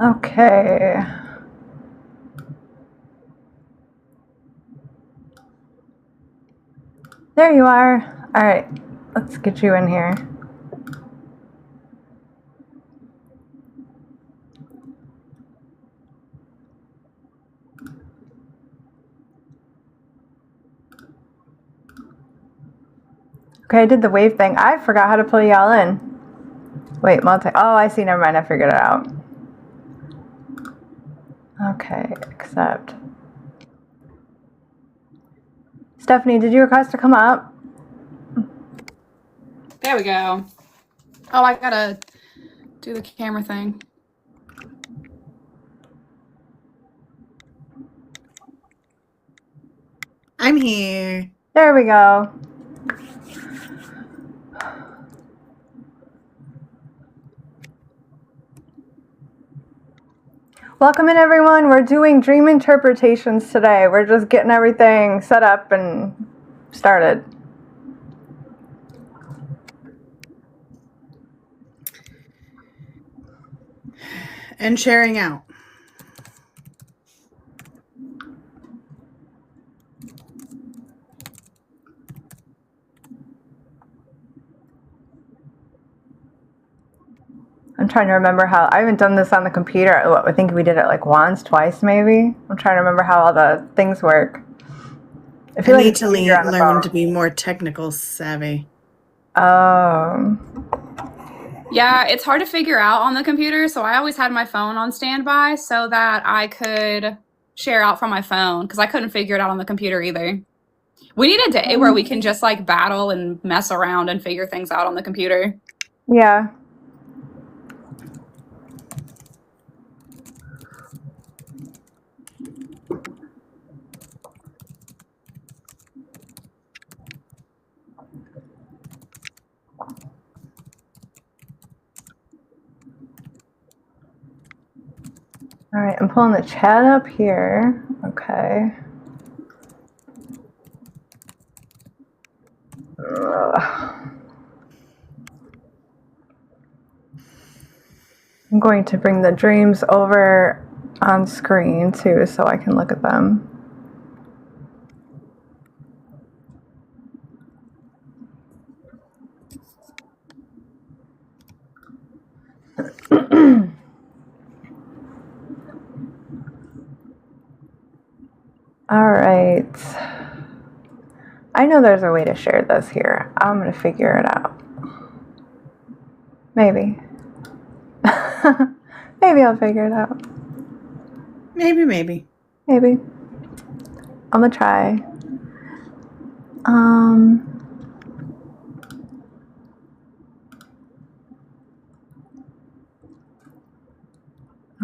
Okay. There you are. All right, let's get you in here. Okay, I did the wave thing. I forgot how to pull y'all in. Wait, oh, I see. Never mind. I figured it out. Okay, accept. Stephanie, did you request to come up? There we go. Oh, I gotta do the camera thing. I'm here. There we go. Welcome in, everyone. We're doing dream interpretations today. We're just getting everything set up and started. And sharing out. I'm trying to remember how, I haven't done this on the computer. I think we did it like once, twice maybe. I'm trying to remember how all the things work. I feel like need to learn to be more technical savvy. Oh. Yeah, it's hard to figure out on the computer, so I always had my phone on standby so that I could share out from my phone because I couldn't figure it out on the computer either. We need a day where we can just like battle and mess around and figure things out on the computer. Yeah. All right, I'm pulling the chat up here. Okay. I'm going to bring the dreams over on screen too so I can look at them. All right. I know there's a way to share this here. I'm going to figure it out. Maybe. Maybe I'll figure it out. Maybe. Maybe. I'm going to try.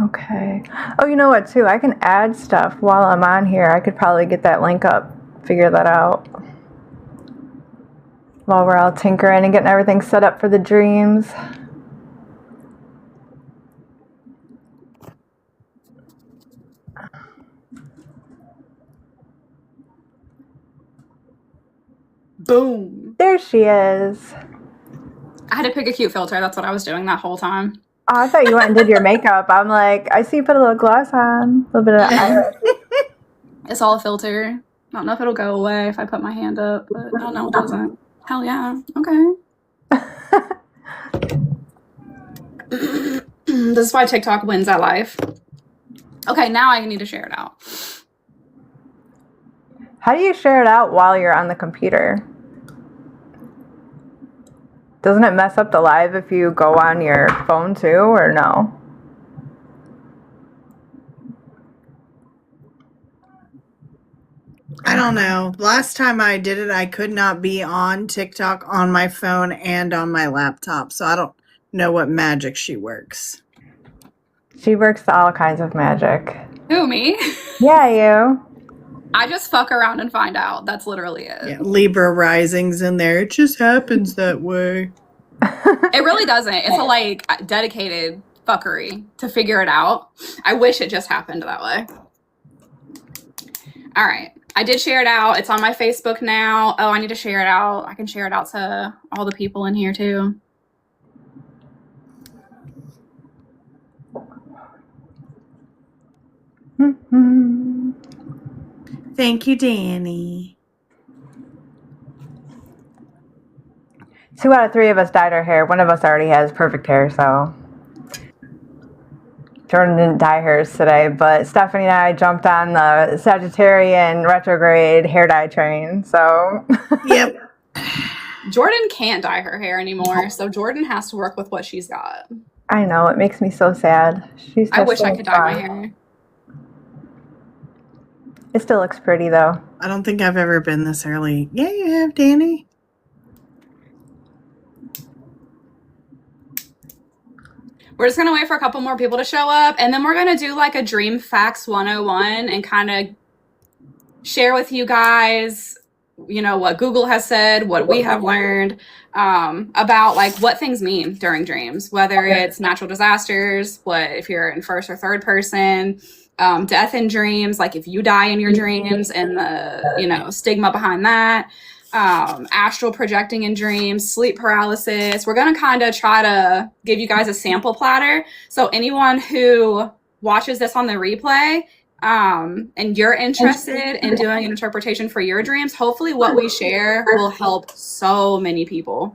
Okay. Oh, you know what, too? I can add stuff while I'm on here. I could probably get that link up, figure that out. While we're all tinkering and getting everything set up for the dreams. Boom. There she is. I had to pick a cute filter. That's what I was doing that whole time. Oh, I thought you went and did your makeup. I'm like, I see you put a little gloss on, a little bit of eyeliner. It's all a filter. I don't know if it'll go away if I put my hand up, but I don't know, it doesn't. Hell yeah. Okay. This is why TikTok wins at life. Okay, now I need to share it out. How do you share it out while you're on the computer? Doesn't it mess up the live if you go on your phone too, or no? I don't know. Last time I did it, I could not be on TikTok on my phone and on my laptop, so I don't know what magic she works. She works all kinds of magic. Who, me? Yeah, you. I just fuck around and find out. That's literally it. Yeah, Libra risings in there. It just happens that way. It really doesn't. It's a like dedicated fuckery to figure it out. I wish it just happened that way. All right. I did share it out. It's on my Facebook now. Oh, I need to share it out. I can share it out to all the people in here too. Thank you, Danny. 2 out of 3 of us dyed our hair. One of us already has perfect hair, so Jordan didn't dye hers today, but Stephanie and I jumped on the Sagittarian retrograde hair dye train, so Yep. Jordan can't dye her hair anymore, so Jordan has to work with what she's got. I know, it makes me so sad. She's I just wish I so could dye my fun. hair. It still looks pretty though. I don't think I've ever been this early. Yeah, you have, Danny. We're just gonna wait for a couple more people to show up, and then we're gonna do like a Dream Facts 101 and kind of share with you guys, you know, what Google has said, what we have learned about like what things mean during dreams, whether it's natural disasters, what if you're in first or third person, death in dreams, like if you die in your dreams and the, you know, stigma behind that, astral projecting in dreams, sleep paralysis. We're going to kind of try to give you guys a sample platter. So anyone who watches this on the replay, and you're interested in doing an interpretation for your dreams, hopefully what we share will help so many people.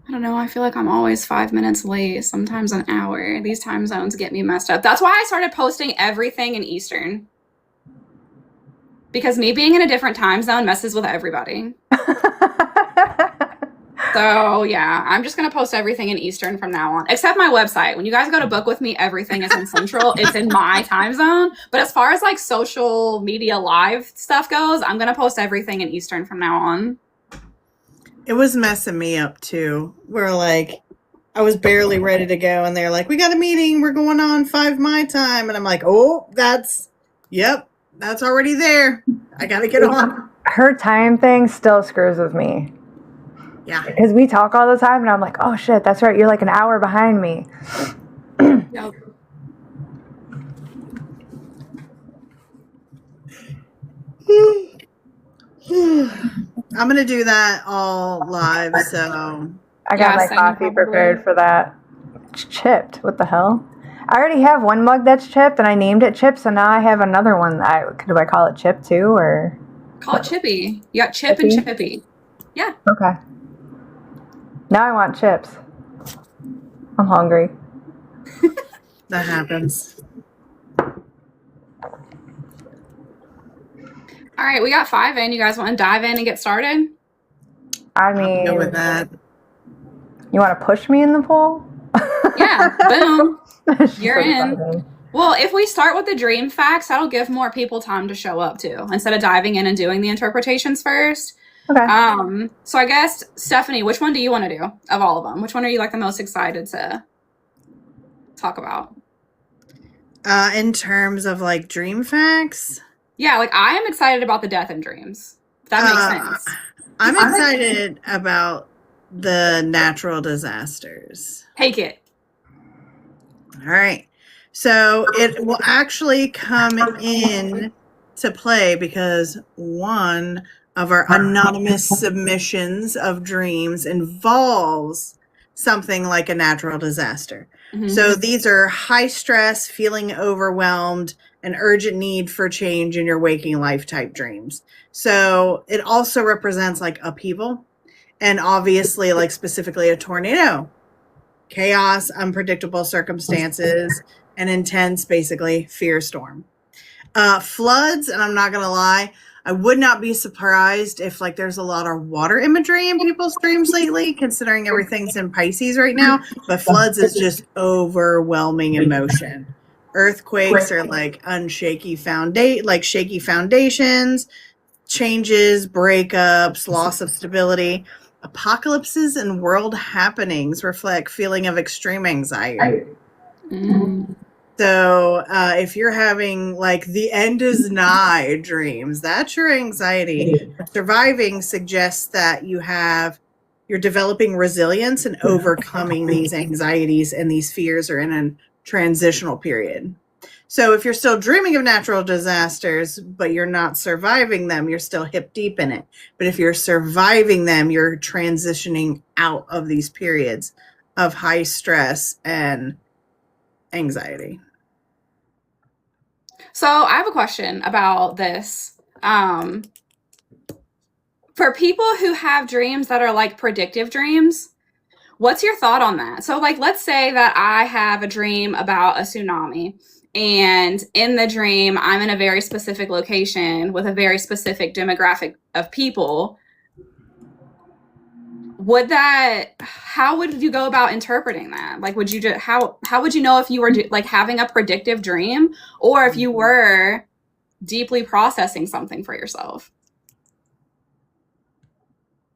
I don't know. I feel like I'm always 5 minutes late, sometimes an hour. These time zones get me messed up. That's why I started posting everything in Eastern. Because me being in a different time zone messes with everybody. So yeah, I'm just gonna post everything in Eastern from now on, except my website. When you guys go to book with me, everything is in Central. It's in my time zone. But as far as like social media live stuff goes, I'm gonna post everything in Eastern from now on. It was messing me up too. We're like, I was barely ready to go, and they're like, "We got a meeting. We're going on 5 my time," and I'm like, "Oh, that's already there. I gotta get on." Her time thing still screws with me. Yeah. Because we talk all the time, and I'm like, oh shit, that's right, you're like an hour behind me. Yep. I'm gonna do that all live, so I got my same, coffee probably. prepared for that. It's chipped. What the hell? I already have one mug that's chipped, and I named it Chip, so now I have another one. Do I call it Chip too, or? Call it Chippy. You got Chip and Chippy. Yeah. Okay. Now I want chips. I'm hungry. that happens. All right, we got 5 in. You guys want to dive in and get started? I mean, Go with that. you want to push me in the pool? Yeah, boom. She's You're so in. excited. Well, if we start with the dream facts, that'll give more people time to show up too, instead of diving in and doing the interpretations first. Okay. So I guess, Stephanie, which one do you want to do of all of them? Which one are you like the most excited to talk about? In terms of like dream facts, Yeah, like I am excited about the death in dreams. If that makes sense. I'm excited about the natural disasters. Take it. All right. So it will actually come in to play because one of our anonymous submissions of dreams involves something like a natural disaster. Mhm. So these are high stress, feeling overwhelmed, an urgent need for change in your waking life type dreams. So it also represents like upheaval and obviously like specifically a tornado, chaos, unpredictable circumstances, an intense, basically fear storm. Floods, and I'm not going to lie, I would not be surprised if like there's a lot of water imagery in people's dreams lately, considering everything's in Pisces right now. But floods is just overwhelming emotion. Earthquakes are like shaky foundations, changes, breakups, loss of stability. Apocalypses and world happenings reflect feeling of extreme anxiety. Mm. So if you're having like the end is nigh dreams, that's your anxiety. Surviving suggests that you're developing resilience and overcoming these anxieties, and these fears are in a transitional period. So if you're still dreaming of natural disasters, but you're not surviving them, you're still hip deep in it. But if you're surviving them, you're transitioning out of these periods of high stress and anxiety. So I have a question about this. For people who have dreams that are like predictive dreams, what's your thought on that? So, like, let's say that I have a dream about a tsunami, and in the dream, I'm in a very specific location with a very specific demographic of people. How would you go about interpreting that? Like, would you just, how would you know if you were like having a predictive dream or if you were deeply processing something for yourself?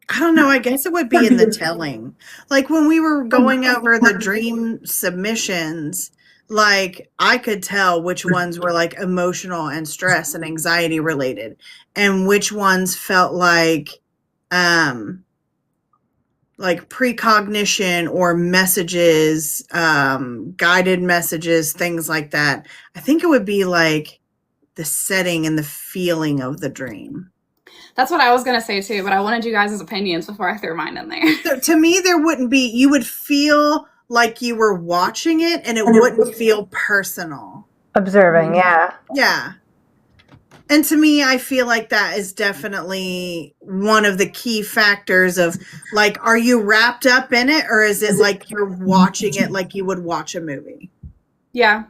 I don't know. I guess it would be in the telling. Like when we were going over the dream submissions, like I could tell which ones were like emotional and stress and anxiety related and which ones felt like precognition or messages, guided messages, things like that. I think it would be like the setting and the feeling of the dream. That's what I was going to say too, but I wanted you guys' opinions before I threw mine in there. So to me, there wouldn't be, you would feel like you were watching it and it wouldn't feel personal. Observing, yeah. Yeah. And to me, I feel like that is definitely one of the key factors of like, are you wrapped up in it or is it like you're watching it like you would watch a movie? Yeah.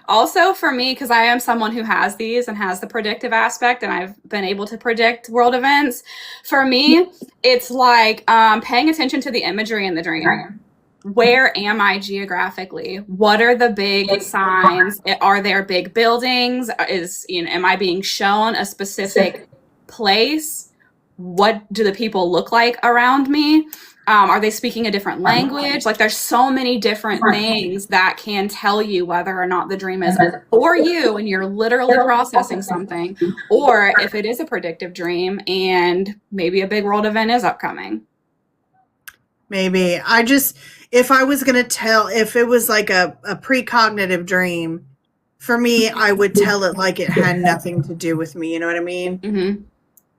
Also, for me, because I am someone who has these and has the predictive aspect, and I've been able to predict world events, for me, it's like paying attention to the imagery in the dream. Where am I geographically? What are the big signs? Are there big buildings? Am I being shown a specific place? What do the people look like around me? Are they speaking a different language? Like there's so many different things that can tell you whether or not the dream is for you and you're literally processing something, or if it is a predictive dream and maybe a big world event is upcoming. Maybe. If I was going to tell, if it was like a precognitive dream, for me, I would tell it like it had nothing to do with me. You know what I mean? Mm-hmm.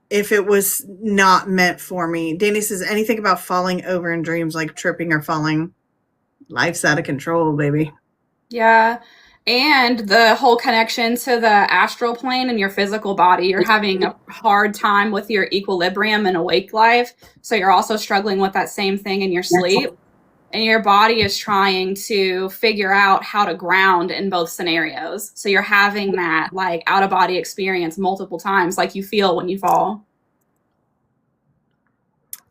If it was not meant for me. Danny says, anything about falling over in dreams, like tripping or falling, life's out of control, baby. Yeah. And the whole connection to the astral plane and your physical body, you're having a hard time with your equilibrium in awake life. So you're also struggling with that same thing in your sleep. And your body is trying to figure out how to ground in both scenarios. So you're having that like out of body experience multiple times, like you feel when you fall.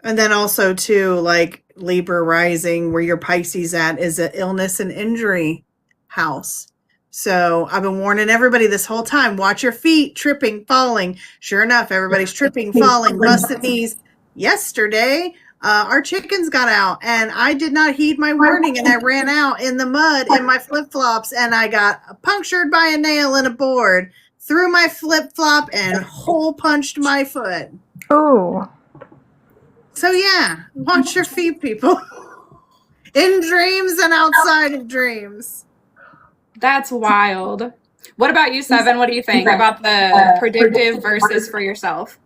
And then also too, like Libra rising, where your Pisces at is an illness and injury house. So I've been warning everybody this whole time, watch your feet, tripping, falling. Sure enough, everybody's tripping, falling, busted knees. Yesterday, our chickens got out and I did not heed my warning and I ran out in the mud in my flip-flops and I got punctured by a nail in a board, threw my flip-flop and hole punched my foot. Ooh. So yeah, watch your feet, people. In dreams and outside of dreams. That's wild. What about you, Seven? What do you think about the predictive versus for yourself?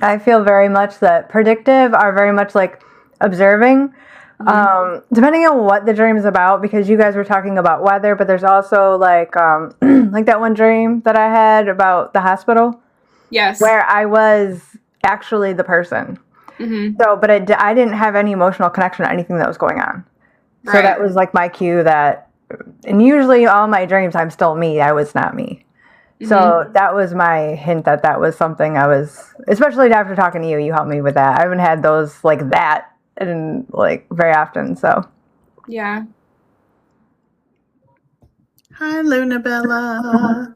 I feel very much that predictive are very much like observing, depending on what the dream is about, because you guys were talking about weather, but there's also like like that one dream that I had about the hospital. Yes. Where I was actually the person. Mm-hmm. So, but I didn't have any emotional connection to anything that was going on. So Right. that was like my cue that, and usually all my dreams, I'm still me. I was not me. So that was my hint that was something I was, especially after talking to you, you helped me with that. I haven't had those like that and like very often. So Yeah. Hi, Luna Bella.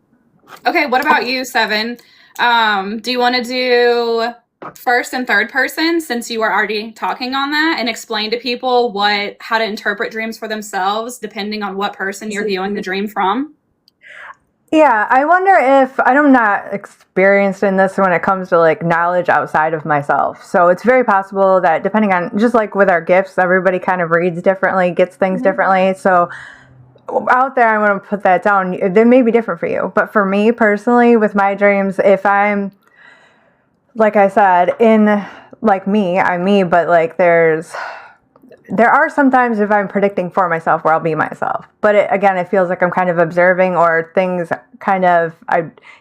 Okay, what about you, Seven? Do you want to do first and third person since you were already talking on that and explain to people how to interpret dreams for themselves depending on what person you're viewing the dream from? yeah, I wonder if I'm not experienced in this when it comes to like knowledge outside of myself. So it's very possible that depending on, just like with our gifts, everybody kind of reads differently, gets things differently. So out there, I want to put that down. They may be different for you, but for me personally, with my dreams, if I'm, like I said, in like me, I'm me, but like there's there are some times if I'm predicting for myself where I'll be myself. But again, it feels like I'm kind of observing, or things kind of,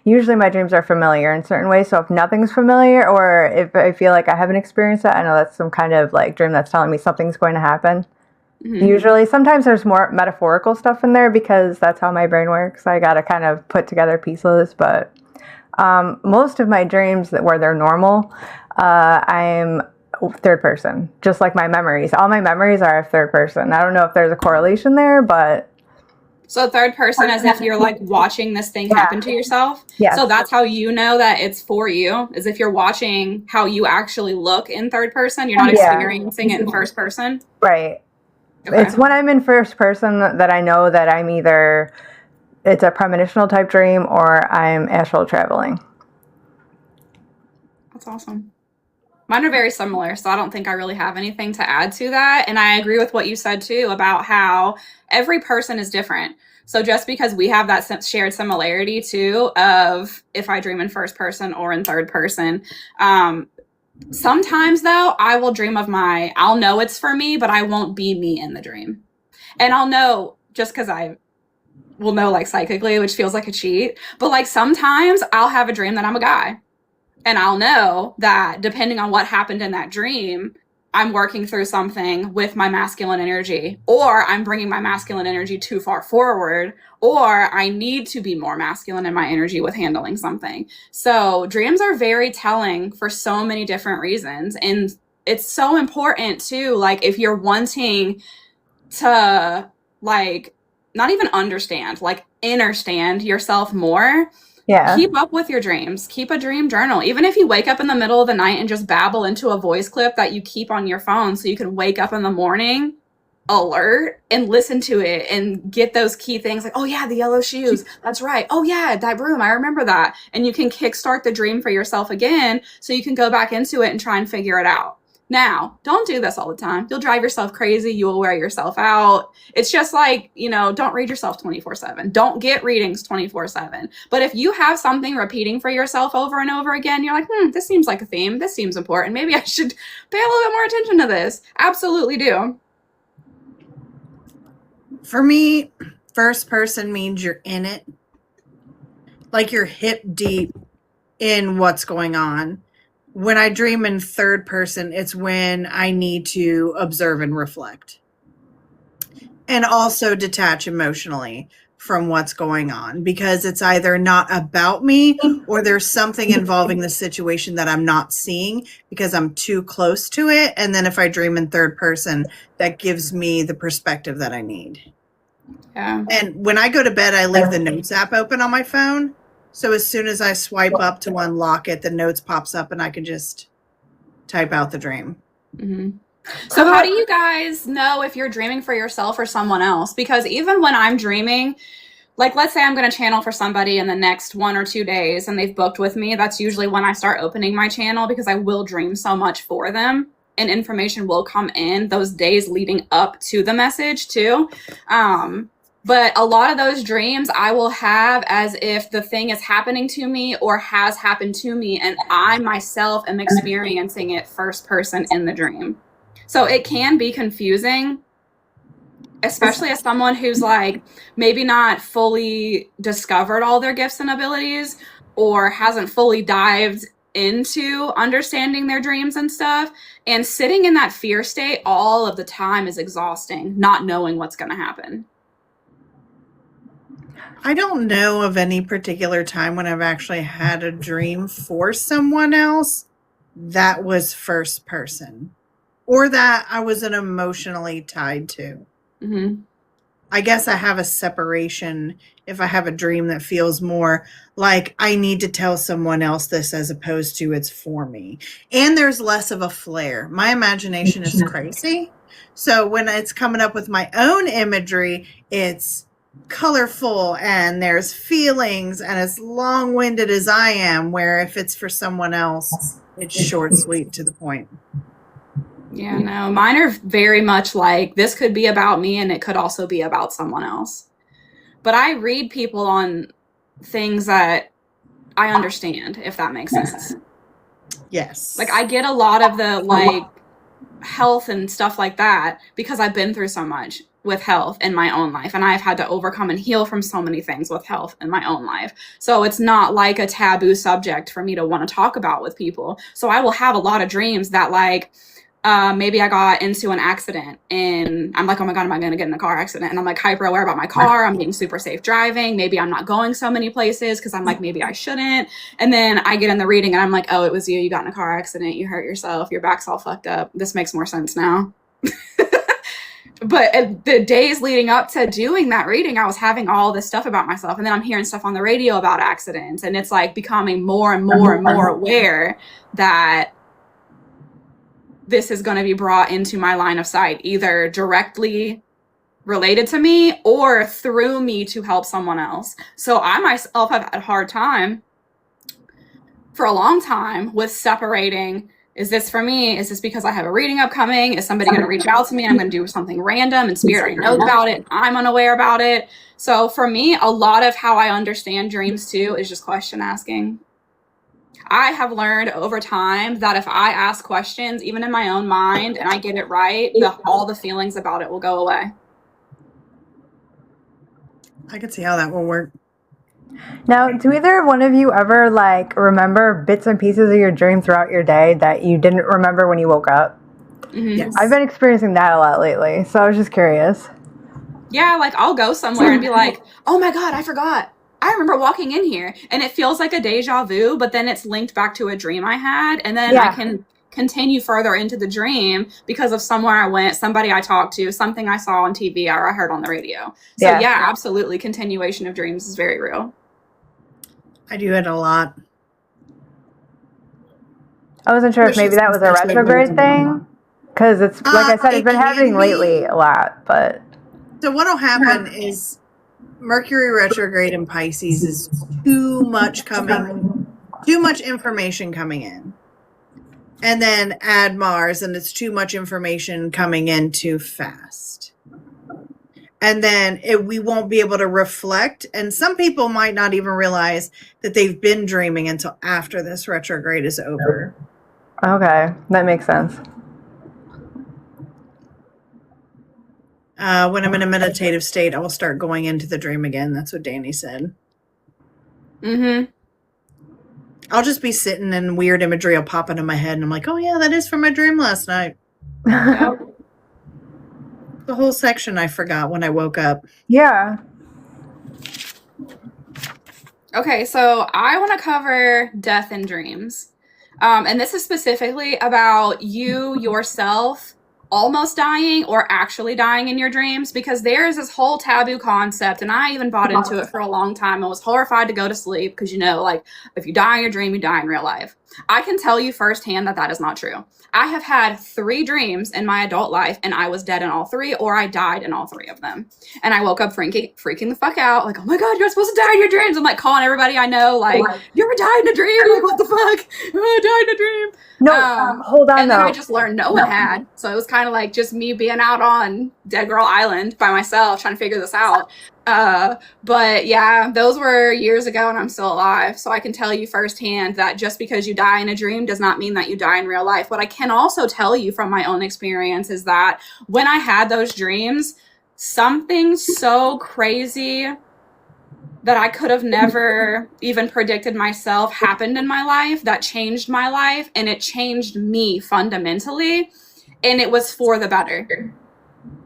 usually my dreams are familiar in certain ways. So if nothing's familiar, or if I feel like I haven't experienced it, I know that's some kind of like dream that's telling me something's going to happen. Mm-hmm. Usually, sometimes there's more metaphorical stuff in there because that's how my brain works. I got to kind of put together pieces. But most of my dreams where they're normal, I'm third person, just like my memories. All my memories are third person. I don't know if there's a correlation there, but so third person as if you're like watching this thing happen to yourself. Yeah. So that's how you know that it's for you, is if you're watching how you actually look in third person. You're not experiencing it in first person. Right. Okay. It's when I'm in first person that I know that I'm either, it's a premonitional type dream or I'm astral traveling. That's awesome. Mine are very similar, so I don't think I really have anything to add to that. And I agree with what you said, too, about how every person is different. So just because we have that shared similarity, too, of if I dream in first person or in third person, sometimes, though, I will dream of I'll know it's for me, but I won't be me in the dream. And I'll know just because I will know, like, psychically, which feels like a cheat. But, like, sometimes I'll have a dream that I'm a guy. And I'll know that depending on what happened in that dream, I'm working through something with my masculine energy, or I'm bringing my masculine energy too far forward, or I need to be more masculine in my energy with handling something. So dreams are very telling for so many different reasons. And it's so important too, like if you're wanting to like, not even understand, like understand yourself more, keep up with your dreams. Keep a dream journal. Even if you wake up in the middle of the night and just babble into a voice clip that you keep on your phone so you can wake up in the morning alert and listen to it and get those key things like, oh yeah, the yellow shoes. That's right. Oh yeah, that room. I remember that. And you can kickstart the dream for yourself again so you can go back into it and try and figure it out. Now, don't do this all the time. You'll drive yourself crazy. You will wear yourself out. It's just like, don't read yourself 24/7. Don't get readings 24/7. But if you have something repeating for yourself over and over again, you're like, this seems like a theme. This seems important. Maybe I should pay a little bit more attention to this. Absolutely do. For me, first person means you're in it. Like you're hip deep in what's going on. When I dream in third person, it's when I need to observe and reflect. And also detach emotionally from what's going on, because it's either not about me or there's something involving the situation that I'm not seeing because I'm too close to it. And then if I dream in third person, that gives me the perspective that I need. Yeah. And when I go to bed, I leave the Notes app open on my phone. So as soon as I swipe up to unlock it, the Notes pops up and I can just type out the dream. Mm-hmm. So how do you guys know if you're dreaming for yourself or someone else? Because even when I'm dreaming, like let's say I'm going to channel for somebody in the next 1 or 2 days and they've booked with me, that's usually when I start opening my channel because I will dream so much for them and information will come in those days leading up to the message too. But a lot of those dreams I will have as if the thing is happening to me or has happened to me and I myself am experiencing it first person in the dream. So it can be confusing, especially as someone who's like maybe not fully discovered all their gifts and abilities or hasn't fully dived into understanding their dreams and stuff. And sitting in that fear state all of the time is exhausting, not knowing what's going to happen. I don't know of any particular time when I've actually had a dream for someone else that was first person or that I wasn't emotionally tied to. Mm-hmm. I guess I have a separation if I have a dream that feels more like I need to tell someone else this as opposed to it's for me. And there's less of a flare. My imagination is crazy. So when it's coming up with my own imagery, it's colorful and there's feelings and as long-winded as I am, where if it's for someone else, it's short, sweet, to the point. Yeah, no, mine are very much like this could be about me and it could also be about someone else. But I read people on things that I understand, if that makes sense. Yes. Like I get a lot of the like health and stuff like that because I've been through so much with health in my own life, and I've had to overcome and heal from so many things with health in my own life. So it's not like a taboo subject for me to want to talk about with people. So I will have a lot of dreams that like maybe I got into an accident and I'm like, oh my God, am I going to get in a car accident? And I'm like hyper aware about my car. I'm being super safe driving. Maybe I'm not going so many places because I'm like, maybe I shouldn't. And then I get in the reading and I'm like, oh, it was you. You got in a car accident. You hurt yourself. Your back's all fucked up. This makes more sense now. But the days leading up to doing that reading, I was having all this stuff about myself. And then I'm hearing stuff on the radio about accidents. And it's like becoming more and more and more aware that this is going to be brought into my line of sight, either directly related to me or through me to help someone else. So I myself have had a hard time for a long time with separating, is this for me? Is this because I have a reading upcoming? Is somebody going to reach out to me and I'm going to do something random and spirit already knows about it? I'm unaware about it. So for me, a lot of how I understand dreams too is just question asking. I have learned over time that if I ask questions, even in my own mind, and I get it right, all the feelings about it will go away. I could see how that will work. Now, do either one of you ever like remember bits and pieces of your dream throughout your day that you didn't remember when you woke up? Mm-hmm. Yes. I've been experiencing that a lot lately, so I was just curious. Yeah, like I'll go somewhere and be like, oh my God, I forgot. I remember walking in here, and it feels like a deja vu, but then it's linked back to a dream I had, and then I can continue further into the dream because of somewhere I went, somebody I talked to, something I saw on TV or I heard on the radio. So yeah, absolutely. Continuation of dreams is very real. I do it a lot. I wasn't sure if maybe that was a retrograde thing, because it's like I said, it's been happening lately a lot. But so what'll happen is Mercury retrograde in Pisces is too much information coming in. And then add Mars and it's too much information coming in too fast. And then we won't be able to reflect. And some people might not even realize that they've been dreaming until after this retrograde is over. Okay, that makes sense. When I'm in a meditative state, I will start going into the dream again. That's what Danny said. Mm-hmm. I'll just be sitting and weird imagery will pop into my head. And I'm like, oh, yeah, that is from my dream last night. The whole section I forgot when I woke up. Yeah. Okay, so I want to cover death in dreams. And this is specifically about you yourself almost dying or actually dying in your dreams, because there is this whole taboo concept, and I even bought into it for a long time. I was horrified to go to sleep because, you know, like if you die in your dream, you die in real life. I can tell you firsthand that that is not true. I have had 3 dreams in my adult life and I was dead in all 3, or I died in all 3 of them. And I woke up freaking the fuck out. Like, oh my God, you're supposed to die in your dreams. I'm like calling everybody I know, like, you ever died in a dream? Like, what the fuck? Oh, I died in a dream. No, hold on. And then I just learned no one had. So it was kind of like just me being out on Dead Girl Island by myself trying to figure this out. But yeah, those were years ago and I'm still alive. So I can tell you firsthand that just because you die in a dream does not mean that you die in real life. What I can also tell you from my own experience is that when I had those dreams, something so crazy that I could have never even predicted myself happened in my life that changed my life, and it changed me fundamentally, and it was for the better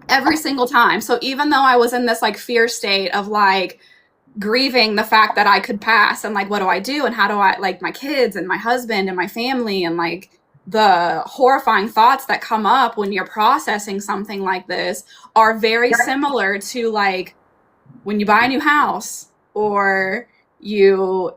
every single time. So even though I was in this like fear state of like grieving the fact that I could pass and like, what do I do? And how do I, like, my kids and my husband and my family, and like the horrifying thoughts that come up when you're processing something like this are very similar to like when you buy a new house, or you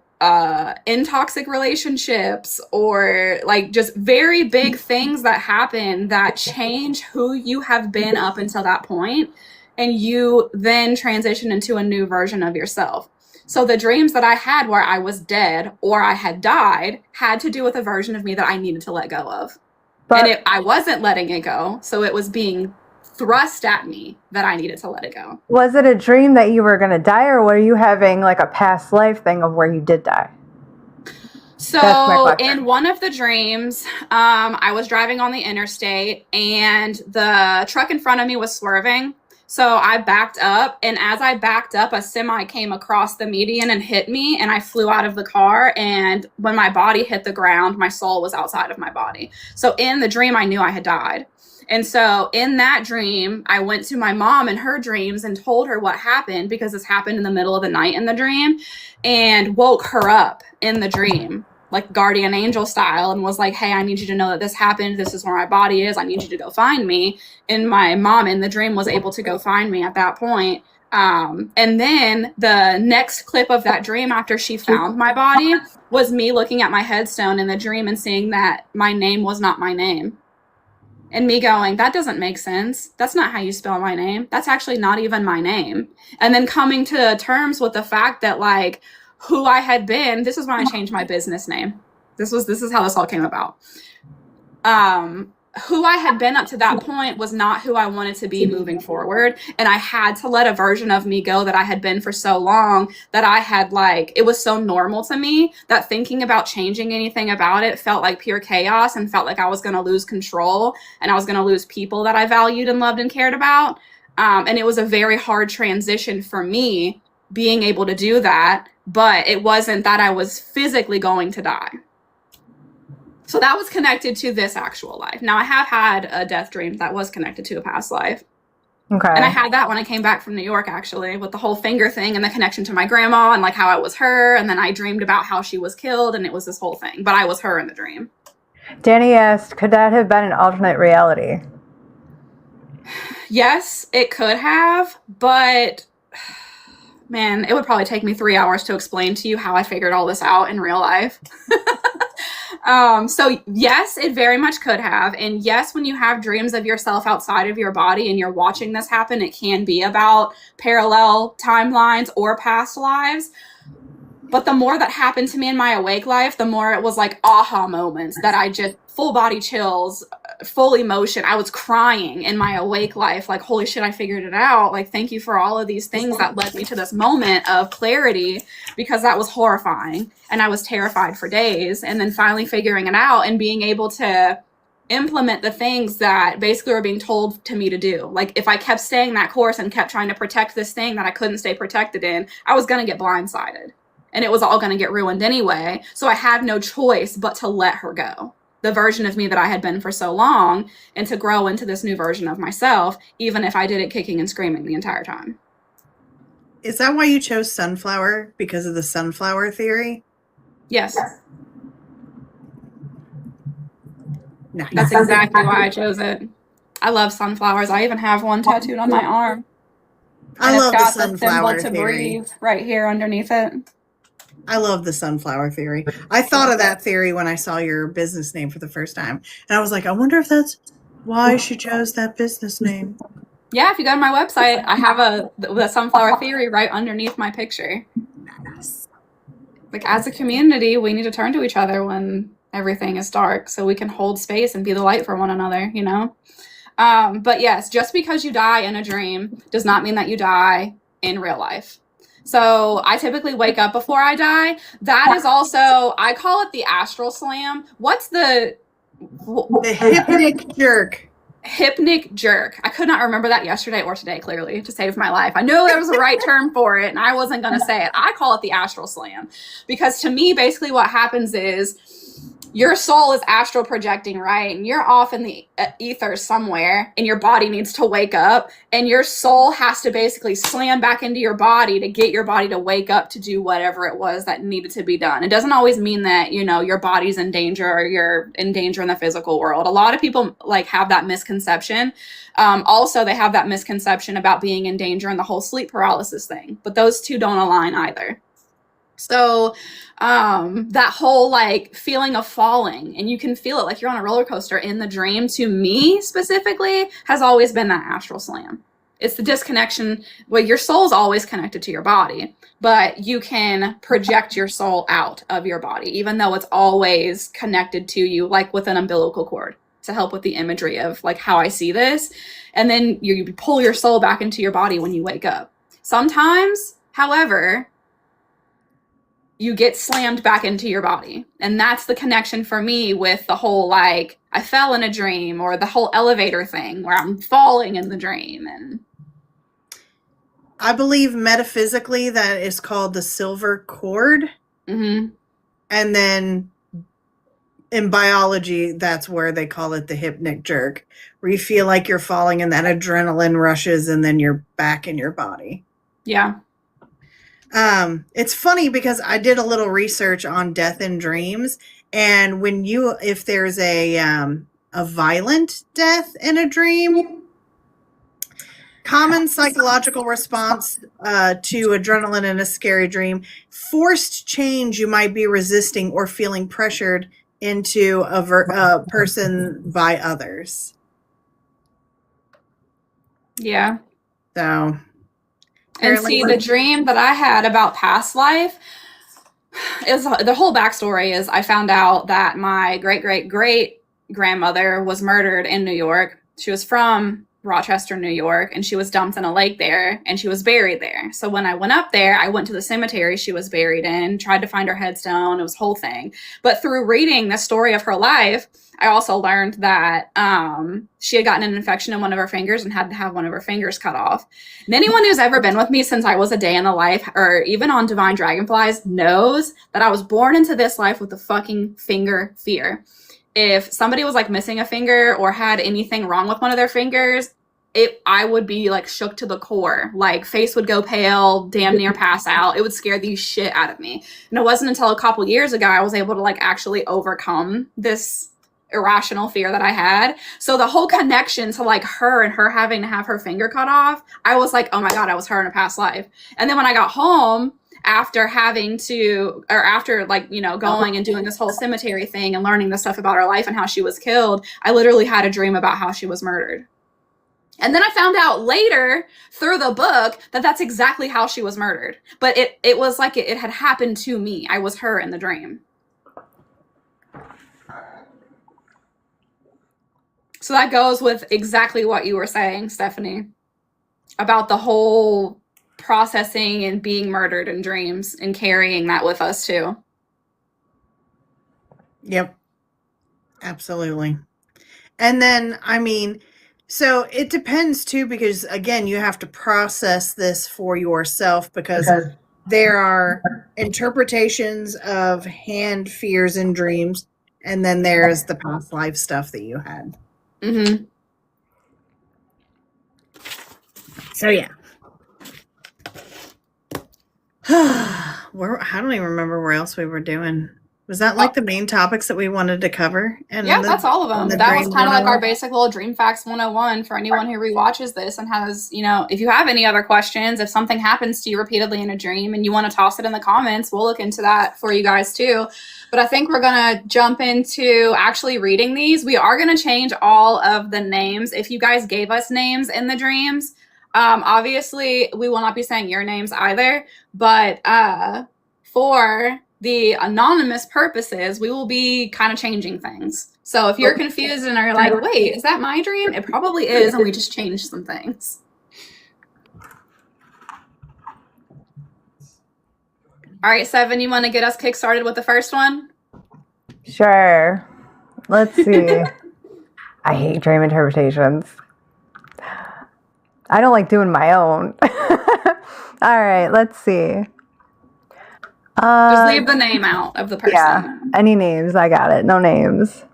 in toxic relationships, or like just very big things that happen that change who you have been up until that point, and you then transition into a new version of yourself. So the dreams that I had where I was dead or I had died had to do with a version of me that I needed to let go of. And I wasn't letting it go, so it was being thrust at me that I needed to let it go. Was it a dream that you were going to die, or were you having like a past life thing of where you did die? That's my So question. in one of the dreams, I was driving on the interstate and the truck in front of me was swerving. So I backed up, and as I backed up, a semi came across the median and hit me, and I flew out of the car. And when my body hit the ground, my soul was outside of my body. So in the dream, I knew I had died. And so in that dream, I went to my mom in her dreams and told her what happened, because this happened in the middle of the night in the dream, and woke her up in the dream, like guardian angel style, and was like, hey, I need you to know that this happened. This is where my body is. I need you to go find me. And my mom in the dream was able to go find me at that point. And then the next clip of that dream after she found my body was me looking at my headstone in the dream and seeing that my name was not my name. And me going, that doesn't make sense. That's not how you spell my name. That's actually not even my name. And then coming to terms with the fact that, like, who I had been, this is when I changed my business name. This is how this all came about. Who I had been up to that point was not who I wanted to be moving forward. And I had to let a version of me go that I had been for so long, that I had, like, it was so normal to me that thinking about changing anything about it felt like pure chaos, and felt like I was going to lose control, and I was going to lose people that I valued and loved and cared about. And it was a very hard transition for me being able to do that, but it wasn't that I was physically going to die. So that was connected to this actual life. Now, I have had a death dream that was connected to a past life. Okay. And I had that when I came back from New York, actually, with the whole finger thing and the connection to my grandma and, like, how I was her. And then I dreamed about how she was killed, and it was this whole thing. But I was her in the dream. Danny asked, could that have been an alternate reality? Yes, it could have, but man, it would probably take me 3 hours to explain to you how I figured all this out in real life. So yes, it very much could have. And yes, when you have dreams of yourself outside of your body and you're watching this happen, it can be about parallel timelines or past lives. But the more that happened to me in my awake life, the more it was like aha moments that I just full body chills, full emotion. I was crying in my awake life, like, holy shit, I figured it out. Like, thank you for all of these things that led me to this moment of clarity, because that was horrifying. And I was terrified for days. And then finally figuring it out and being able to implement the things that basically were being told to me to do. Like, if I kept staying that course and kept trying to protect this thing that I couldn't stay protected in, I was going to get blindsided. And it was all going to get ruined anyway. So I had no choice but to let her go, the version of me that I had been for so long, and to grow into this new version of myself, even if I did it kicking and screaming the entire time. Is that why you chose sunflower? Because of the sunflower theory? Yes. Nice. That's exactly why I chose it. I love sunflowers. I even have one tattooed on my arm. I love the got sunflower symbol to theory. breathe right here underneath it. I love the sunflower theory. I thought of that theory when I saw your business name for the first time. And I was like, I wonder if that's why she chose that business name. Yeah, if you go to my website, I have the sunflower theory right underneath my picture. Nice. Like, as a community, we need to turn to each other when everything is dark, so we can hold space and be the light for one another, you know? But yes, just because you die in a dream does not mean that you die in real life. So I typically wake up before I die. That is also, I call it the astral slam. What's the hypnic jerk? Hypnic jerk. I could not remember that yesterday or today, clearly, to save my life. I knew there was a right term for it, and I wasn't going to say it. I call it the astral slam, because to me, basically what happens is your soul is astral projecting, right? And you're off in the ether somewhere, and your body needs to wake up, and your soul has to basically slam back into your body to get your body to wake up to do whatever it was that needed to be done. It doesn't always mean that, you know, your body's in danger or you're in danger in the physical world. A lot of people like have that misconception. Also, they have that misconception about being in danger and the whole sleep paralysis thing, but those two don't align either. So that whole like feeling of falling, and you can feel it like you're on a roller coaster in the dream, to me specifically, has always been that astral slam. It's the disconnection. Well, your soul's always connected to your body, but you can project your soul out of your body, even though it's always connected to you, like with an umbilical cord, to help with the imagery of like how I see this. And then you pull your soul back into your body when you wake up. Sometimes, however, you get slammed back into your body. And that's the connection for me with the whole, like, I fell in a dream, or the whole elevator thing where I'm falling in the dream. And I believe metaphysically that is called the silver cord. mm-hmm. And then in biology, that's where they call it the hypnic jerk, where you feel like you're falling and that adrenaline rushes and then you're back in your body. Yeah. It's funny because I did a little research on death in dreams, and if there's a violent death in a dream, common psychological response to adrenaline in a scary dream, forced change you might be resisting or feeling pressured into a person by others. Yeah. So, and see, the dream that I had about past life is the whole backstory is I found out that my great grandmother was murdered in New York. She was from Rochester, New York, and she was dumped in a lake there, and she was buried there. So when I went up there, I went to the cemetery she was buried in, tried to find her headstone. It was a whole thing. But through reading the story of her life, I also learned that she had gotten an infection in one of her fingers and had to have one of her fingers cut off. And anyone who's ever been with me since I was a day in the life, or even on Divine Dragonflies, knows that I was born into this life with the fucking finger fear. If somebody was like missing a finger or had anything wrong with one of their fingers, I would be like shook to the core. Like face would go pale, damn near pass out. It would scare the shit out of me. And it wasn't until a couple years ago I was able to like actually overcome this irrational fear that I had. So the whole connection to like her and her having to have her finger cut off, I was like, oh my God, I was her in a past life. And then when I got home, after like, you know, going and doing this whole cemetery thing and learning the stuff about her life and how she was killed, I literally had a dream about how she was murdered. And then I found out later through the book that that's exactly how she was murdered. But it was like it had happened to me. I was her in the dream. So that goes with exactly what you were saying, Stephanie, about the whole processing and being murdered in dreams and carrying that with us too. Yep. Absolutely. And then, I mean, so it depends too, because again, you have to process this for yourself, because there are interpretations of hand fears and dreams, and then there's the past life stuff that you had. Mm-hmm. So yeah. I don't even remember where else we were doing. Was that like the main topics that we wanted to cover? And yeah, that's all of them. That was kind of like our basic little Dream Facts 101 for anyone who rewatches this and has, you know, if you have any other questions, if something happens to you repeatedly in a dream and you want to toss it in the comments, we'll look into that for you guys too. But I think we're going to jump into actually reading these. We are going to change all of the names. If you guys gave us names in the dreams, obviously we will not be saying your names either, but for the anonymous purposes, we will be kind of changing things. So if you're confused and are like, wait, is that my dream? It probably is, and we just changed some things. All right, Seven, you want to get us kick-started with the first one? Sure. Let's see. I hate dream interpretations. I don't like doing my own. All right, let's see. Just leave the name out of the person. Yeah, any names, I got it. No names.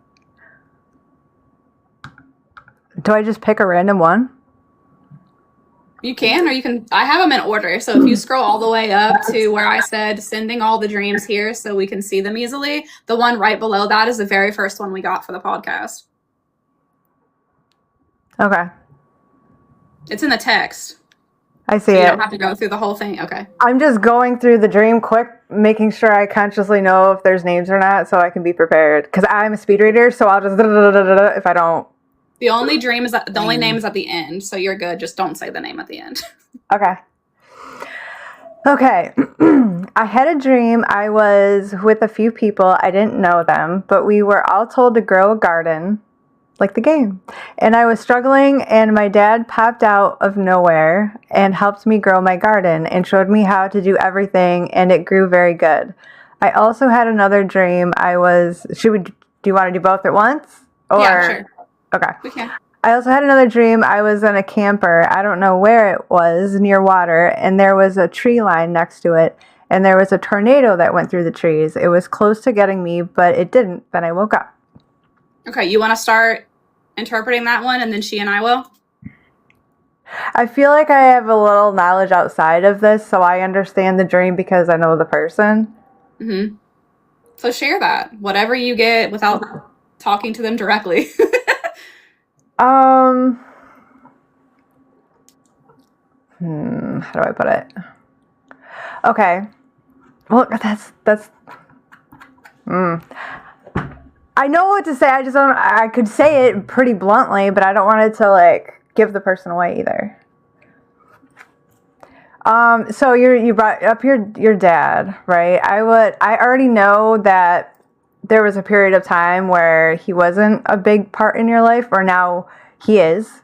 Do I just pick a random one? You can, or you can. I have them in order. So if you scroll all the way up to where I said sending all the dreams here so we can see them easily, the one right below that is the very first one we got for the podcast. Okay. It's in the text. I see so you it. don't have to go through the whole thing. Okay. I'm just going through the dream quick, making sure I consciously know if there's names or not so I can be prepared. Because I'm a speed reader, so I'll just if I don't. The only name is at the end, so you're good. Just don't say the name at the end. Okay. Okay. I had a dream. I was with a few people. I didn't know them, but we were all told to grow a garden. like the game. And I was struggling, and my dad popped out of nowhere and helped me grow my garden and showed me how to do everything, and it grew very good. I also had another dream. Do you want to do both at once? Yeah, sure. Okay. We can. I also had another dream. I was in a camper. I don't know where it was, near water, and there was a tree line next to it, and there was a tornado that went through the trees. It was close to getting me, but it didn't. Then I woke up. Okay, you want to start interpreting that one, and then she and I will? I feel like I have a little knowledge outside of this, so I understand the dream because I know the person. Mm-hmm. So share that, whatever you get without talking to them directly. How do I put it? Okay. Well, I know what to say. I just don't. I could say it pretty bluntly, but I don't want it to like give the person away either. So you brought up your dad, right? I already know that there was a period of time where he wasn't a big part in your life, or now he is.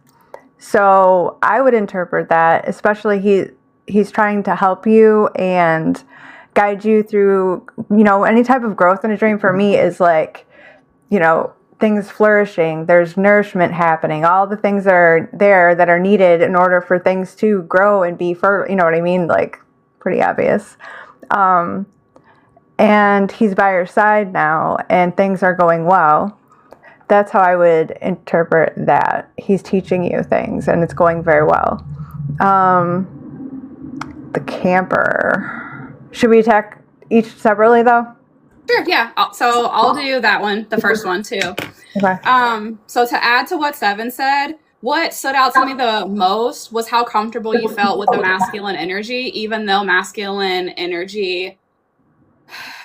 So I would interpret that, especially he's trying to help you and guide you through, any type of growth in a dream for me is like, things flourishing, there's nourishment happening, all the things that are there that are needed in order for things to grow and be fertile, you know what I mean? Like, pretty obvious. And he's by your side now, and things are going well. That's how I would interpret that. He's teaching you things, and it's going very well. The camper. Should we attack each separately, though? Sure, yeah. So I'll do that one, the first one, too. Okay. So to add to what Seven said, what stood out to me the most was how comfortable you felt with the masculine energy, even though masculine energy,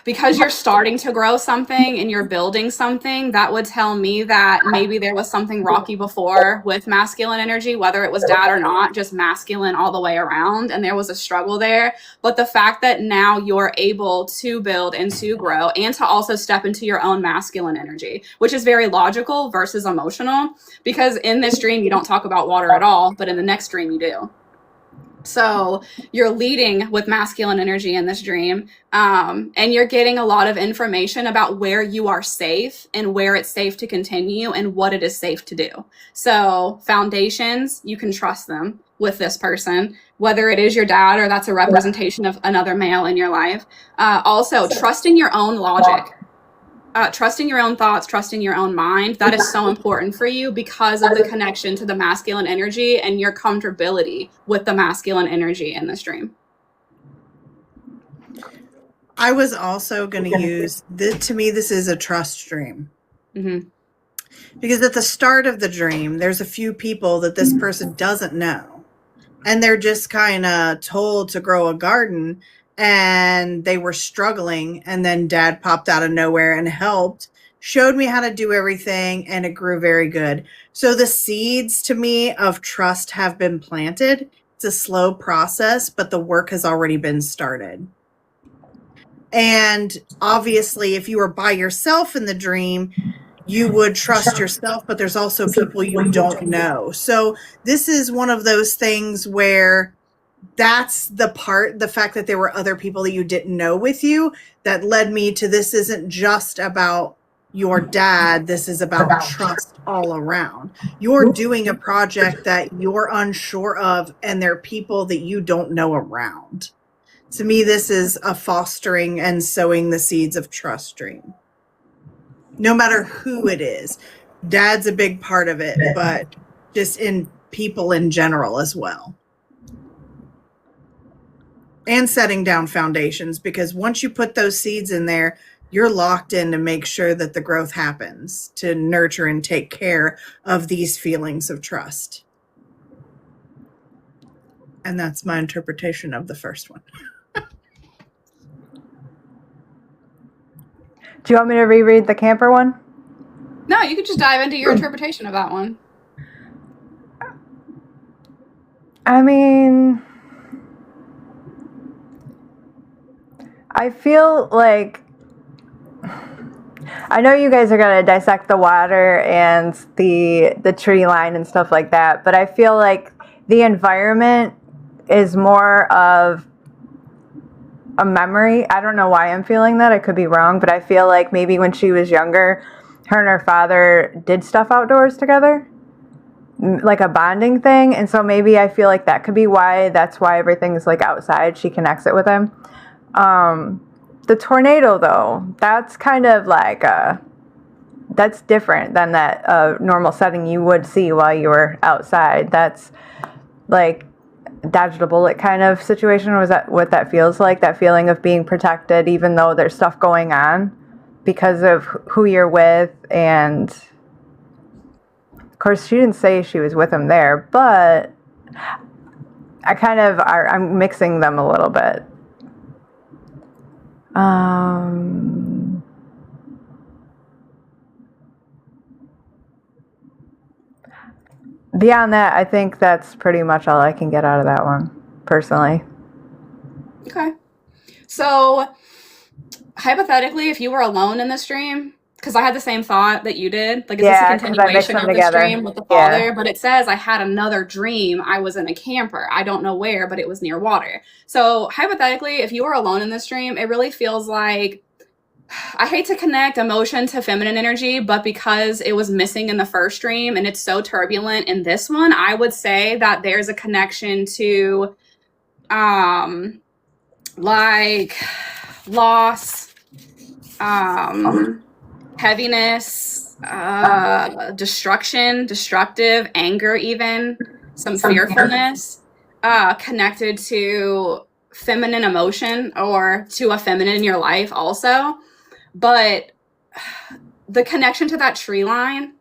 because you're starting to grow something and you're building something, that would tell me that maybe there was something rocky before with masculine energy, whether it was dad or not, just masculine all the way around, and there was a struggle there. But the fact that now you're able to build and to grow and to also step into your own masculine energy, which is very logical versus emotional, because in this dream you don't talk about water at all, but in the next dream you do. So you're leading with masculine energy in this dream, and you're getting a lot of information about where you are safe and where it's safe to continue and what it is safe to do. So foundations, you can trust them with this person, whether it is your dad or that's a representation of another male in your life. Also, trusting your own logic. Trusting your own thoughts, trusting your own mind, that is so important for you because of the connection to the masculine energy and your comfortability with the masculine energy in this dream. I was also going to use, to me, this is a trust dream. Mm-hmm. Because at the start of the dream, there's a few people that this person doesn't know. And they're just kind of told to grow a garden, and they were struggling, and then dad popped out of nowhere and helped, showed me how to do everything, and it grew very good. So the seeds to me of trust have been planted. It's a slow process, but the work has already been started. And obviously, if you were by yourself in the dream, you would trust yourself, but there's also people you don't know. So this is one of those things where that's the fact that there were other people that you didn't know with you that led me to, this isn't just about your dad. This is about trust all around. You're doing a project that you're unsure of, and there are people that you don't know around. To me, this is a fostering and sowing the seeds of trust dream. No matter who it is. Dad's a big part of it, but just in people in general as well. And setting down foundations, because once you put those seeds in there, you're locked in to make sure that the growth happens, to nurture and take care of these feelings of trust. And that's my interpretation of the first one. Do you want me to reread the camper one? No, you could just dive into your interpretation of that one. I mean, I feel like I know you guys are gonna dissect the water and the tree line and stuff like that, but I feel like the environment is more of a memory. I don't know why I'm feeling that. I could be wrong, but I feel like maybe when she was younger, her and her father did stuff outdoors together, like a bonding thing. And so maybe I feel like that could be why. That's why everything's like outside. She connects it with him. The tornado, though, that's kind of like that's different than that normal setting you would see while you were outside. That's like dodged a bullet kind of situation. Was that what that feels like? That feeling of being protected, even though there's stuff going on because of who you're with. And of course, she didn't say she was with him there, but I'm mixing them a little bit. Beyond that, I think that's pretty much all I can get out of that one, personally. Okay. So, hypothetically, if you were alone in this dream, because I had the same thought that you did, like, is this a continuation of this dream with the father? But it says I had another dream. I was in a camper. I don't know where, but it was near water. So, hypothetically, if you were alone in this dream, it really feels like, I hate to connect emotion to feminine energy, but because it was missing in the first dream and it's so turbulent in this one, I would say that there's a connection to like loss, heaviness, destructive anger, even some fearfulness, connected to feminine emotion or to a feminine in your life also. But the connection to that tree line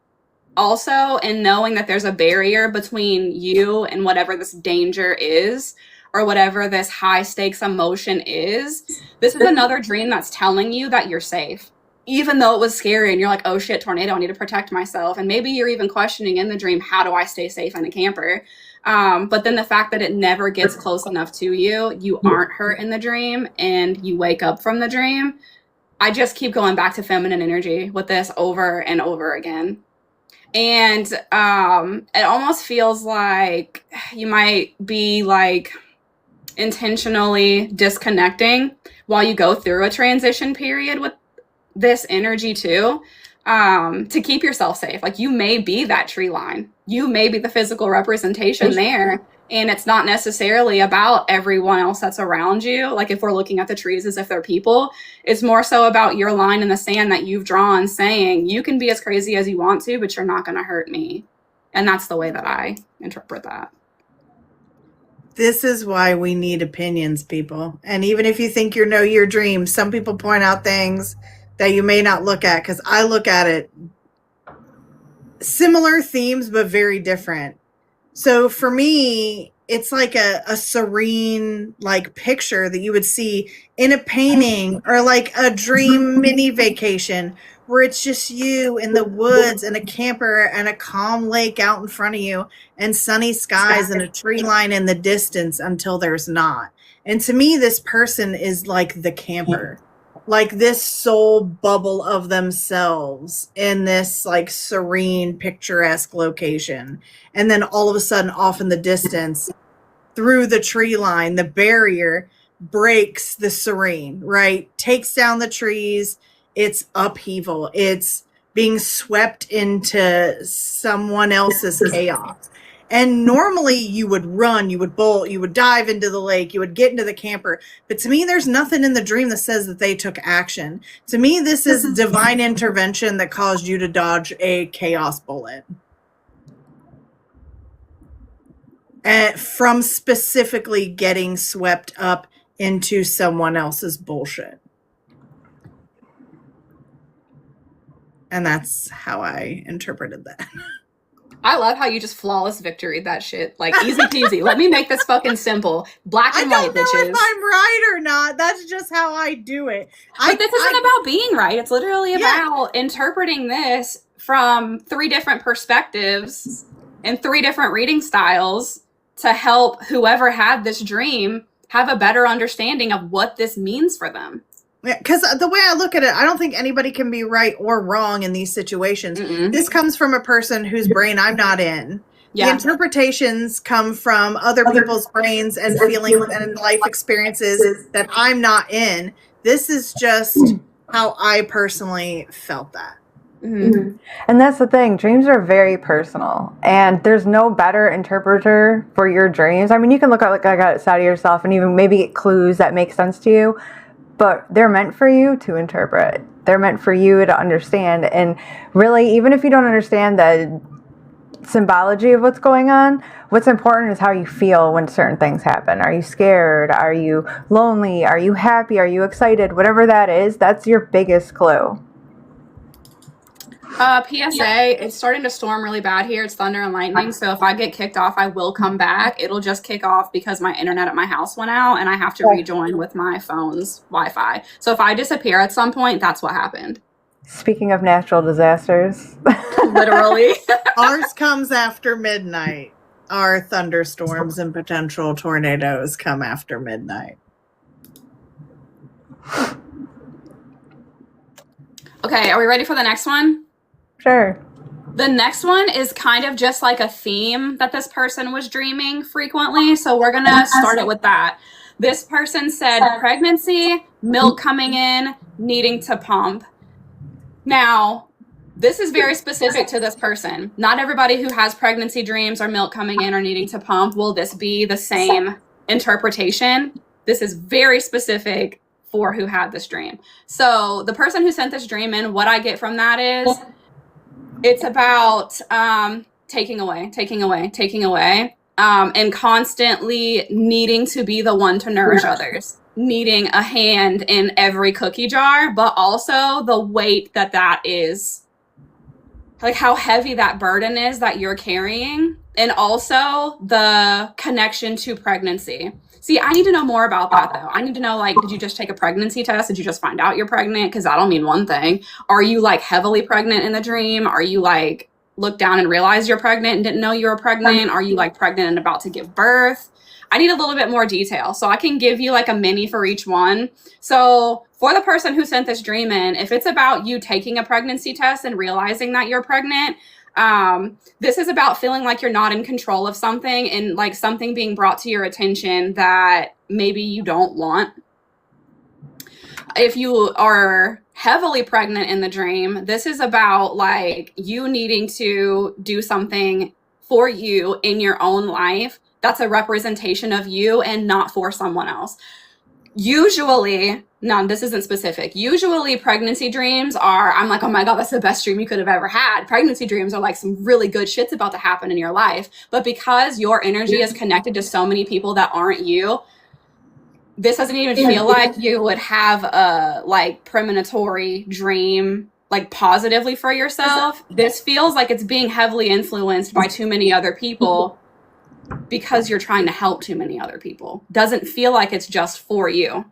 also, and knowing that there's a barrier between you and whatever this danger is, or whatever this high stakes emotion is, this is another dream that's telling you that you're safe. Even though it was scary and you're like, oh shit, tornado, I need to protect myself. And maybe you're even questioning in the dream, how do I stay safe in a camper? But then the fact that it never gets close enough to you, you aren't hurt in the dream, and you wake up from the dream. I just keep going back to feminine energy with this over and over again. And it almost feels like you might be like intentionally disconnecting while you go through a transition period with this energy too, to keep yourself safe. Like, you may be that tree line. You may be the physical representation there. And it's not necessarily about everyone else that's around you. Like, if we're looking at the trees as if they're people, it's more so about your line in the sand that you've drawn, saying you can be as crazy as you want to, but you're not going to hurt me. And that's the way that I interpret that. This is why we need opinions, people. And even if you think you know your dreams, some people point out things that you may not look at, because I look at it similar themes, but very different. So for me, it's like a serene like picture that you would see in a painting, or like a dream mini vacation where it's just you in the woods and a camper and a calm lake out in front of you and sunny skies and a tree line in the distance until there's not. And to me, this person is like the camper. Like this soul bubble of themselves in this like serene, picturesque location. And then all of a sudden, off in the distance, through the tree line, the barrier breaks the serene, right? Takes down the trees. It's upheaval. It's being swept into someone else's chaos. And normally you would run, you would bolt, you would dive into the lake, you would get into the camper. But to me, there's nothing in the dream that says that they took action. To me, this is divine intervention that caused you to dodge a chaos bullet. And from specifically getting swept up into someone else's bullshit. And that's how I interpreted that. I love how you just flawless victory that shit. Like, easy peasy. Let me make this fucking simple. Black and white, bitches. I don't know if I'm right or not. That's just how I do it. But this isn't about being right. It's literally about interpreting this from 3 different perspectives and 3 different reading styles to help whoever had this dream have a better understanding of what this means for them. Because the way I look at it, I don't think anybody can be right or wrong in these situations. This comes from a person whose brain I'm not in. The interpretations come from other people's brains and feelings and life experiences that I'm not in. This is just how I personally felt that. And that's the thing. Dreams are very personal, and there's no better interpreter for your dreams. I mean, you can look at outside of yourself and even maybe get clues that make sense to you, but they're meant for you to interpret. They're meant for you to understand. And really, even if you don't understand the symbology of what's going on, what's important is how you feel when certain things happen. Are you scared? Are you lonely? Are you happy? Are you excited? Whatever that is, that's your biggest clue. PSA, it's starting to storm really bad here. It's thunder and lightning. So if I get kicked off, I will come back. It'll just kick off because my internet at my house went out and I have to rejoin with my phone's Wi-Fi. So if I disappear at some point, that's what happened. Speaking of natural disasters. Literally. Ours comes after midnight. Our thunderstorms and potential tornadoes come after midnight. Okay, are we ready for the next one? Sure. The next one is kind of just like a theme that this person was dreaming frequently. So we're going to start it with that. This person said pregnancy, milk coming in, needing to pump. Now, this is very specific to this person. Not everybody who has pregnancy dreams or milk coming in or needing to pump will this be the same interpretation. This is very specific for who had this dream. So the person who sent this dream in, what I get from that is it's about taking away, and constantly needing to be the one to nourish others, needing a hand in every cookie jar, but also the weight that is, like how heavy that burden is that you're carrying, and also the connection to pregnancy. See, I need to know more about that, though. I need to know, like, did you just take a pregnancy test? Did you just find out you're pregnant? Because that'll mean one thing. Are you, like, heavily pregnant in the dream? Are you, like, looked down and realized you're pregnant and didn't know you were pregnant? Are you, like, pregnant and about to give birth? I need a little bit more detail. So I can give you, like, a mini for each one. So for the person who sent this dream in, if it's about you taking a pregnancy test and realizing that you're pregnant, this is about feeling like you're not in control of something and like something being brought to your attention that maybe you don't want. If you are heavily pregnant in the dream, this is about like you needing to do something for you in your own life that's a representation of you and not for someone else. Usually, no, this isn't specific. Usually pregnancy dreams are, I'm like, oh my God, that's the best dream you could have ever had. Pregnancy dreams are like some really good shit's about to happen in your life. But because your energy is connected to so many people that aren't you, this doesn't even feel like you would have a like premonitory dream like positively for yourself. This feels like it's being heavily influenced by too many other people because you're trying to help too many other people. Doesn't feel like it's just for you.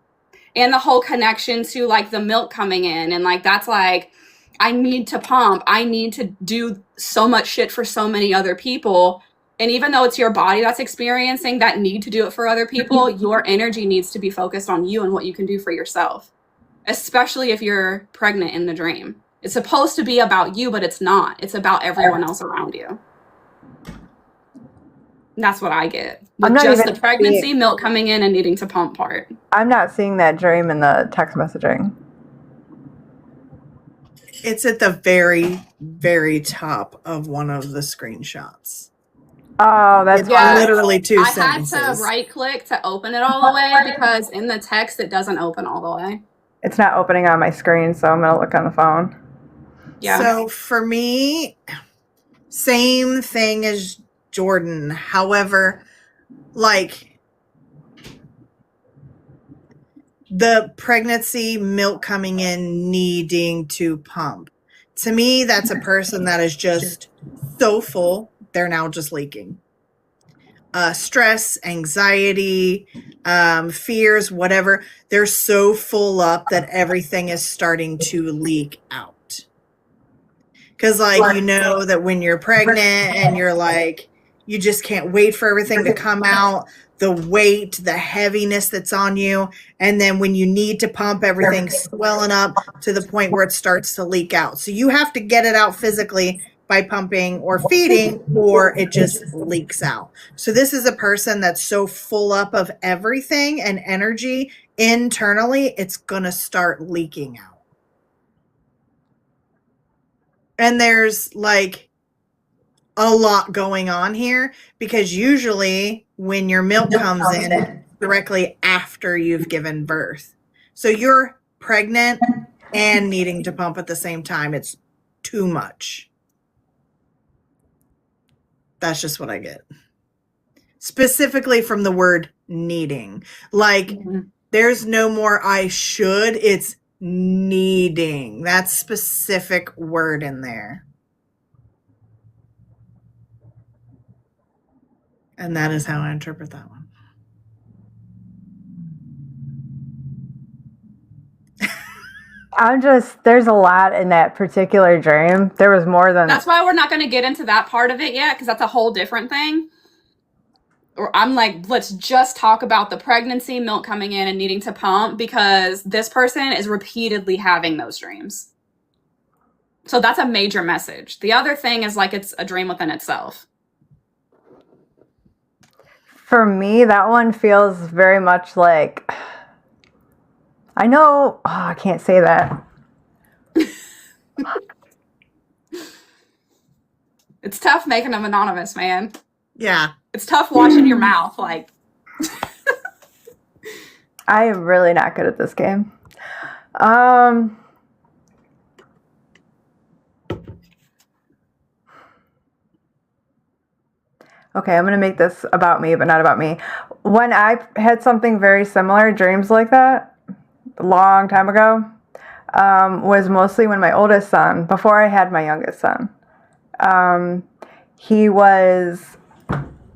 And the whole connection to like the milk coming in and like that's like I need to pump. I need to do so much shit for so many other people. And even though it's your body that's experiencing that need to do it for other people, your energy needs to be focused on you and what you can do for yourself, especially if you're pregnant in the dream. It's supposed to be about you, but it's not. It's about everyone else around you. That's what I get. With just the pregnancy, milk coming in, and needing to pump part. I'm not seeing that dream in the text messaging. It's at the very, very top of one of the screenshots. Oh, that's literally two sentences. I had to right click to open it all the way because in the text it doesn't open all the way. It's not opening on my screen, so I'm going to look on the phone. Yeah. So for me, same thing as Jordan. However, like the pregnancy, milk coming in, needing to pump. To me, that's a person that is just so full, they're now just leaking. Stress, anxiety, fears, whatever. They're so full up that everything is starting to leak out. Because, like, you know that when you're pregnant and you're like, you just can't wait for everything to come out, the weight, the heaviness that's on you. And then when you need to pump, everything's swelling up to the point where it starts to leak out. So you have to get it out physically by pumping or feeding, or it just leaks out. So this is a person that's so full up of everything and energy internally, it's going to start leaking out. And there's like a lot going on here, because usually when your milk comes in directly after you've given birth. So you're pregnant and needing to pump at the same time. It's too much. That's just what I get. Specifically from the word needing. Like, there's no more I should. It's needing. That specific word in there. And that is how I interpret that one. There's a lot in that particular dream. There was more than... That's why we're not going to get into that part of it yet, because that's a whole different thing. Or I'm like, let's just talk about the pregnancy, milk coming in and needing to pump, because this person is repeatedly having those dreams. So that's a major message. The other thing is like, it's a dream within itself. For me, that one feels very much like... I know... Oh, I can't say that. It's tough making them anonymous, man. Yeah. It's tough watching your mouth, like... I am really not good at this game. Okay, I'm going to make this about me, but not about me. When I had something very similar, dreams like that, a long time ago, was mostly when my oldest son, before I had my youngest son, he was,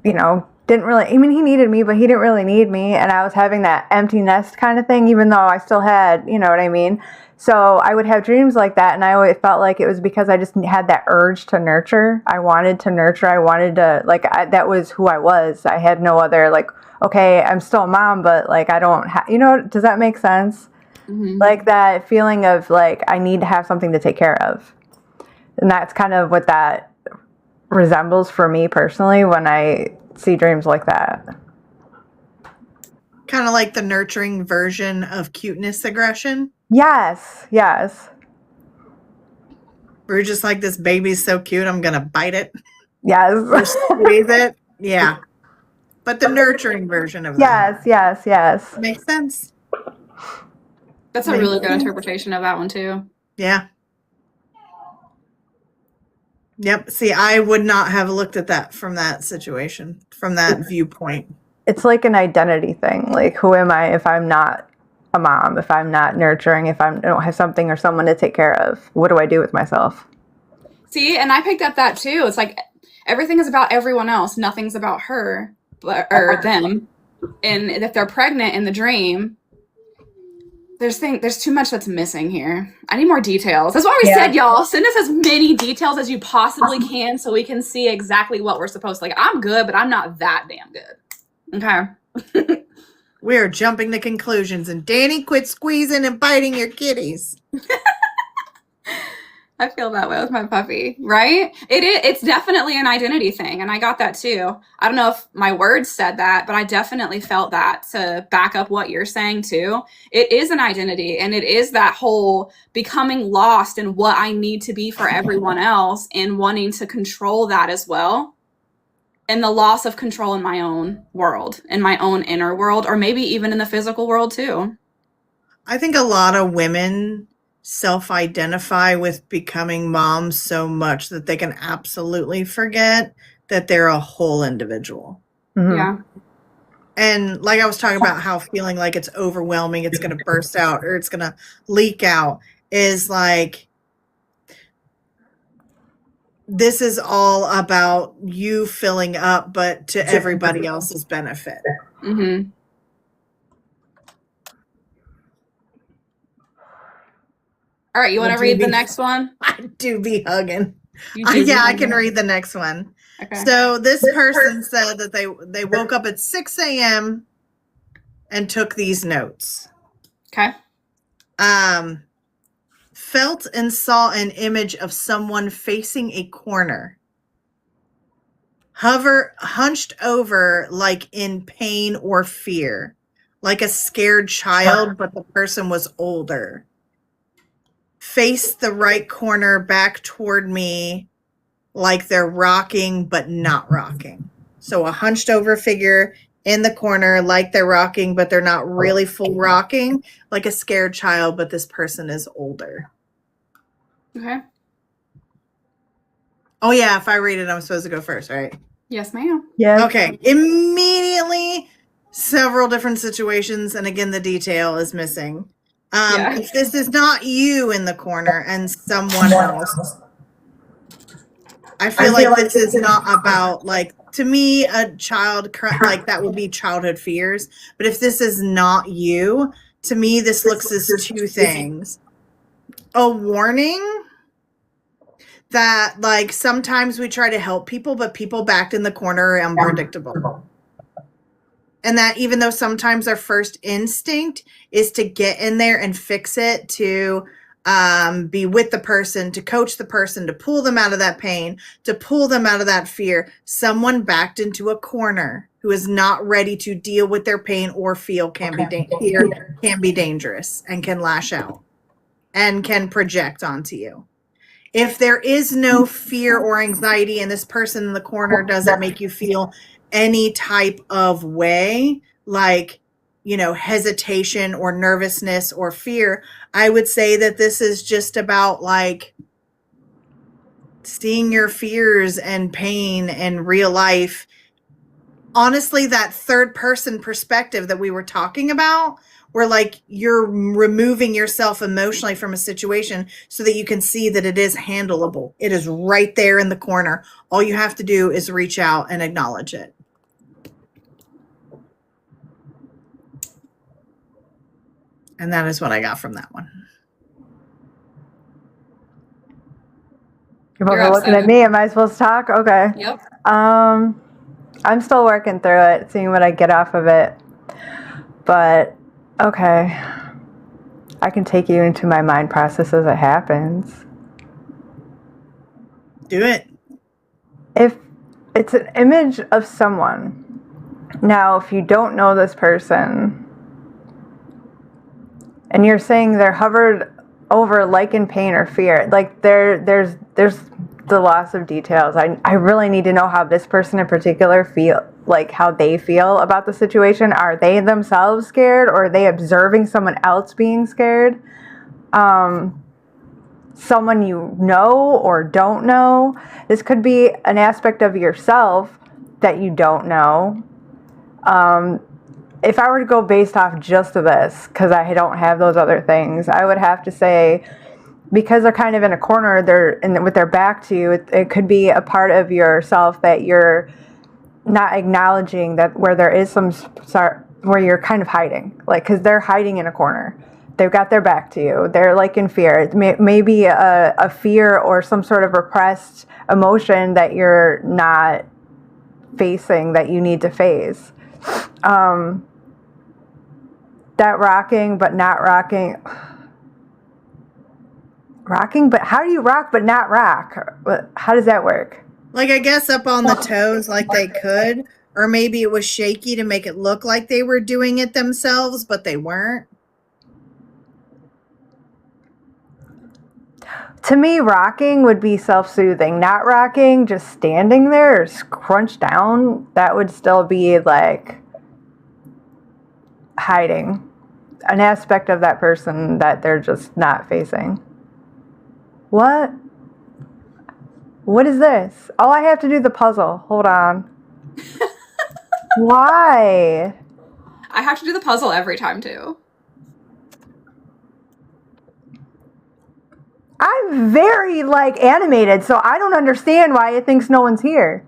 didn't really, he needed me, but he didn't really need me. And I was having that empty nest kind of thing, even though I still had, you know what I mean? So I would have dreams like that, and I always felt like it was because I just had that urge to nurture. I wanted to nurture. I wanted to, that was who I was. I had no other, okay, I'm still a mom, but, I don't have, does that make sense? Mm-hmm. Like that feeling of, I need to have something to take care of. And that's kind of what that resembles for me personally when I see dreams like that. Kind of like the nurturing version of cuteness aggression. Yes. We're just like, this baby's so cute, I'm going to bite it. Yes. Or squeeze it. Yeah. But the nurturing version of that. Yes. Makes sense. That's a really good interpretation of that one, too. Yeah. Yep. See, I would not have looked at that from that situation, from that viewpoint. It's like an identity thing. Like, who am I if I'm not a mom, if I'm not nurturing, if I don't have something or someone to take care of? What do I do with myself? See, and I picked up that too. It's like everything is about everyone else. Nothing's about her or them. And if they're pregnant in the dream, there's too much that's missing here. I need more details. That's why we said, y'all, send us as many details as you possibly can so we can see exactly what we're supposed to. I'm good, but I'm not that damn good. Okay. We are jumping to conclusions, and Danny, quit squeezing and biting your kitties. I feel that way with my puppy, right? It's definitely an identity thing, and I got that too. I don't know if my words said that, but I definitely felt that to back up what you're saying too. It is an identity, and it is that whole becoming lost in what I need to be for everyone else and wanting to control that as well. And the loss of control in my own world, in my own inner world, or maybe even in the physical world too. I think a lot of women self-identify with becoming moms so much that they can absolutely forget that they're a whole individual. Mm-hmm. Yeah. And like I was talking about how feeling like it's overwhelming, it's going to burst out or it's going to leak out, is like, this is all about you filling up, but to everybody else's benefit. Mm-hmm. All right, you want to read the next one? I do be hugging. I can read the next one. Okay. So this person said that they woke up at 6 a.m. and took these notes. Okay. Felt and saw an image of someone facing a corner. Hunched over like in pain or fear, like a scared child, but the person was older. Faced the right corner back toward me like they're rocking but not rocking. So a hunched over figure in the corner like they're rocking but they're not really full rocking, like a scared child, but this person is older. Okay. Oh yeah, if I read it, I'm supposed to go first, right? Yes, ma'am. Yeah. Okay. Immediately, several different situations, and again, the detail is missing. If this is not you in the corner and someone else, I feel like this is not about, like, to me, a child, like, that would be childhood fears. But if this is not you, to me, this looks as two things. A warning that, like, sometimes we try to help people, but people backed in the corner are unpredictable. And that even though sometimes our first instinct is to get in there and fix it, to be with the person, to coach the person, to pull them out of that pain, to pull them out of that fear, someone backed into a corner who is not ready to deal with their pain or feel can be dangerous and can lash out and can project onto you. If there is no fear or anxiety and this person in the corner doesn't make you feel any type of way, like, you know, hesitation or nervousness or fear, I would say that this is just about, like, seeing your fears and pain in real life. Honestly, that third person perspective that we were talking about, where, like, you're removing yourself emotionally from a situation so that you can see that it is handleable. It is right there in the corner. All you have to do is reach out and acknowledge it. And that is what I got from that one. You're both looking at me. Am I supposed to talk? Okay. Yep. I'm still working through it, seeing what I get off of it. But okay, I can take you into my mind process as it happens. Do it. If it's an image of someone, now if you don't know this person, and you're saying they're hovered over like in pain or fear, like there's the loss of details. I really need to know how this person in particular feel, like how they feel about the situation. Are they themselves scared, or are they observing someone else being scared? Someone you know or don't know. This could be an aspect of yourself that you don't know. If I were to go based off just of this, because I don't have those other things, I would have to say, because they're kind of in a corner, with their back to you, it could be a part of yourself that you're not acknowledging, that where there is where you're kind of hiding, like, because they're hiding in a corner. They've got their back to you. They're, like, in fear. It may be a fear or some sort of repressed emotion that you're not facing, that you need to face. That rocking but not rocking. Rocking, but how do you rock but not rock? How does that work? Like, I guess up on the toes like they could, or maybe it was shaky to make it look like they were doing it themselves, but they weren't. To me, rocking would be self-soothing. Not rocking, just standing there or crunched down, that would still be, like, hiding an aspect of that person that they're just not facing. What? What is this? Oh, I have to do the puzzle. Hold on. Why? I have to do the puzzle every time too. I'm very, like, animated, so I don't understand why it thinks no one's here.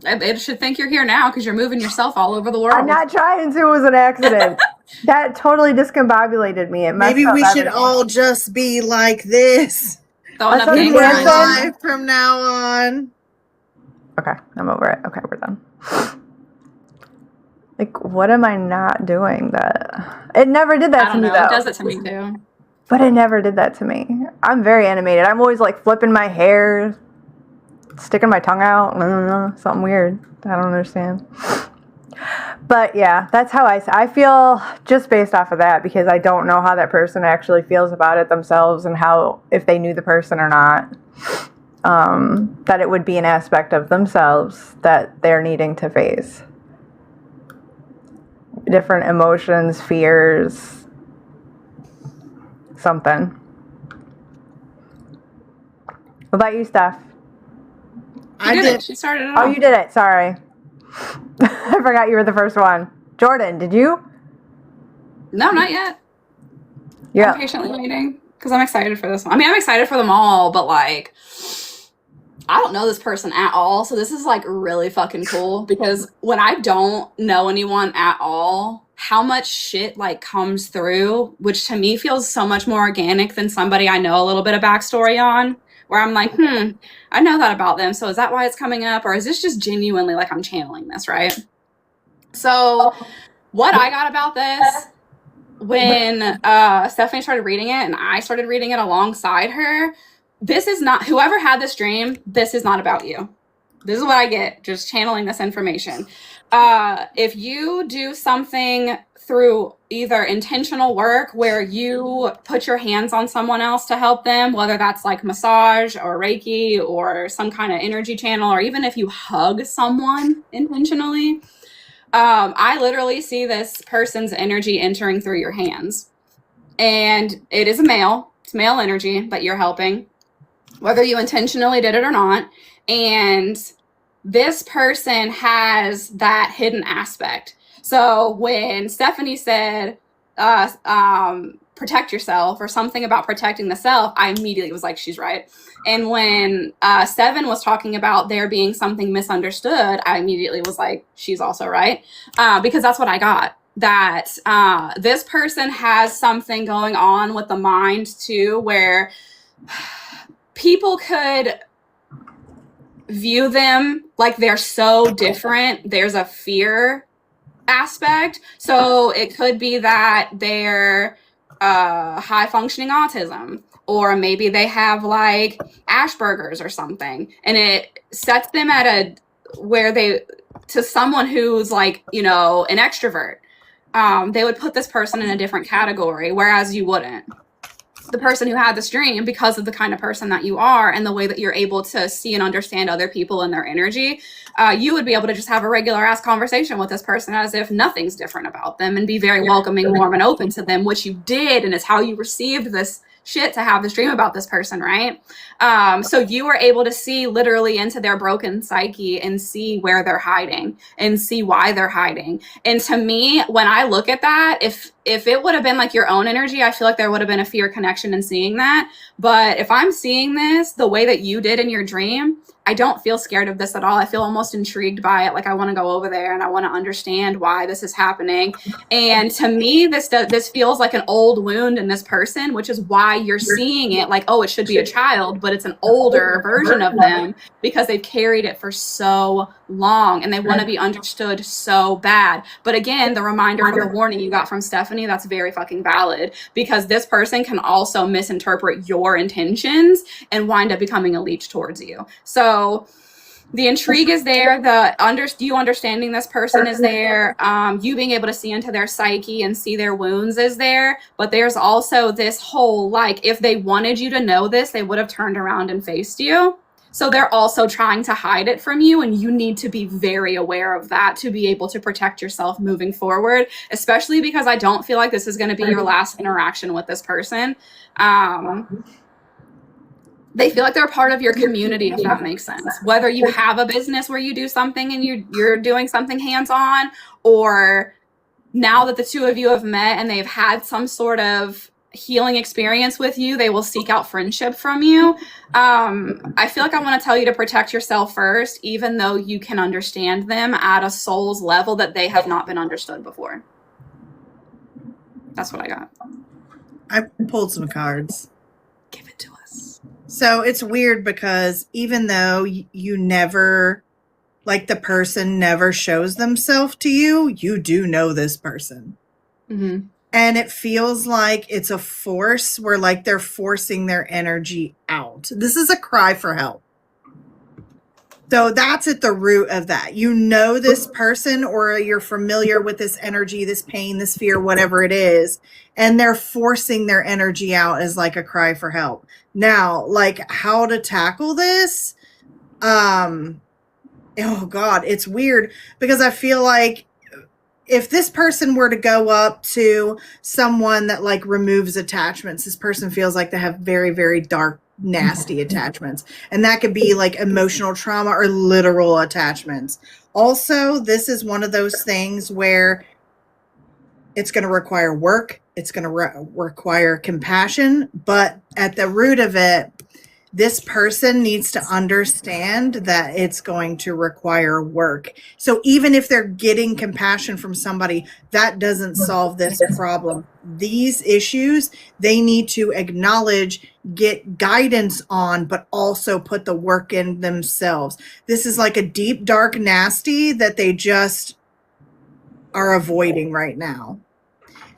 It should think you're here now because you're moving yourself all over the world. I'm not trying to. It was an accident. That totally discombobulated me. Maybe we should all just be like this. Throwing up That's gang what I'm signs. saying. Life from now on. Okay, I'm over it. Okay, we're done. Like, what am I not doing that? It never did that I to don't me, know. though. It does it to me too. But it never did that to me. I'm very animated. I'm always, like, flipping my hair, sticking my tongue out. Something weird. I don't understand. But, yeah, that's how I feel just based off of that, because I don't know how that person actually feels about it themselves and how, if they knew the person or not, that it would be an aspect of themselves that they're needing to face. Different emotions, fears, something. What about you, Steph? She did it. She started it. Oh, you did it. Sorry. I forgot you were the first one. Jordan, did you? No, not yet. Yeah. I'm patiently waiting because I'm excited for this one. I mean, I'm excited for them all, but like, I don't know this person at all. So this is like really fucking cool because when I don't know anyone at all, how much shit like comes through, which to me feels so much more organic than somebody I know a little bit of backstory on, where I'm like, I know that about them. So is that why it's coming up? Or is this just genuinely like I'm channeling this, right? So what I got about this when Stephanie started reading it and I started reading it alongside her, this is not, whoever had this dream, this is not about you. This is what I get, just channeling this information. If you do something through either intentional work where you put your hands on someone else to help them, whether that's like massage or Reiki or some kind of energy channel, or even if you hug someone intentionally, I literally see this person's energy entering through your hands. And it is it's male energy that you're helping, whether you intentionally did it or not. And this person has that hidden aspect. So when Stephanie said, protect yourself or something about protecting the self, I immediately was like, she's right. And when Seven was talking about there being something misunderstood, I immediately was like, she's also right. Because that's what I got. That this person has something going on with the mind too, where people could view them like they're so different. There's a fear aspect. So it could be that they're high functioning autism, or maybe they have like Asperger's or something, and it sets them at to someone who's like, an extrovert, they would put this person in a different category, whereas you wouldn't. The person who had this dream, because of the kind of person that you are and the way that you're able to see and understand other people and their energy, you would be able to just have a regular ass conversation with this person as if nothing's different about them and be very welcoming, warm, and open to them, which you did, and it's how you received this shit to have this dream about this person, right? So you were able to see literally into their broken psyche and see where they're hiding and see why they're hiding. And to me, when I look at that, if it would have been like your own energy, I feel like there would have been a fear connection in seeing that. But if I'm seeing this the way that you did in your dream, I don't feel scared of this at all. I feel almost intrigued by it. Like I want to go over there and I want to understand why this is happening. And to me, this feels like an old wound in this person, which is why you're seeing it like, oh, it should be a child, but it's an older version of them because they've carried it for so long and they want to be understood so bad. But again, the reminder for the warning you got from Stephanie, that's very fucking valid, because this person can also misinterpret your intentions and wind up becoming a leech towards you. So the intrigue is there, you understanding this person is there, you being able to see into their psyche and see their wounds is there, but there's also this whole, like, if they wanted you to know this, they would have turned around and faced you. So they're also trying to hide it from you, and you need to be very aware of that to be able to protect yourself moving forward, especially because I don't feel like this is going to be your last interaction with this person. They feel like they're a part of your community, if that makes sense. Whether you have a business where you do something and you're doing something hands-on, or now that the two of you have met and they've had some sort of healing experience with you, they will seek out friendship from you. I feel like I want to tell you to protect yourself first, even though you can understand them at a soul's level that they have not been understood before. That's what I got. I pulled some cards. Give it to us. So it's weird because even though you never like the person never shows themselves to you, you do know this person. Mm-hmm. And it feels like it's a force where like they're forcing their energy out. This is a cry for help. So that's at the root of that. You know this person, or you're familiar with this energy, this pain, this fear, whatever it is, and they're forcing their energy out as like a cry for help. Now, like how to tackle this? Oh God, it's weird because I feel like if this person were to go up to someone that like removes attachments, this person feels like they have very, very dark, nasty attachments. And that could be like emotional trauma or literal attachments. Also, this is one of those things where it's going to require work. It's going to require compassion. But at the root of it, this person needs to understand that it's going to require work. So even if they're getting compassion from somebody, that doesn't solve this problem. These issues, they need to acknowledge, get guidance on, but also put the work in themselves. This is like a deep, dark, nasty that they just are avoiding right now.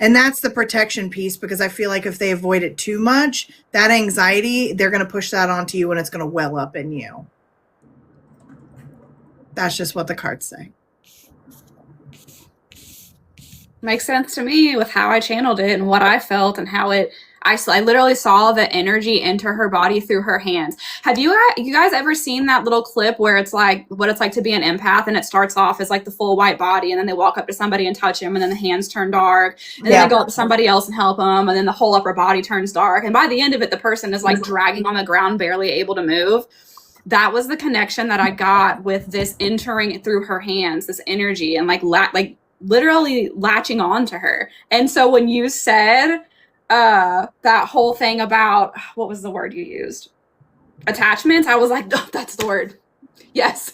And that's the protection piece, because I feel like if they avoid it too much, that anxiety, they're going to push that onto you and it's going to well up in you. That's just what the cards say. Makes sense to me with how I channeled it and what I felt and how I literally saw the energy enter her body through her hands. Have you guys ever seen that little clip where it's like what it's like to be an empath, and it starts off as like the full white body, and then they walk up to somebody and touch him, and then the hands turn dark, and then they go up to somebody else and help them, and then the whole upper body turns dark, and by the end of it, the person is like dragging on the ground, barely able to move. That was the connection that I got with this entering through her hands, this energy, and like literally latching on to her. And so when you said that whole thing about, what was the word you used? Attachments. I was like, oh, that's the word. Yes.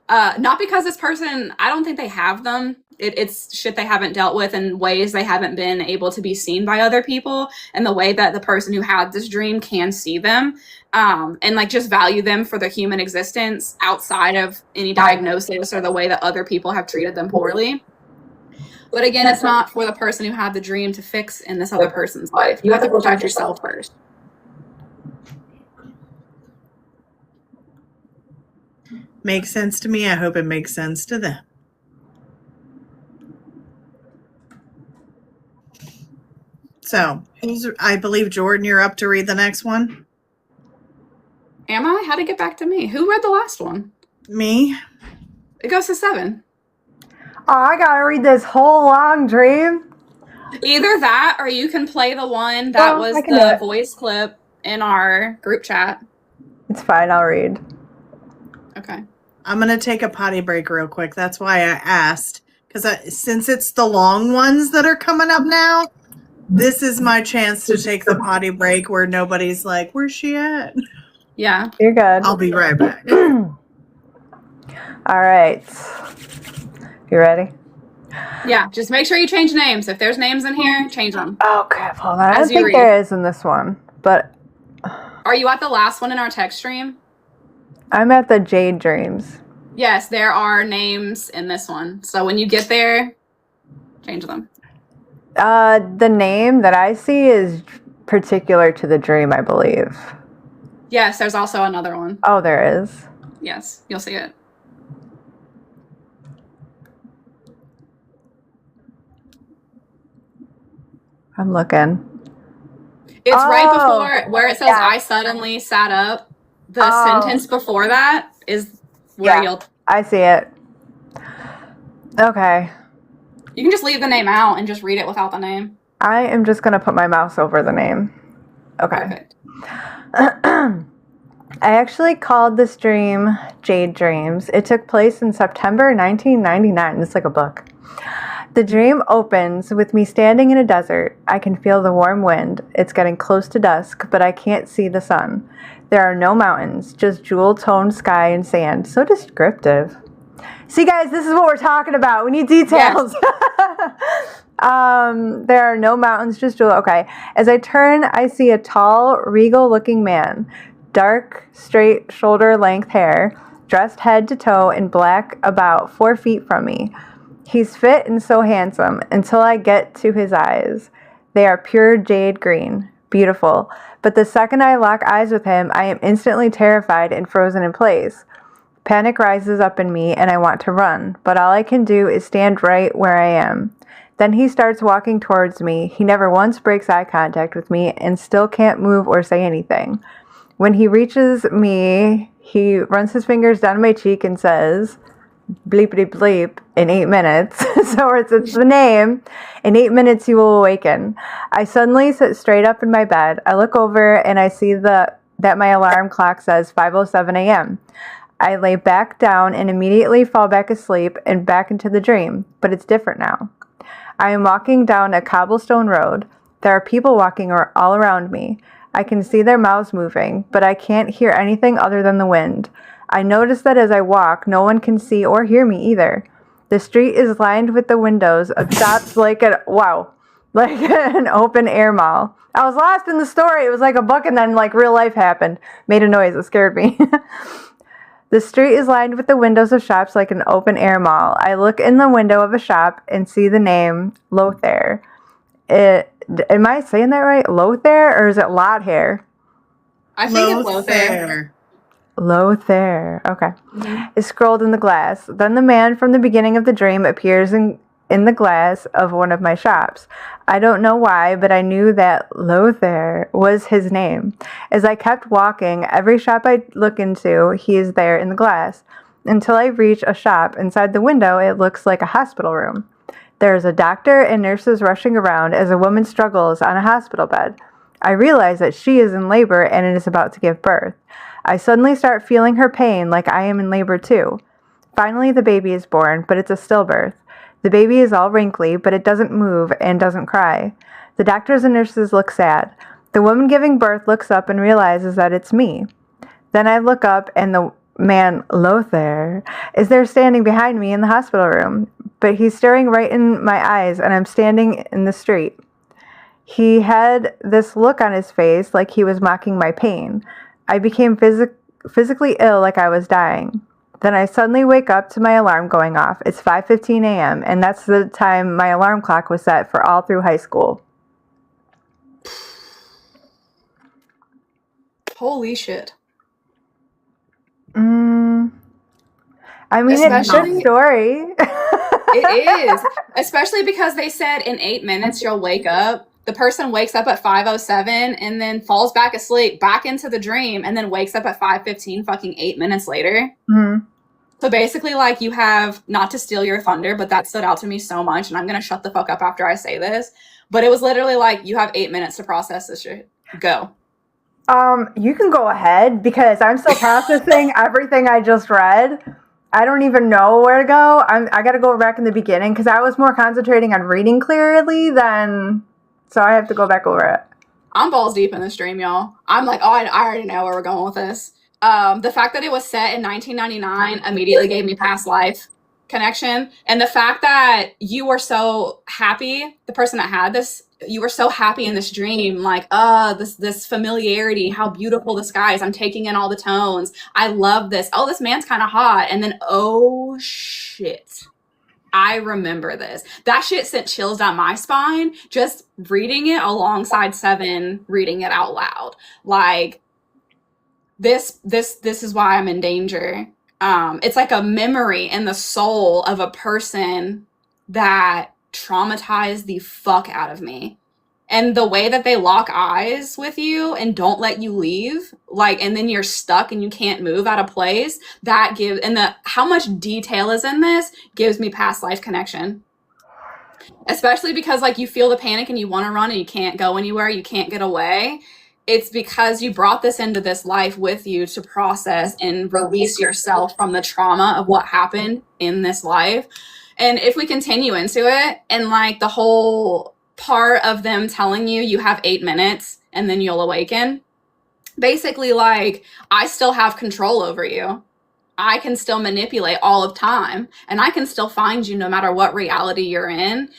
Not because this person, I don't think they have them. It's shit they haven't dealt with in ways they haven't been able to be seen by other people, and the way that the person who had this dream can see them, and like just value them for their human existence outside of any diagnosis or the way that other people have treated them poorly. But again, it's not for the person who had the dream to fix in this other person's life. You have to protect yourself first. Makes sense to me. I hope it makes sense to them. So, I believe, Jordan, you're up to read the next one. Am I? How'd it get back to me? Who read the last one? Me. It goes to 7. Oh, I gotta read this whole long dream. Either that, or you can play the one that was the voice clip in our group chat. It's fine, I'll read. Okay. I'm going to take a potty break real quick. That's why I asked. Because since it's the long ones that are coming up now, this is my chance to take the potty break where nobody's like, where's she at? Yeah. You're good. I'll be right back. All right. You ready? Yeah, just make sure you change names. If there's names in here, change them. Oh, crap. Hold on. I don't think there is in this one. But are you at the last one in our text stream? I'm at the Jade Dreams. Yes, there are names in this one. So when you get there, change them. The name that I see is particular to the dream, I believe. Yes, there's also another one. Oh, there is? Yes, you'll see it. I'm looking. It's right before where it says, I suddenly sat up. The sentence before that is where you'll... I see it. Okay. You can just leave the name out and just read it without the name. I am just going to put my mouse over the name. Okay. Perfect. I actually called this dream Jade Dreams. It took place in September 1999. It's like a book. The dream opens with me standing in a desert. I can feel the warm wind. It's getting close to dusk, but I can't see the sun. There are no mountains, just jewel-toned sky and sand. So descriptive. See, guys, this is what we're talking about. We need details. Yes. There are no mountains, just jewel. Okay. As I turn, I see a tall, regal-looking man. Dark, straight, shoulder-length hair. dressed head to toe in black about 4 feet from me. He's fit and so handsome until I get to his eyes. They are pure jade green. Beautiful. But the second I lock eyes with him, I am instantly terrified and frozen in place. Panic rises up in me and I want to run, but all I can do is stand right where I am. Then he starts walking towards me. He never once breaks eye contact with me and still can't move or say anything. When he reaches me, he runs his fingers down my cheek and says, bleepity bleep, in 8 minutes. So it's the name. In 8 minutes you will awaken. I suddenly sit straight up in my bed. I look over and I see that my alarm clock says 5:07 a.m. I lay back down and immediately fall back asleep and back into the dream, but it's different now. I am walking down a cobblestone road. There are people walking all around me. I can see their mouths moving, but I can't hear anything other than the wind. I notice that as I walk, no one can see or hear me either. The street is lined with the windows of shops like an open air mall. I was lost in the story. It was like a book and then like real life happened. Made a noise. It scared me. The street is lined with the windows of shops like an open air mall. I look in the window of a shop and see the name Lothair. Am I saying that right? Lothair, or is it Lothair? I think it's Lothair. Lothair. Okay. Is scrolled in the glass. Then the man from the beginning of the dream appears in the glass of one of my shops. I don't know why, but I knew that Lothair was his name. As I kept walking, every shop I look into, he is there in the glass. Until I reach a shop. Inside the window, it looks like a hospital room. There is a doctor and nurses rushing around as a woman struggles on a hospital bed. I realize that she is in labor and is about to give birth. I suddenly start feeling her pain like I am in labor too. Finally, the baby is born, but it's a stillbirth. The baby is all wrinkly, but it doesn't move and doesn't cry. The doctors and nurses look sad. The woman giving birth looks up and realizes that it's me. Then I look up and the man, Lothair, is there standing behind me in the hospital room, but he's staring right in my eyes and I'm standing in the street. He had this look on his face like he was mocking my pain. I became physically ill like I was dying. Then I suddenly wake up to my alarm going off. It's 5:15 a.m. and that's the time my alarm clock was set for all through high school. Holy shit. I mean, it's a good story. It is. Especially because they said in 8 minutes you'll wake up. The person wakes up at 5:07 and then falls back asleep, back into the dream, and then wakes up at 5:15 fucking 8 minutes later. Mm-hmm. So basically, like, you have, not to steal your thunder, but that stood out to me so much, and I'm going to shut the fuck up after I say this. But it was literally like, you have 8 minutes to process this shit. Go. You can go ahead because I'm still processing everything I just read. I don't even know where to go. I got to go back in the beginning because I was more concentrating on reading clearly than... So I have to go back over it. I'm balls deep in this dream, y'all. I'm like, oh, I already know where we're going with this. The fact that it was set in 1999 immediately gave me past life connection. And the fact that you were so happy, the person that had this, you were so happy in this dream, like, this familiarity, how beautiful the sky is. I'm taking in all the tones. I love this. Oh, this man's kind of hot. And then, oh, shit. I remember this. That shit sent chills down my spine just reading it alongside Seven reading it out loud. Like, this is why I'm in danger. It's like a memory in the soul of a person that traumatized the fuck out of me. And the way that they lock eyes with you and don't let you leave, like, and then you're stuck and you can't move out of place, that gives, and how much detail is in this gives me past life connection. Especially because, like, you feel the panic and you want to run and you can't go anywhere, you can't get away. It's because you brought this into this life with you to process and release yourself from the trauma of what happened in this life. And if we continue into it, and like the whole part of them telling you have 8 minutes and then you'll awaken, basically, like, I still have control over you. I can still manipulate all of time and I can still find you no matter what reality you're in.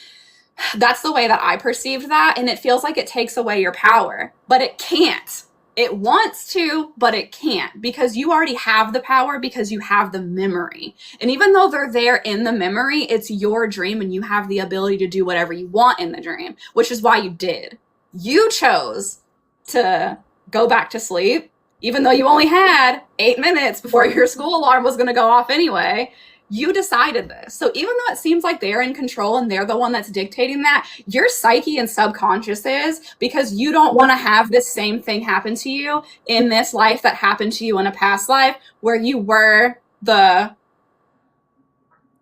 That's the way that I perceived that. And it feels like it takes away your power, but it can't. It wants to, but it can't, because you already have the power, because you have the memory. And even though they're there in the memory, it's your dream and you have the ability to do whatever you want in the dream, which is why you did. You chose to go back to sleep, even though you only had 8 minutes before your school alarm was going to go off anyway. You decided this. So even though it seems like they're in control and they're the one that's dictating that, your psyche and subconscious is, because you don't want to have this same thing happen to you in this life that happened to you in a past life, where you were the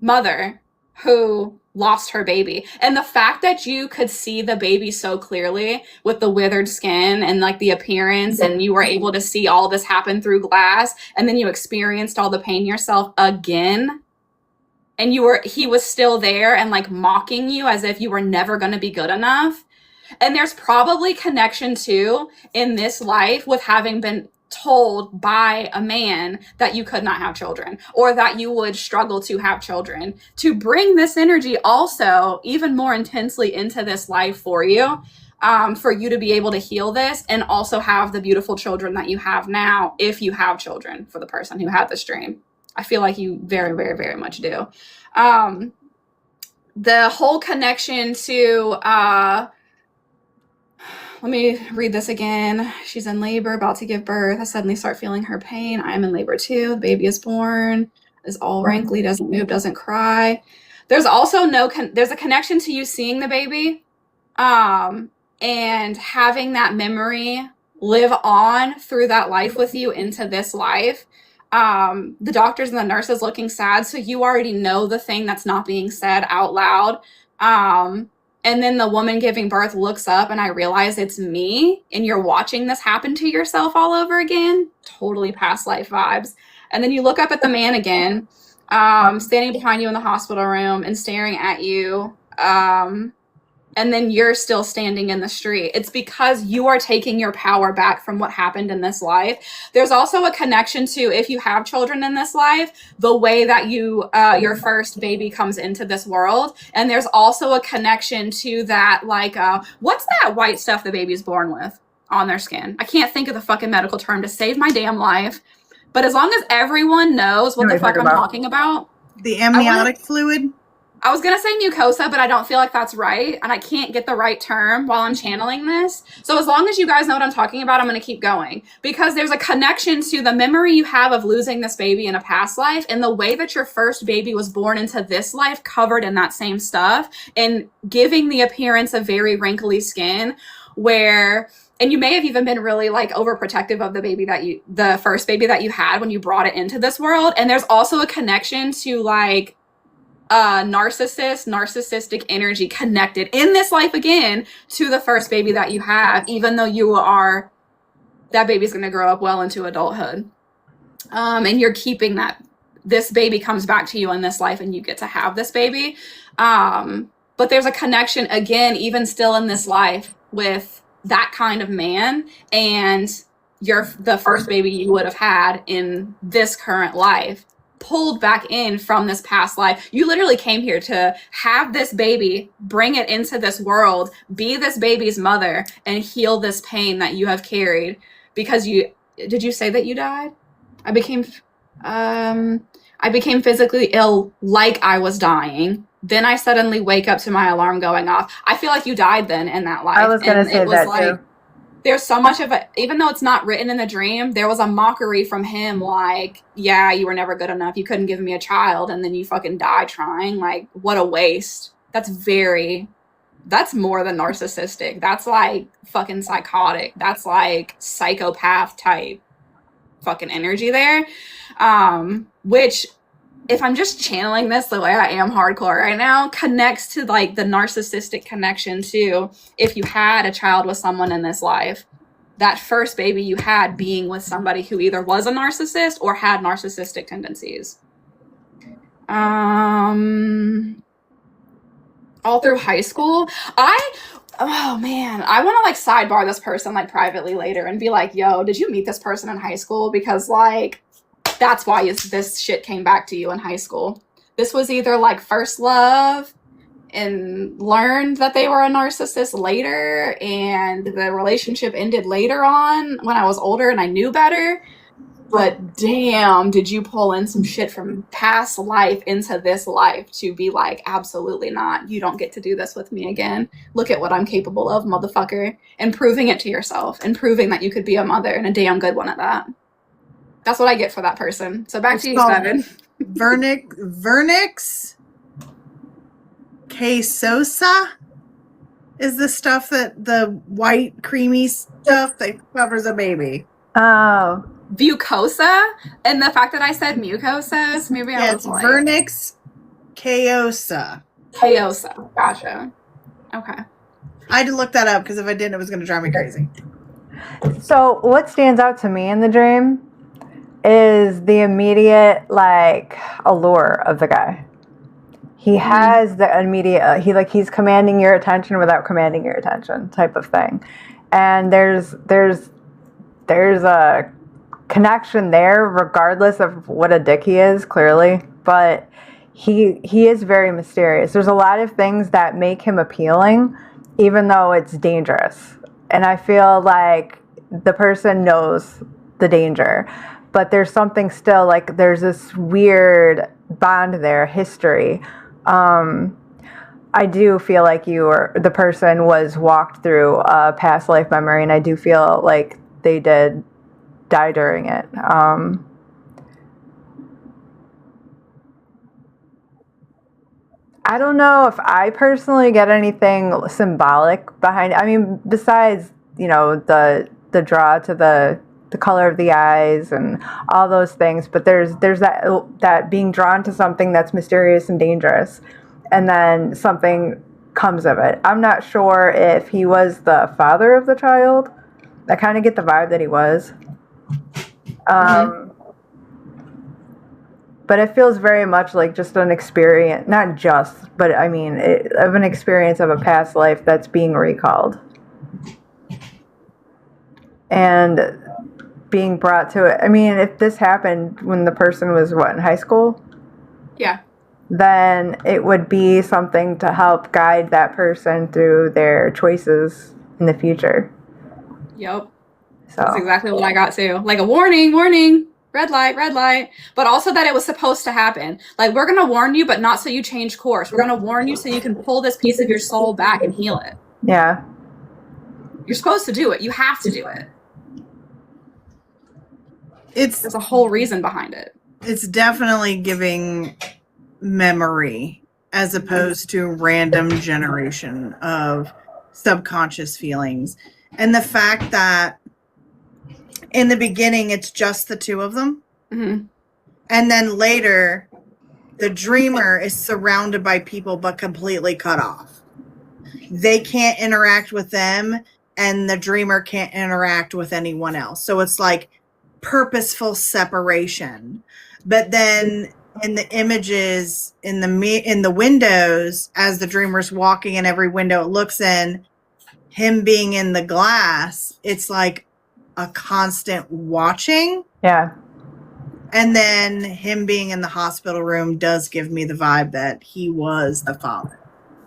mother who lost her baby. And the fact that you could see the baby so clearly with the withered skin and like the appearance, and you were able to see all this happen through glass, and then you experienced all the pain yourself again, and he was still there and like mocking you as if you were never going to be good enough. And there's probably connection too in this life with having been told by a man that you could not have children, or that you would struggle to have children, to bring this energy also even more intensely into this life for you to be able to heal this and also have the beautiful children that you have now, if you have children, for the person who had this dream. I feel like you very, very, very much do. The whole connection to, let me read this again. She's in labor, about to give birth. I suddenly start feeling her pain. I am in labor too. The baby is born, is all wrinkly, doesn't move, doesn't cry. There's also there's a connection to you seeing the baby, and having that memory live on through that life with you into this life. The doctors and the nurses looking sad, so you already know the thing that's not being said out loud. And then the woman giving birth looks up, and I realize it's me, and you're watching this happen to yourself all over again. Totally past life vibes. And then you look up at the man again, standing behind you in the hospital room and staring at you. And then you're still standing in the street. It's because you are taking your power back from what happened in this life. There's also a connection to, if you have children in this life, the way that your first baby comes into this world. And there's also a connection to that, like, what's that white stuff the baby's born with on their skin? I can't think of the fucking medical term to save my damn life. But as long as everyone knows what the fuck I'm talking about. The amniotic fluid? I was going to say mucosa, but I don't feel like that's right. And I can't get the right term while I'm channeling this. So as long as you guys know what I'm talking about, I'm going to keep going. Because there's a connection to the memory you have of losing this baby in a past life, and the way that your first baby was born into this life covered in that same stuff, and giving the appearance of very wrinkly skin, and you may have even been really like overprotective of the first baby that you had when you brought it into this world. And there's also a connection to like narcissistic energy connected in this life again to the first baby that you have, even though that baby's going to grow up well into adulthood. And you're keeping that, this baby comes back to you in this life and you get to have this baby. But there's a connection again, even still in this life, with that kind of man and the first baby you would have had in this current life, pulled back in from this past life. You literally came here to have this baby, bring it into this world, be this baby's mother, and heal this pain that you have carried. Because did you say that you died? I became physically ill, like I was dying. Then I suddenly wake up to my alarm going off. I feel like you died then in that life. I was going to say that too. There's so much of it, even though it's not written in the dream, there was a mockery from him, like, yeah, you were never good enough. You couldn't give me a child, and then you fucking die trying. Like, what a waste. That's more than narcissistic. That's like fucking psychotic. That's like psychopath type fucking energy there. Which, if I'm just channeling this the way I am hardcore right now, connects to like the narcissistic connection too. If you had a child with someone in this life, that first baby you had being with somebody who either was a narcissist or had narcissistic tendencies. All through high school, oh man, I want to like sidebar this person like privately later and be like, yo, did you meet this person in high school? Because like, that's why this shit came back to you in high school. This was either like first love, and learned that they were a narcissist later, and the relationship ended later on when I was older and I knew better. But damn, did you pull in some shit from past life into this life to be like, absolutely not. You don't get to do this with me again. Look at what I'm capable of, motherfucker. And proving it to yourself and proving that you could be a mother, and a damn good one at that. That's what I get for that person. So back to you, Steven. Vernix quesosa is the stuff that the white creamy stuff that covers a baby. Oh. Mucosa, and the fact that I said mucosas, maybe I was like Vernix quesosa. Quesosa. Gotcha. Okay. I had to look that up because if I didn't, it was going to drive me crazy. So what stands out to me in the dream is the immediate like allure of the guy. He has the immediate he's commanding your attention without commanding your attention type of thing. And there's a connection there regardless of what a dick he is, clearly, but he is very mysterious. There's a lot of things that make him appealing even though it's dangerous, and I feel like the person knows the danger, but there's something still, like there's this weird bond there, history. I do feel like the person was walked through a past life memory, and I do feel like they did die during it. I don't know if I personally get anything symbolic behind it. I mean, besides, the draw to the color of the eyes and all those things, but there's that being drawn to something that's mysterious and dangerous, and then something comes of it. I'm not sure if he was the father of the child. I kind of get the vibe that he was. But it feels very much like just an experience, not just, but I mean, of an experience of a past life that's being recalled. And being brought to it. I mean, if this happened when the person was, in high school? Yeah. Then it would be something to help guide that person through their choices in the future. Yep. So. That's exactly what I got too. Like a warning, red light. But also that it was supposed to happen. Like, we're going to warn you, but not so you change course. We're going to warn you so you can pull this piece of your soul back and heal it. Yeah. You're supposed to do it. You have to do it. There's a whole reason behind it. It's definitely giving memory as opposed to random generation of subconscious feelings. And the fact that in the beginning, it's just the two of them. Mm-hmm. And then later, the dreamer is surrounded by people, but completely cut off. They can't interact with them, and the dreamer can't interact with anyone else. So it's like purposeful separation. But then in the images, in the windows, as the dreamer's walking in every window it looks in, him being in the glass, it's like a constant watching. Yeah. And then him being in the hospital room does give me the vibe that he was the father.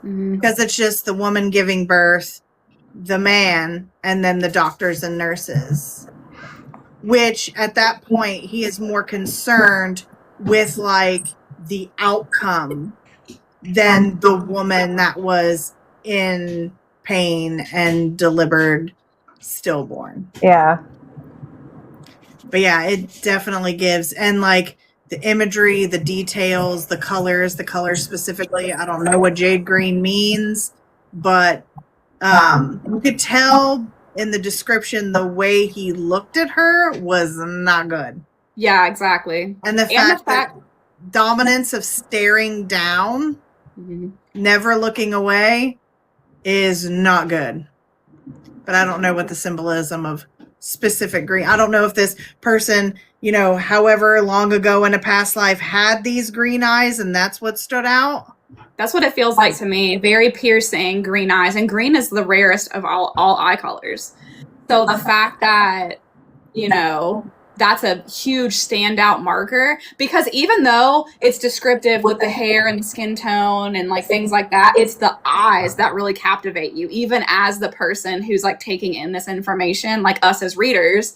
Because it's just the woman giving birth, the man, and then the doctors and nurses. Which at that point, he is more concerned with like the outcome than the woman that was in pain and delivered stillborn. Yeah. But yeah, it definitely gives. And like the imagery, the details, the colors specifically. I don't know what jade green means, but you could tell in the description the way he looked at her was not good. Yeah, exactly. And the fact that dominance of staring down, never looking away, is not good. But I don't know what the symbolism of specific green. I don't know if this person, however long ago in a past life had these green eyes and that's what stood out. That's what it feels like to me. Very piercing green eyes. And green is the rarest of all eye colors. So the fact that, that's a huge standout marker, because even though it's descriptive with the hair and the skin tone and like things like that, it's the eyes that really captivate you, even as the person who's like taking in this information, like us as readers.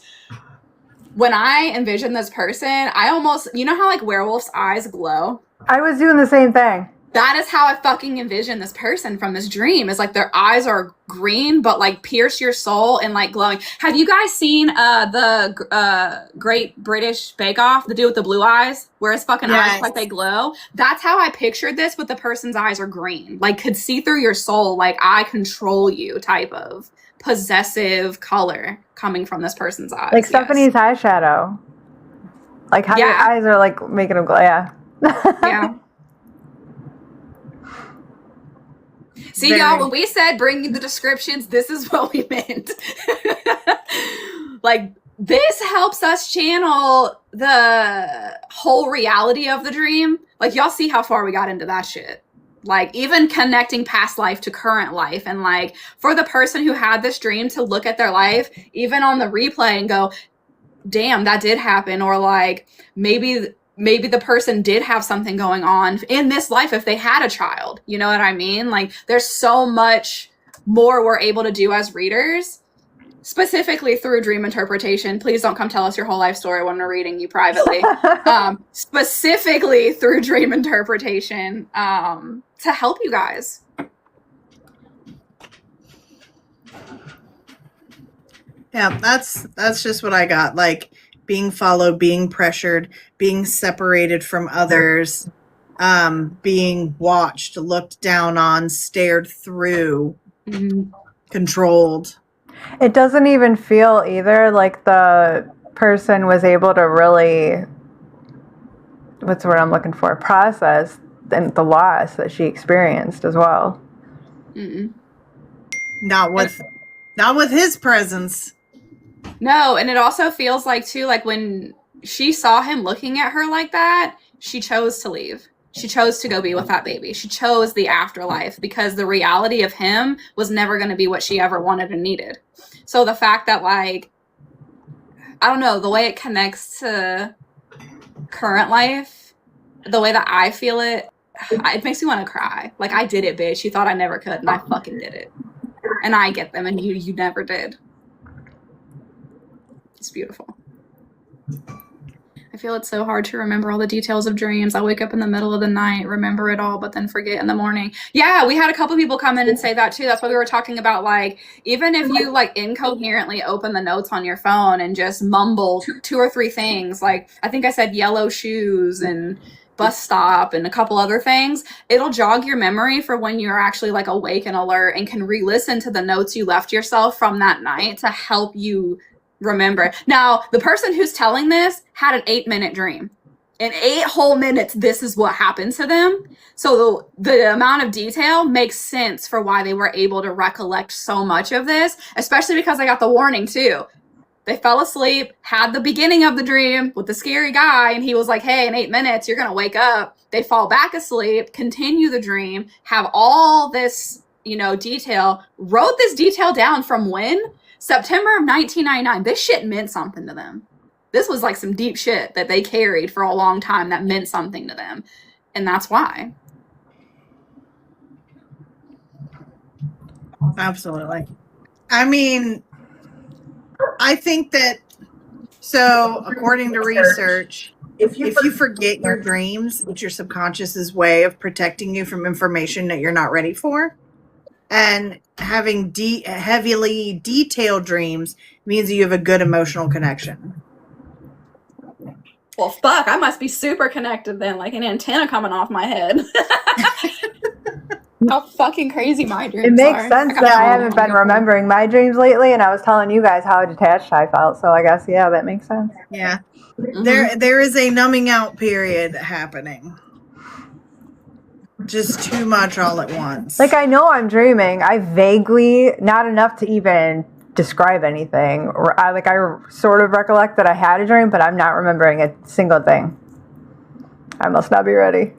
When I envision this person, I almost, you know how like werewolves' eyes glow? I was doing the same thing. That is how I fucking envision this person from this dream. Is like their eyes are green, but like pierce your soul and like glowing. Have you guys seen the Great British Bake Off? The dude with the blue eyes, where his fucking eyes like they glow. That's how I pictured this. But the person's eyes are green, like could see through your soul, like I control you type of possessive color coming from this person's eyes. Like Stephanie's eyeshadow. Like how your eyes are like making them glow. Yeah. Yeah. See, y'all, when we said bring the descriptions, this is what we meant. Like, this helps us channel the whole reality of the dream. Like, y'all see how far we got into that shit. Like, even connecting past life to current life. And, like, for the person who had this dream to look at their life, even on the replay and go, damn, that did happen. Or, like, maybe the person did have something going on in this life if they had a child. You know what I mean? Like, there's so much more we're able to do as readers, specifically through dream interpretation. Please don't come tell us your whole life story when we're reading you privately. Specifically through dream interpretation to help you guys. Yeah, that's just what I got. Like, being followed, being pressured, being separated from others, being watched, looked down on, stared through, controlled. It doesn't even feel either like the person was able to really, what's the word I'm looking for, process the loss that she experienced as well. Not with his presence. No, and it also feels like, too, like when she saw him looking at her like that, she chose to leave. She chose to go be with that baby. She chose the afterlife because the reality of him was never going to be what she ever wanted and needed. So the fact that, like, I don't know, the way it connects to current life, the way that I feel it makes me want to cry. Like, I did it, bitch. You thought I never could, and I fucking did it. And I get them, and you never did. It's beautiful. I feel it's so hard to remember all the details of dreams. I wake up in the middle of the night, remember it all, but then forget in the morning. Yeah, we had a couple people come in and say that too. That's what we were talking about. Like, even if you like incoherently open the notes on your phone and just mumble 2 or 3 things, like I think I said yellow shoes and bus stop and a couple other things, it'll jog your memory for when you're actually like awake and alert and can re-listen to the notes you left yourself from that night to help you remember. Now, the person who's telling this had an 8-minute dream. In 8 whole minutes, this is what happened to them. So the amount of detail makes sense for why they were able to recollect so much of this, especially because I got the warning too. They fell asleep, had the beginning of the dream with the scary guy, and he was like, hey, in 8 minutes, you're going to wake up. They fall back asleep, continue the dream, have all this, detail, wrote this detail down from when? September of 1999. This shit meant something to them. This was like some deep shit that they carried for a long time that meant something to them. And that's why. Absolutely. I mean, I think that, so according to research, if you forget your dreams, it's your subconscious's way of protecting you from information that you're not ready for. And having heavily detailed dreams means you have a good emotional connection. Well, fuck, I must be super connected then, like an antenna coming off my head. How fucking crazy my dreams are. It makes sense that I haven't been remembering my dreams lately, and I was telling you guys how detached I felt, so I guess, yeah, that makes sense. Yeah. Mm-hmm. There is a numbing out period happening. Just too much all at once. Like, I know I'm dreaming. I vaguely, not enough to even describe anything. I sort of recollect that I had a dream, but I'm not remembering a single thing. I must not be ready.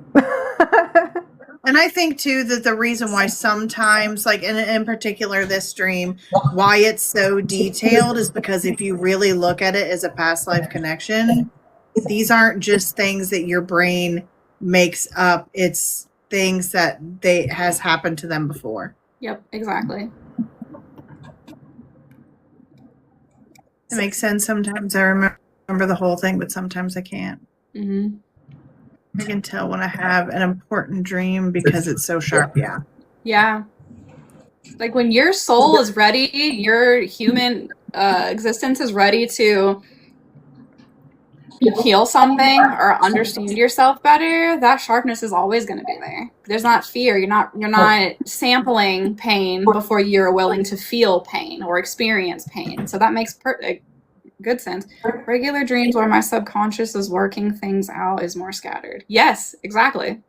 And I think too that the reason why sometimes, like in particular this dream, why it's so detailed is because if you really look at it as a past life connection, these aren't just things that your brain makes up. It's things that has happened to them before. Yep, exactly. It makes sense. Sometimes I remember the whole thing, but sometimes I can't. Mm-hmm. I can tell when I have an important dream because it's so sharp. Yeah. Yeah. Like when your soul is ready, your human existence is ready to heal something or understand yourself better, that sharpness is always going to be there. There's not fear. You're not sampling pain before you're willing to feel pain or experience pain. So that makes good sense. Regular dreams where my subconscious is working things out is more scattered. Yes, exactly.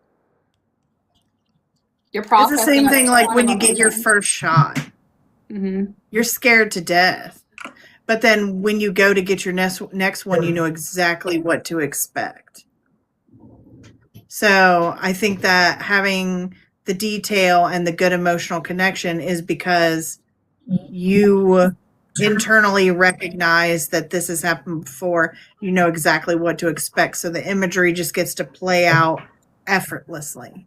You're processing. It's the same thing like when you get your first shot. Mm-hmm. You're scared to death. But then when you go to get your next one, you know exactly what to expect. So I think that having the detail and the good emotional connection is because you internally recognize that this has happened before. You know exactly what to expect. So the imagery just gets to play out effortlessly.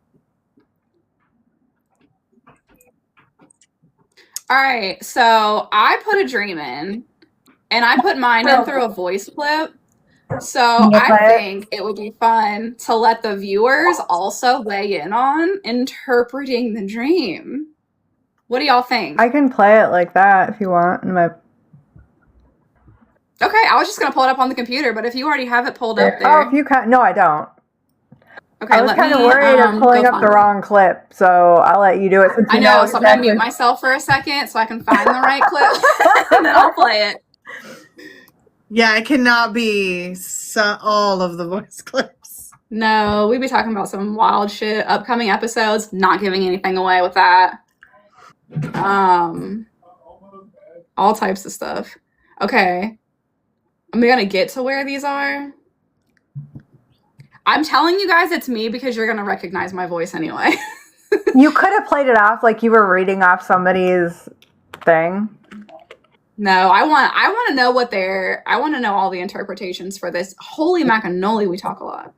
All right. So I put a dream in. And I put mine in through a voice clip. So I think it would be fun to let the viewers also weigh in on interpreting the dream. What do y'all think? I can play it like that if you want. Okay, I was just going to pull it up on the computer, but if you already have it pulled up there. Oh, if you can. No, I don't. Okay, I was kind of worried of pulling up the wrong clip, so I'll let you do it. I know, so I'm going to mute myself for a second so I can find the right clip, and then I'll play it. Yeah, it cannot be all of the voice clips. No, we'd be talking about some wild shit. Upcoming episodes, not giving anything away with that. All types of stuff. Okay. I'm gonna get to where these are. I'm telling you guys it's me because you're gonna recognize my voice anyway. You could have played it off like you were reading off somebody's thing. No, I want to know I want to know all the interpretations for this. Holy macanoli, we talk a lot.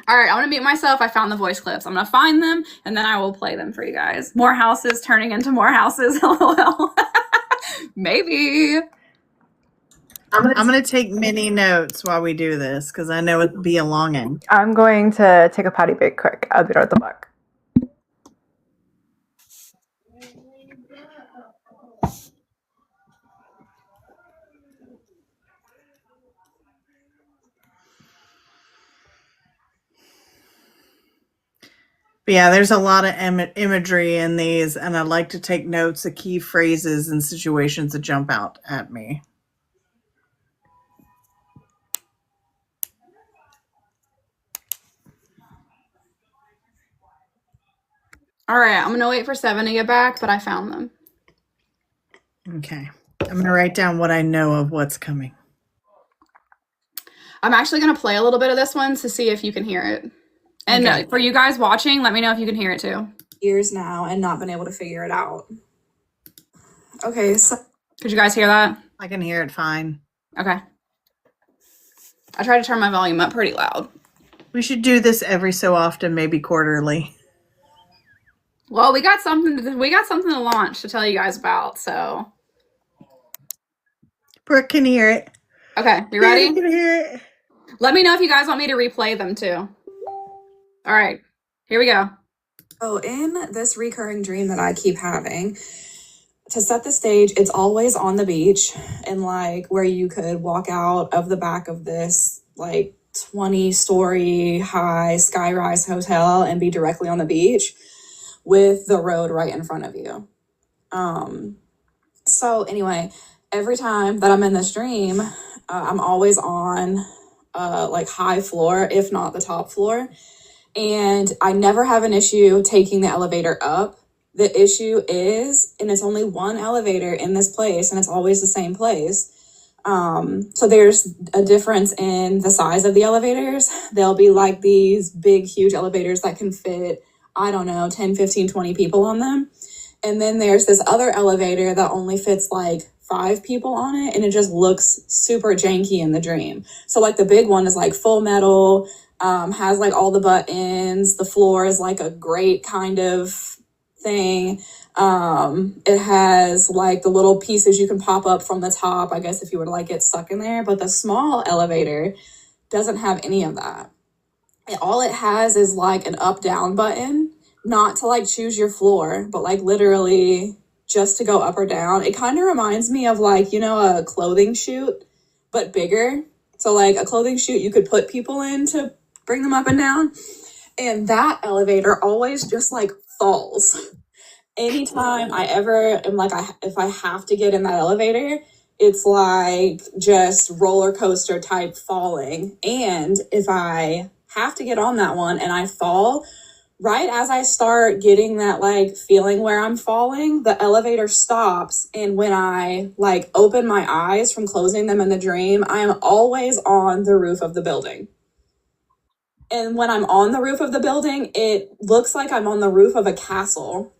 All right, I want to mute myself. I found the voice clips. I'm going to find them, and then I will play them for you guys. More houses turning into more houses. LOL. Maybe. I'm going to take many notes while we do this, because I know it'll be a longing. I'm going to take a potty break quick. I'll be right back. But yeah, there's a lot of imagery in these, and I like to take notes of key phrases and situations that jump out at me. All right, I'm going to wait for 7 to get back, but I found them. Okay. I'm going to write down what I know of what's coming. I'm actually going to play a little bit of this one to see if you can hear it. And okay. For you guys watching, let me know if you can hear it too. Years now and not been able to figure it out. Okay, so could you guys hear that? I can hear it fine. Okay. I try to turn my volume up pretty loud. We should do this every so often, maybe quarterly. Well, we got something to launch to tell you guys about, so. Brooke can hear it. Okay, you ready? I can hear it. Let me know if you guys want me to replay them too. All right, here we go. Oh, in this recurring dream that I keep having, to set the stage, it's always on the beach and like where you could walk out of the back of this like 20-story high skyrise hotel and be directly on the beach with the road right in front of you. So anyway, every time that I'm in this dream, I'm always on like high floor, if not the top floor. And I never have an issue taking the elevator up. The issue is, and it's only one elevator in this place, and it's always the same place. So there's a difference in the size of the elevators. There'll be like these big, huge elevators that can fit, I don't know, 10, 15, 20 people on them. And then there's this other elevator that only fits like 5 people on it, and it just looks super janky in the dream. So like the big one is like full metal, has like all the buttons. The floor is like a grate kind of thing. It has like the little pieces you can pop up from the top, I guess, if you were to like get stuck in there. But the small elevator doesn't have any of that. And all it has is like an up down button, not to like choose your floor, but like literally just to go up or down. It kind of reminds me of like, you know, a clothing chute, but bigger. So like a clothing chute you could put people in to bring them up and down. And that elevator always just like falls. Anytime I ever am like, if I have to get in that elevator, it's like just roller coaster type falling. And if I have to get on that one and I fall, right as I start getting that like feeling where I'm falling, the elevator stops. And when I like open my eyes from closing them in the dream, I am always on the roof of the building. And when I'm on the roof of the building, it looks like I'm on the roof of a castle,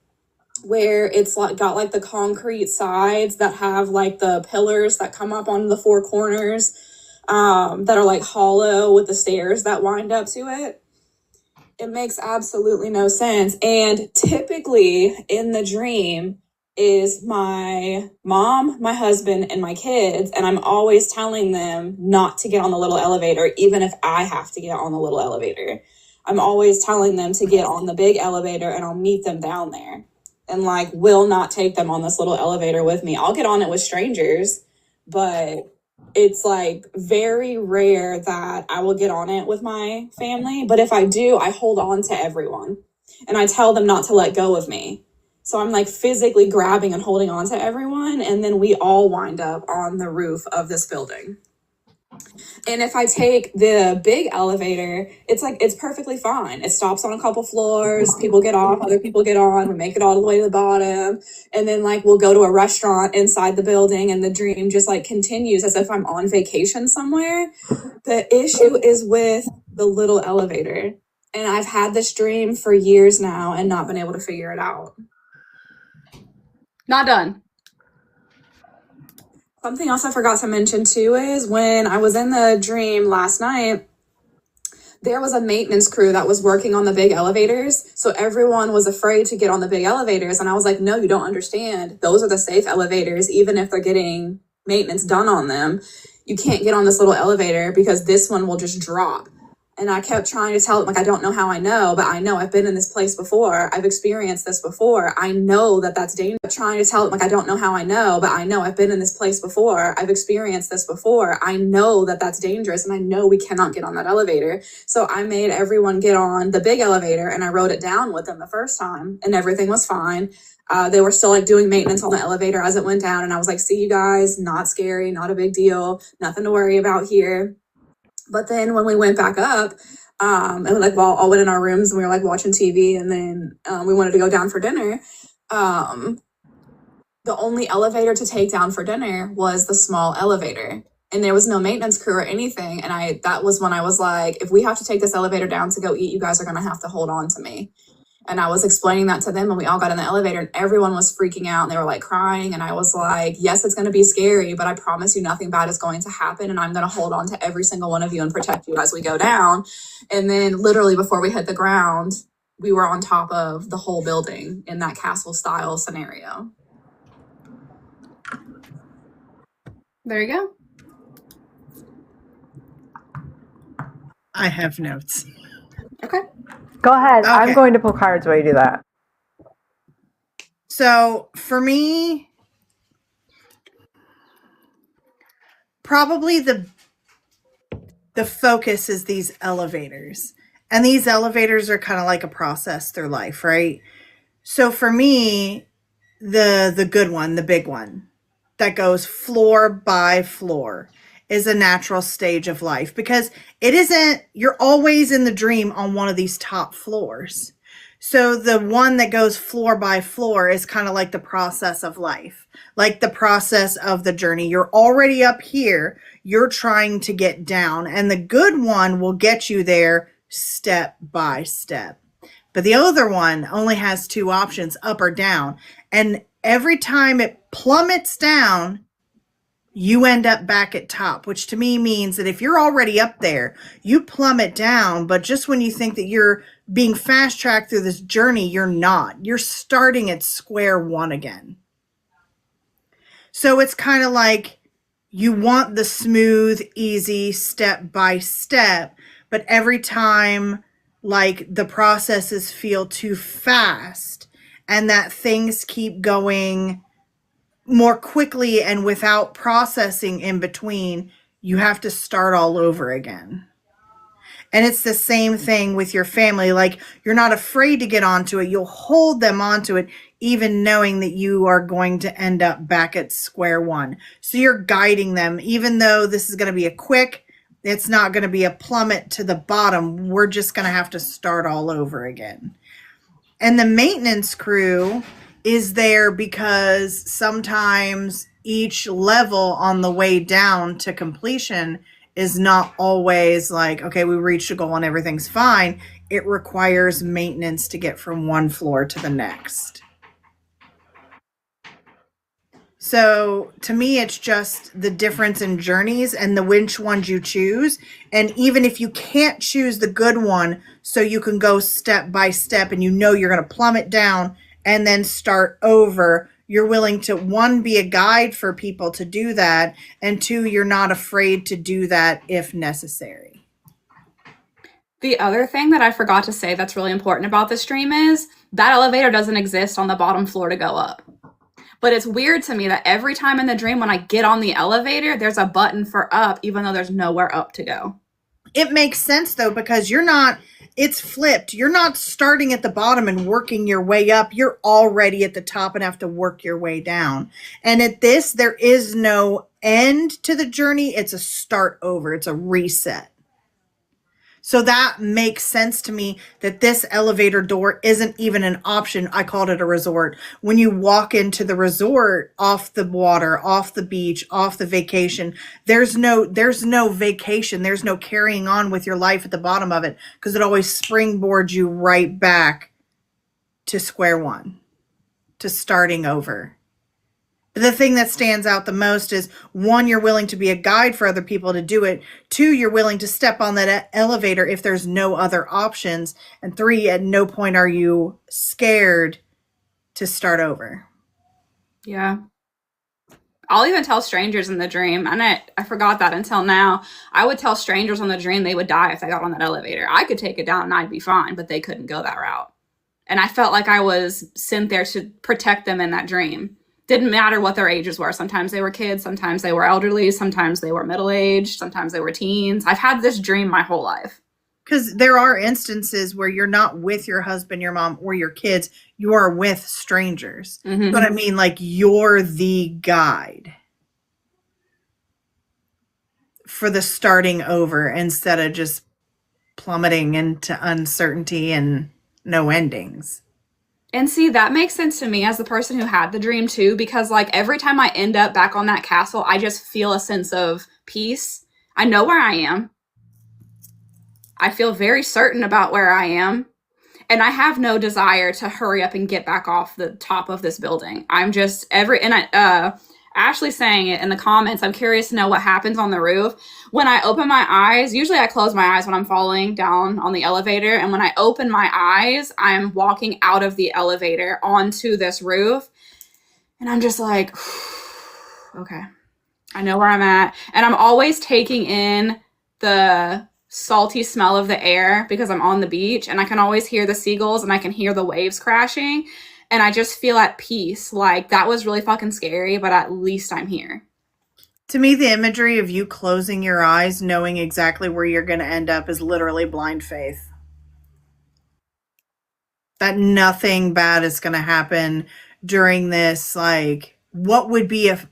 where it's like got like the concrete sides that have like the pillars that come up on the 4 corners, that are like hollow with the stairs that wind up to it. It makes absolutely no sense. And typically in the dream is my mom, my husband, and my kids, and I'm always telling them not to get on the little elevator, even if I have to get on the little elevator. I'm always telling them to get on the big elevator, and I'll meet them down there. And like will not take them on this little elevator with me. I'll get on it with strangers, but it's like very rare that I will get on it with my family. But if I do, I hold on to everyone and I tell them not to let go of me. So I'm like physically grabbing and holding on to everyone, and then we all wind up on the roof of this building. And if I take the big elevator, it's like, it's perfectly fine. It stops on a couple floors, people get off, other people get on, we make it all the way to the bottom. And then like, we'll go to a restaurant inside the building, and the dream just like continues as if I'm on vacation somewhere. The issue is with the little elevator. And I've had this dream for years now and not been able to figure it out. Not done. Something else I forgot to mention too is when I was in the dream last night, there was a maintenance crew that was working on the big elevators. So everyone was afraid to get on the big elevators. And I was like, no, you don't understand. Those are the safe elevators. Even if they're getting maintenance done on them, you can't get on this little elevator because this one will just drop. And I kept trying to tell them, like, I don't know how I know, but I know I've been in this place before. I've experienced this before. I know that that's dangerous. Trying to tell them, like, I don't know how I know, but I know I've been in this place before. I've experienced this before. I know that that's dangerous, and I know we cannot get on that elevator. So I made everyone get on the big elevator, and I wrote it down with them the first time, and everything was fine. They were still like doing maintenance on the elevator as it went down, and I was like, see you guys, not scary, not a big deal, nothing to worry about here. But then when we went back up, and like, well, all went in our rooms and we were like watching TV, and then we wanted to go down for dinner. The only elevator to take down for dinner was the small elevator, and there was no maintenance crew or anything. And that was when I was like, if we have to take this elevator down to go eat, you guys are going to have to hold on to me. And I was explaining that to them, and we all got in the elevator, and everyone was freaking out, and they were like crying. And I was like, yes, it's going to be scary, but I promise you nothing bad is going to happen. And I'm going to hold on to every single one of you and protect you as we go down. And then literally before we hit the ground, we were on top of the whole building in that castle style scenario. There you go. I have notes. Okay. Go ahead. Okay. I'm going to pull cards while you do that. So for me, probably the focus is these elevators. And these elevators are kind of like a process through life, right? So for me, the good one, the big one that goes floor by floor is a natural stage of life, because it isn't, you're always in the dream on one of these top floors. So the one that goes floor by floor is kind of like the process of life, like the process of the journey. You're already up here, you're trying to get down, and the good one will get you there step by step. But the other one only has two options, up or down. And every time it plummets down, you end up back at top, which to me means that if you're already up there, you plummet down, but just when you think that you're being fast tracked through this journey, you're not. You're starting at square one again. So it's kind of like you want the smooth, easy step by step, but every time like the processes feel too fast and that things keep going more quickly and without processing in between, you have to start all over again. And it's the same thing with your family. Like, you're not afraid to get onto it. You'll hold them onto it, even knowing that you are going to end up back at square one. So you're guiding them, even though this is going to be it's not going to be a plummet to the bottom. We're just going to have to start all over again. And the maintenance crew is there because sometimes each level on the way down to completion is not always like, okay, we reached a goal and everything's fine. It requires maintenance to get from one floor to the next. So to me, it's just the difference in journeys and the which ones you choose. And even if you can't choose the good one, so you can go step by step and you know you're going to plummet down and then start over, you're willing to, one, be a guide for people to do that, and two, you're not afraid to do that if necessary. The other thing that I forgot to say that's really important about this stream is that elevator doesn't exist on the bottom floor to go up. But it's weird to me that every time in the dream when I get on the elevator, there's a button for up, even though there's nowhere up to go. It makes sense, though, because it's flipped. You're not starting at the bottom and working your way up. You're already at the top and have to work your way down. And at this, there is no end to the journey. It's a start over. It's a reset. So that makes sense to me that this elevator door isn't even an option. I called it a resort. When you walk into the resort, off the water, off the beach, off the vacation, there's no vacation. There's no carrying on with your life at the bottom of it, because it always springboards you right back to square one, to starting over. The thing that stands out the most is, one, you're willing to be a guide for other people to do it. Two, you're willing to step on that elevator if there's no other options. And three, at no point are you scared to start over. Yeah. I'll even tell strangers in the dream, and I forgot that until now. I would tell strangers on the dream they would die if they got on that elevator. I could take it down and I'd be fine, but they couldn't go that route. And I felt like I was sent there to protect them in that dream. Didn't matter what their ages were. Sometimes they were kids, sometimes they were elderly, sometimes they were middle-aged, sometimes they were teens. I've had this dream my whole life. Because there are instances where you're not with your husband, your mom, or your kids. You are with strangers. Mm-hmm. But I mean, like, you're the guide for the starting over instead of just plummeting into uncertainty and no endings. And see, that makes sense to me as the person who had the dream too, because like every time I end up back on that castle, I just feel a sense of peace. I know where I am. I feel very certain about where I am. And I have no desire to hurry up and get back off the top of this building. I'm just Ashley's saying it in the comments. I'm curious to know what happens on the roof. When I open my eyes, usually I close my eyes when I'm falling down on the elevator. And when I open my eyes, I'm walking out of the elevator onto this roof. And I'm just like, okay, I know where I'm at. And I'm always taking in the salty smell of the air because I'm on the beach. And I can always hear the seagulls and I can hear the waves crashing. And I just feel at peace. Like, that was really fucking scary, but at least I'm here. To me, the imagery of you closing your eyes, knowing exactly where you're going to end up, is literally blind faith. That nothing bad is going to happen during this. Like, what would be a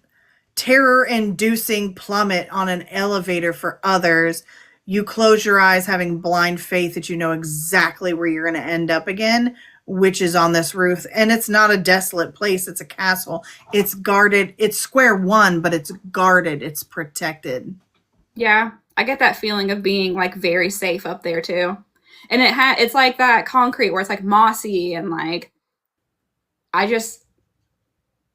terror-inducing plummet on an elevator for others? You close your eyes having blind faith that you know exactly where you're going to end up again, witches on this roof, and it's not a desolate place. It's a castle. It's guarded. It's square one, but it's guarded. It's protected. Yeah, I get that feeling of being like very safe up there too. And it's like that concrete where it's like mossy and like I just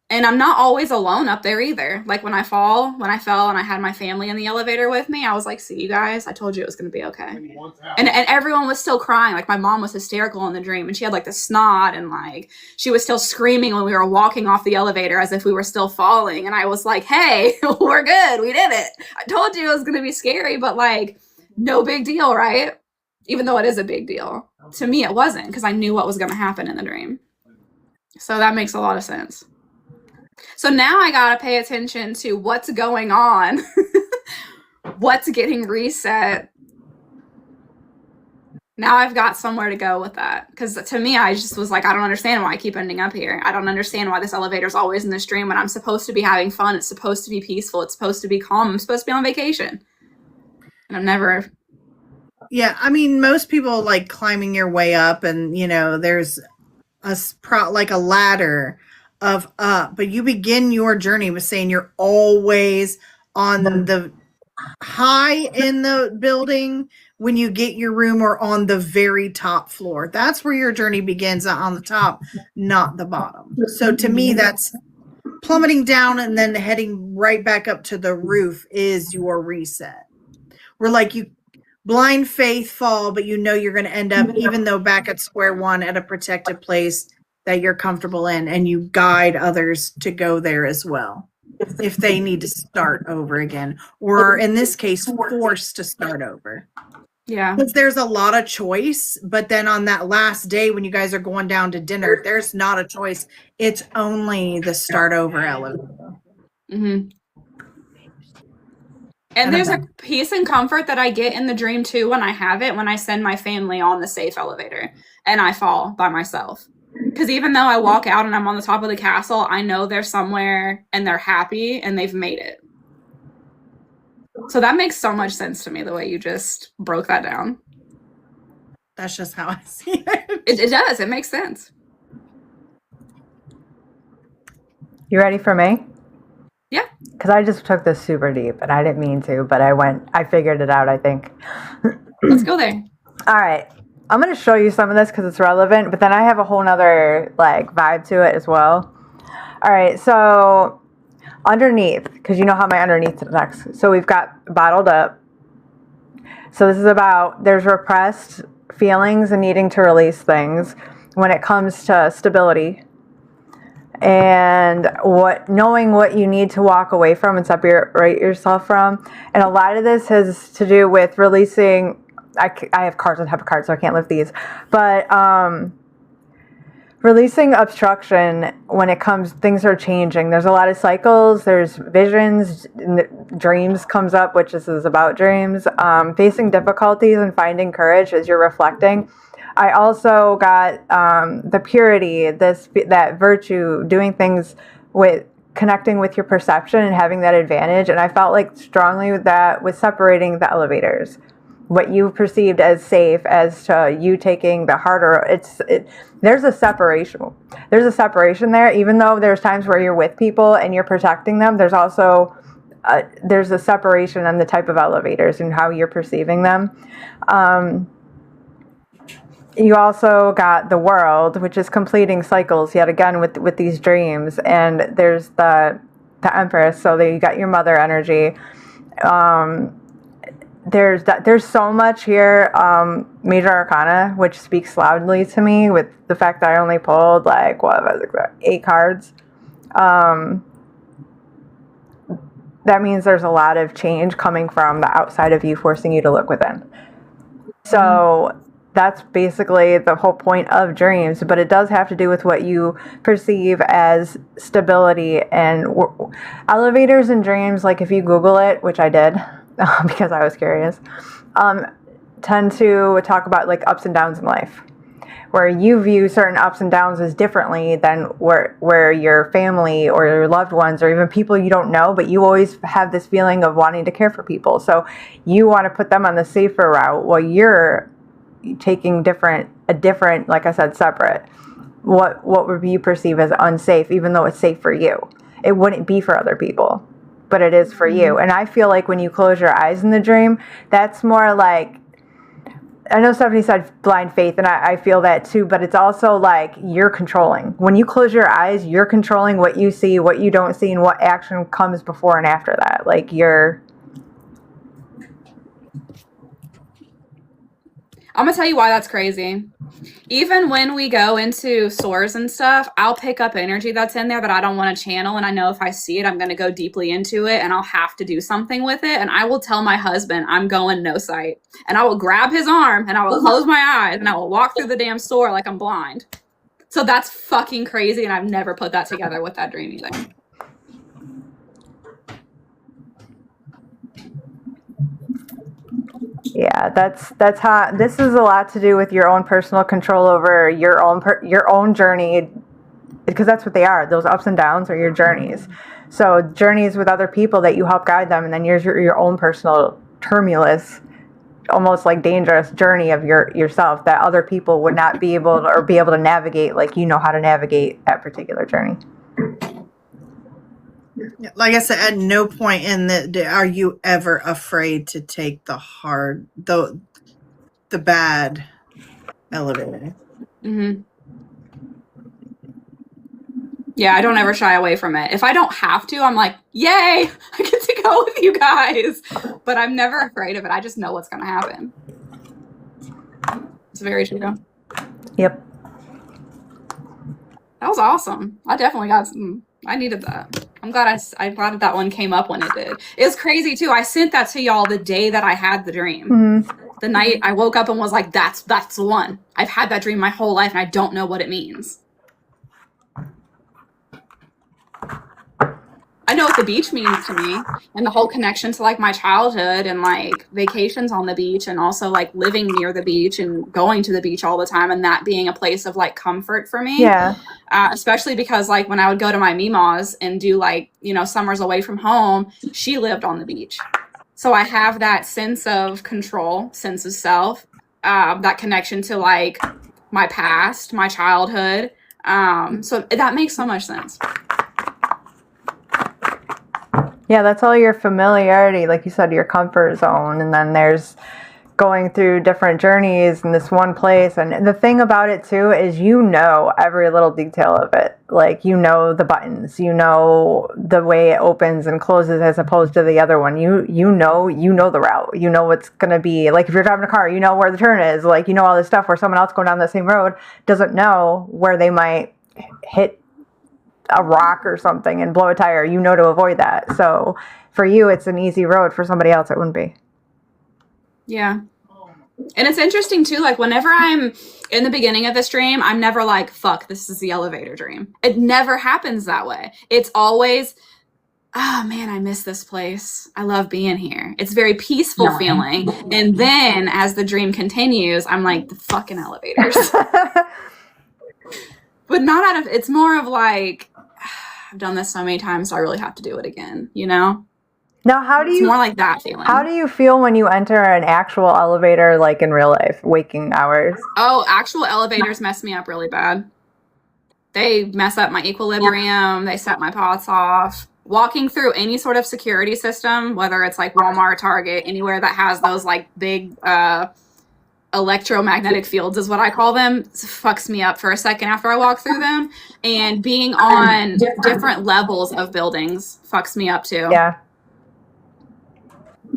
and I'm not always alone up there either. Like when I fell and I had my family in the elevator with me, I was like, see you guys, I told you it was going to be okay. And everyone was still crying. Like my mom was hysterical in the dream and she had like the snot and like she was still screaming when we were walking off the elevator as if we were still falling. And I was like, hey, we're good. We did it. I told you it was going to be scary, but like no big deal, right? Even though it is a big deal. To me, it wasn't because I knew what was going to happen in the dream. So that makes a lot of sense. So now I got to pay attention to what's going on, what's getting reset. Now I've got somewhere to go with that. Because to me, I just was like, I don't understand why I keep ending up here. I don't understand why this elevator's always in this dream when I'm supposed to be having fun. It's supposed to be peaceful. It's supposed to be calm. I'm supposed to be on vacation. And I'm never... Yeah, I mean, most people like climbing your way up and, there's like a ladder of up, but you begin your journey with saying you're always on the high in the building when you get your room or on the very top floor. That's where your journey begins, on the top, not the bottom. So to me, that's plummeting down and then heading right back up to the roof is your reset. We're like you blind faith fall, but you're going to end up, even though back at square one at a protected place that you're comfortable in, and you guide others to go there as well if they need to start over again, or in this case, forced to start over. Yeah. Because there's a lot of choice, but then on that last day when you guys are going down to dinner, there's not a choice. It's only the start over elevator. Mm-hmm. And there's a peace and comfort that I get in the dream too when I have it, when I send my family on the safe elevator and I fall by myself. Because even though I walk out and I'm on the top of the castle, I know they're somewhere and they're happy and they've made it. So that makes so much sense to me, the way you just broke that down. That's just how I see it. It does. It makes sense. You ready for me? Yeah. Because I just took this super deep and I didn't mean to, but I figured it out, I think. Let's go there. All right. I'm going to show you some of this because it's relevant, but then I have a whole nother vibe to it as well. All right. So underneath, because you know how my underneath next. So we've got bottled up. So this is about, there's repressed feelings and needing to release things when it comes to stability. And knowing what you need to walk away from and separate yourself from. And a lot of this has to do with releasing. I have cards and have cards, so I can't lift these. But releasing obstruction when it comes, things are changing. There's a lot of cycles. There's visions, dreams comes up, which this is about dreams. Facing difficulties and finding courage as you're reflecting. I also got the purity, that virtue, doing things with connecting with your perception and having that advantage. And I felt like strongly with that, with separating the elevators, what you perceived as safe as to you taking the harder. There's a separation. There's a separation there, even though there's times where you're with people and you're protecting them. There's also there's a separation on the type of elevators and how you're perceiving them. You also got the world, which is completing cycles yet again with these dreams. And there's the Empress. So you got your mother energy. There's so much here. Major Arcana, which speaks loudly to me with the fact that I only pulled 8 cards. That means there's a lot of change coming from the outside of you, forcing you to look within. So that's basically the whole point of dreams, but it does have to do with what you perceive as stability. And elevators and dreams, if you Google it, which I did because I was curious, tend to talk about ups and downs in life, where you view certain ups and downs as differently than where your family or your loved ones or even people you don't know, but you always have this feeling of wanting to care for people. So you want to put them on the safer route while you're taking a different, like I said, separate, what would you perceive as unsafe, even though it's safe for you? It wouldn't be for other people, but it is for you. And I feel like when you close your eyes in the dream, that's more like, I know Stephanie said blind faith, and I feel that too, but it's also like you're controlling. When you close your eyes, you're controlling what you see, what you don't see, and what action comes before and after that. Like I'm gonna tell you why that's crazy. Even when we go into stores and stuff, I'll pick up energy that's in there that I don't want to channel. And I know if I see it, I'm going to go deeply into it and I'll have to do something with it. And I will tell my husband I'm going no sight. And I will grab his arm and I will close my eyes and I will walk through the damn store like I'm blind. So that's fucking crazy. And I've never put that together with that dream either. Yeah, that's how, this is a lot to do with your own personal control over your own journey, because that's what they are. Those ups and downs are your journeys. So journeys with other people that you help guide them, and then your own personal tumultuous, almost like dangerous journey of yourself that other people would not be able to navigate like you know how to navigate that particular journey. Like I said, at no point in are you ever afraid to take the bad elevator. Mm-hmm. Yeah, I don't ever shy away from it. If I don't have to, I'm like, yay, I get to go with you guys. But I'm never afraid of it. I just know what's going to happen. It's very true. Yep. That was awesome. I definitely got some. I needed that. I'm glad I'm glad that one came up when it did. It was crazy too. I sent that to y'all the day that I had the dream. Mm-hmm. The night I woke up and was like, that's the one. I've had that dream my whole life and I don't know what it means. I know what the beach means to me and the whole connection to like my childhood and like vacations on the beach and also like living near the beach and going to the beach all the time and that being a place of like comfort for me. Yeah. Especially because like when I would go to my Mima's and do like, summers away from home, she lived on the beach. So I have that sense of control, sense of self, that connection to like my past, my childhood. So that makes so much sense. Yeah, that's all your familiarity, like you said, your comfort zone. And then there's going through different journeys in this one place. And the thing about it, too, is every little detail of it. Like, the buttons, the way it opens and closes as opposed to the other one. You know the route. You know what's going to be. Like, if you're driving a car, you know where the turn is. Like, all this stuff where someone else going down the same road doesn't know where they might hit a rock or something and blow a tire, to avoid that. So for you, it's an easy road. For somebody else, it wouldn't be. Yeah. And it's interesting too, like whenever I'm in the beginning of this dream, I'm never like, fuck, this is the elevator dream. It never happens that way. It's always, oh man, I miss this place. I love being here. It's very peaceful feeling. And then as the dream continues, I'm like, the fucking elevators. But it's more of like, I've done this so many times, so I really have to do it again, Now, it's more like that feeling. How do you feel when you enter an actual elevator, like in real life, waking hours? Oh, actual elevators mess me up really bad. They mess up my equilibrium. They set my pots off. Walking through any sort of security system, whether it's like Walmart, Target, anywhere that has those like big electromagnetic fields is what I call them, fucks me up for a second after I walk through them. And being on different levels of buildings fucks me up too. Yeah.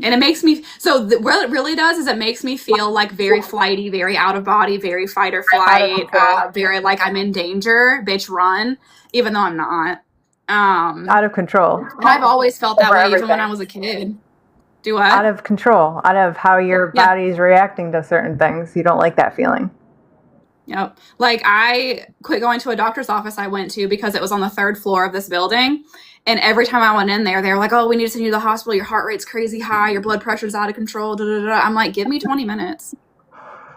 And it makes me, what it really does is it makes me feel like very flighty, very out of body, very fight or flight, very like I'm in danger, bitch run, even though I'm not. Out of control. And I've always felt that way even when I was a kid. Do what? Out of control, out of how your body's reacting to certain things. You don't like that feeling. Yep. Like I quit going to a doctor's office I went to because it was on the 3rd floor of this building. And every time I went in there, they were like, oh, we need to send you to the hospital. Your heart rate's crazy high. Your blood pressure's out of control. Da, da, da. I'm like, give me 20 minutes.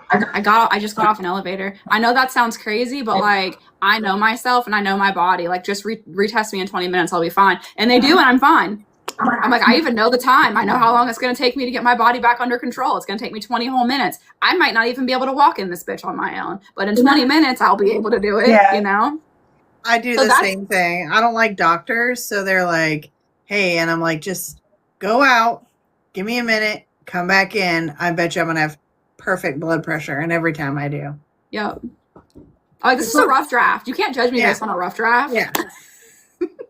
I just got off an elevator. I know that sounds crazy, but like I know myself and I know my body. Like just retest me in 20 minutes. I'll be fine. And they do, and I'm fine. I'm like, I even know the time. I know how long it's going to take me to get my body back under control. It's going to take me 20 whole minutes. I might not even be able to walk in this bitch on my own, but in 20 minutes, I'll be able to do it, Yeah. you know? I do So the that's- same thing. I don't like doctors, so they're like, hey, and I'm like, just go out, give me a minute, come back in. I bet you I'm going to have perfect blood pressure. And every time I do. Yep. Like, this is a rough draft. You can't judge me Yeah. based on a rough draft. Yeah.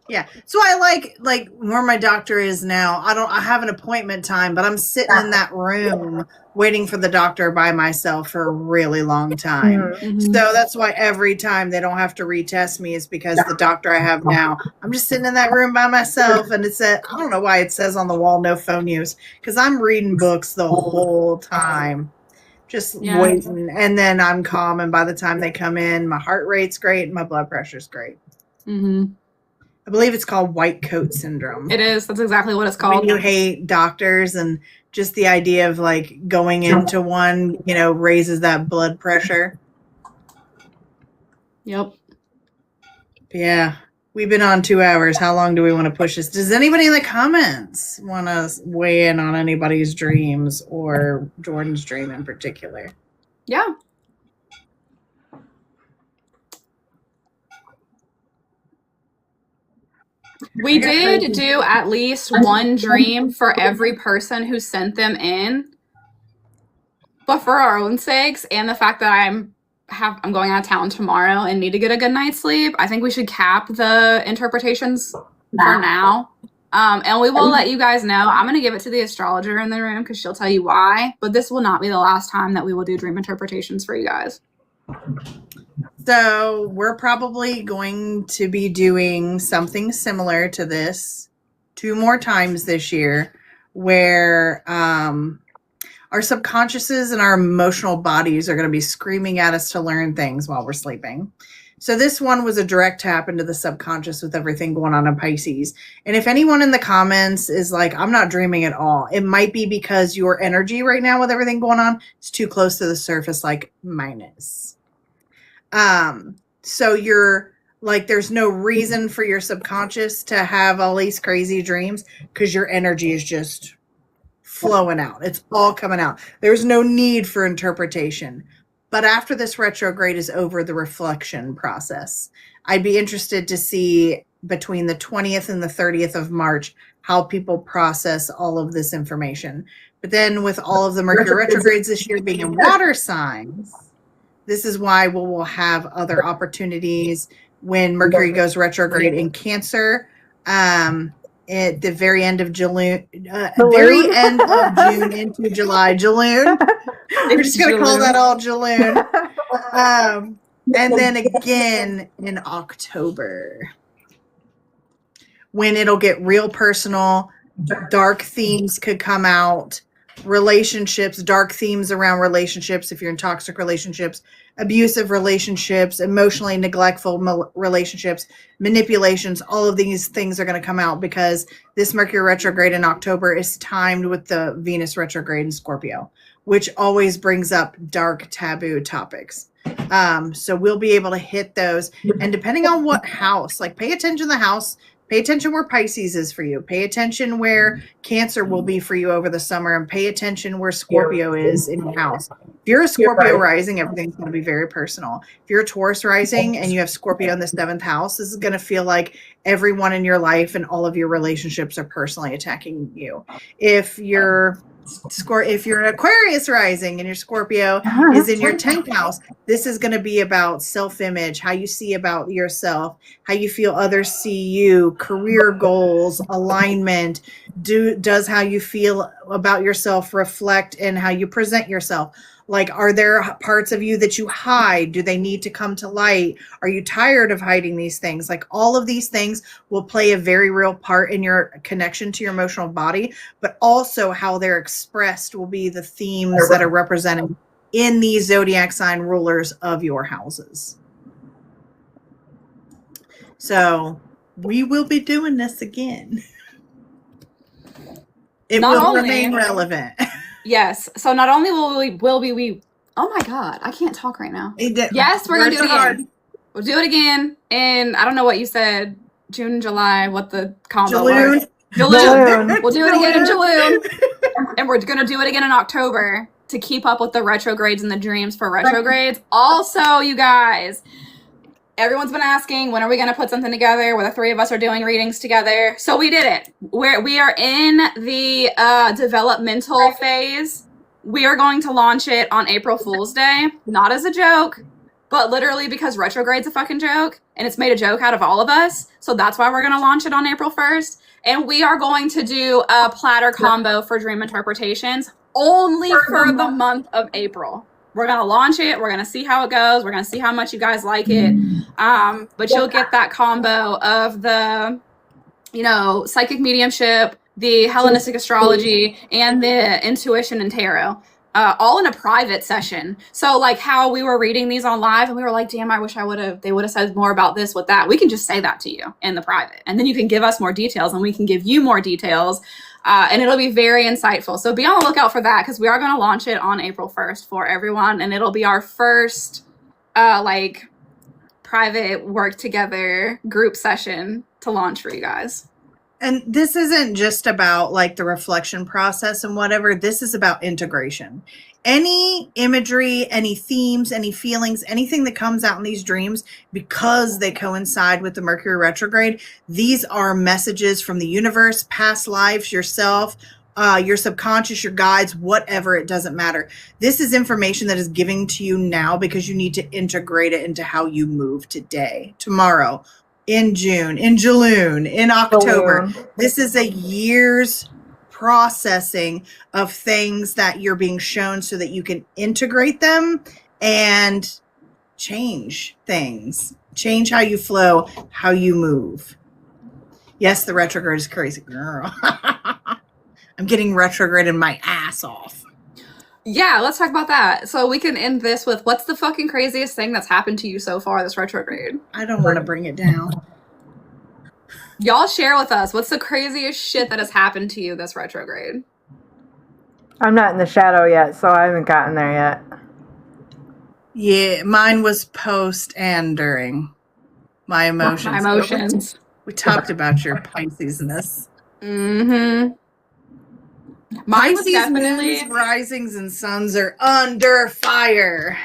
Yeah. So I like where my doctor is now. I have an appointment time, but I'm sitting in that room waiting for the doctor by myself for a really long time. Mhm. So that's why every time they don't have to retest me is because the doctor I have now, I'm just sitting in that room by myself, and it said, I don't know why it says on the wall, no phone use, because I'm reading books the whole time. Just waiting, and then I'm calm, and by the time they come in, my heart rate's great and my blood pressure's great. Mm-hmm. I believe it's called white coat syndrome. It is. That's exactly what it's called. When you hate doctors, and just the idea of like going into one, raises that blood pressure. Yep. Yeah. We've been on 2 hours. How long do we want to push this? Does anybody in the comments want to weigh in on anybody's dreams or Jordan's dream in particular? Yeah. We did do at least one dream for every person who sent them in. But for our own sakes and the fact that I'm going out of town tomorrow and need to get a good night's sleep, I think we should cap the interpretations for now. And we will let you guys know. I'm going to give it to the astrologer in the room because she'll tell you why. But this will not be the last time that we will do dream interpretations for you guys. So we're probably going to be doing something similar to this 2 more times this year, where our subconsciouses and our emotional bodies are going to be screaming at us to learn things while we're sleeping. So this one was a direct tap into the subconscious with everything going on in Pisces. And if anyone in the comments is like, I'm not dreaming at all, it might be because your energy right now with everything going on is too close to the surface, like mine is. So you're like, there's no reason for your subconscious to have all these crazy dreams because your energy is just flowing out. It's all coming out. There's no need for interpretation. But after this retrograde is over, the reflection process, I'd be interested to see between the 20th and the 30th of March, how people process all of this information. But then with all of the Mercury retrogrades this year being in water signs, this is why we'll have other opportunities when Mercury goes retrograde in Cancer. At the very end of June, very end of June into July. Jaloon. We're just gonna call that all Jaloon. And then again in October, when it'll get real personal, dark themes could come out. Relationships, dark themes around relationships, if you're in toxic relationships, abusive relationships, emotionally neglectful relationships, manipulations, all of these things are going to come out because this Mercury retrograde in October is timed with the Venus retrograde in Scorpio, which always brings up dark taboo topics. So we'll be able to hit those, and depending on what house, like pay attention to the house. Pay attention where Pisces is for you. Pay attention where Cancer will be for you over the summer, and pay attention where Scorpio is in your house. If you're a Scorpio rising, everything's going to be very personal. If you're a Taurus rising and you have Scorpio in the 7th house, this is going to feel like everyone in your life and all of your relationships are personally attacking you. If you're an Aquarius rising and your Scorpio is in your 10th house, this is going to be about self-image, how you see about yourself, how you feel others see you, career goals, alignment. Does how you feel about yourself reflect in how you present yourself? Like, are there parts of you that you hide? Do they need to come to light? Are you tired of hiding these things? Like, all of these things will play a very real part in your connection to your emotional body, but also how they're expressed will be the themes that are represented in these zodiac sign rulers of your houses. So we will be doing this again. It will remain relevant. Yes. So not only will we oh my God, I can't talk right now. Yes, we're gonna do it again. We'll do it again. And I don't know what you said, June, July, what the combo was. Jaloon. We'll do it again in Jaloon. And we're going to do it again in October to keep up with the retrogrades and the dreams for retrogrades. Also, you guys, everyone's been asking, when are we going to put something together where the three of us are doing readings together? So we did it. We are in the developmental phase. We are going to launch it on April Fool's Day. Not as a joke, but literally because retrograde's a fucking joke. And it's made a joke out of all of us. So that's why we're going to launch it on April 1st. And we are going to do a platter combo for dream interpretations only for the month of April. We're going to launch it. We're going to see how it goes. We're going to see how much you guys like it. But you'll get that combo of the, psychic mediumship, the Hellenistic astrology, and the intuition and tarot. All in a private session. So like how we were reading these on live and we were like, damn, I wish they would have said more about this with that. We can just say that to you in the private. And then you can give us more details and we can give you more details. And it'll be very insightful. So be on the lookout for that because we are going to launch it on April 1st for everyone. And it'll be our first private work together group session to launch for you guys. And this isn't just about like the reflection process and whatever. This is about integration. Any imagery, any themes, any feelings, anything that comes out in these dreams, because they coincide with the Mercury retrograde, these are messages from the universe, past lives, yourself, your subconscious, your guides, whatever, it doesn't matter. This is information that is given to you now because you need to integrate it into how you move today, tomorrow, in June, in Jaloon, in October. This is a year's processing of things that you're being shown so that you can integrate them and change things, change how you flow, how you move. Yes, the retrograde is crazy, girl. I'm getting retrograded my ass off. Yeah, let's talk about that. So we can end this with what's the fucking craziest thing that's happened to you so far this retrograde? I don't want to bring it down. Y'all share with us. What's the craziest shit that has happened to you this retrograde? I'm not in the shadow yet, so I haven't gotten there yet. Yeah, mine was post and during. My emotions. My emotions. We talked about your Pisces-ness. Mm-hmm. Mine was Pisces, definitely... moons, risings, and suns are under fire.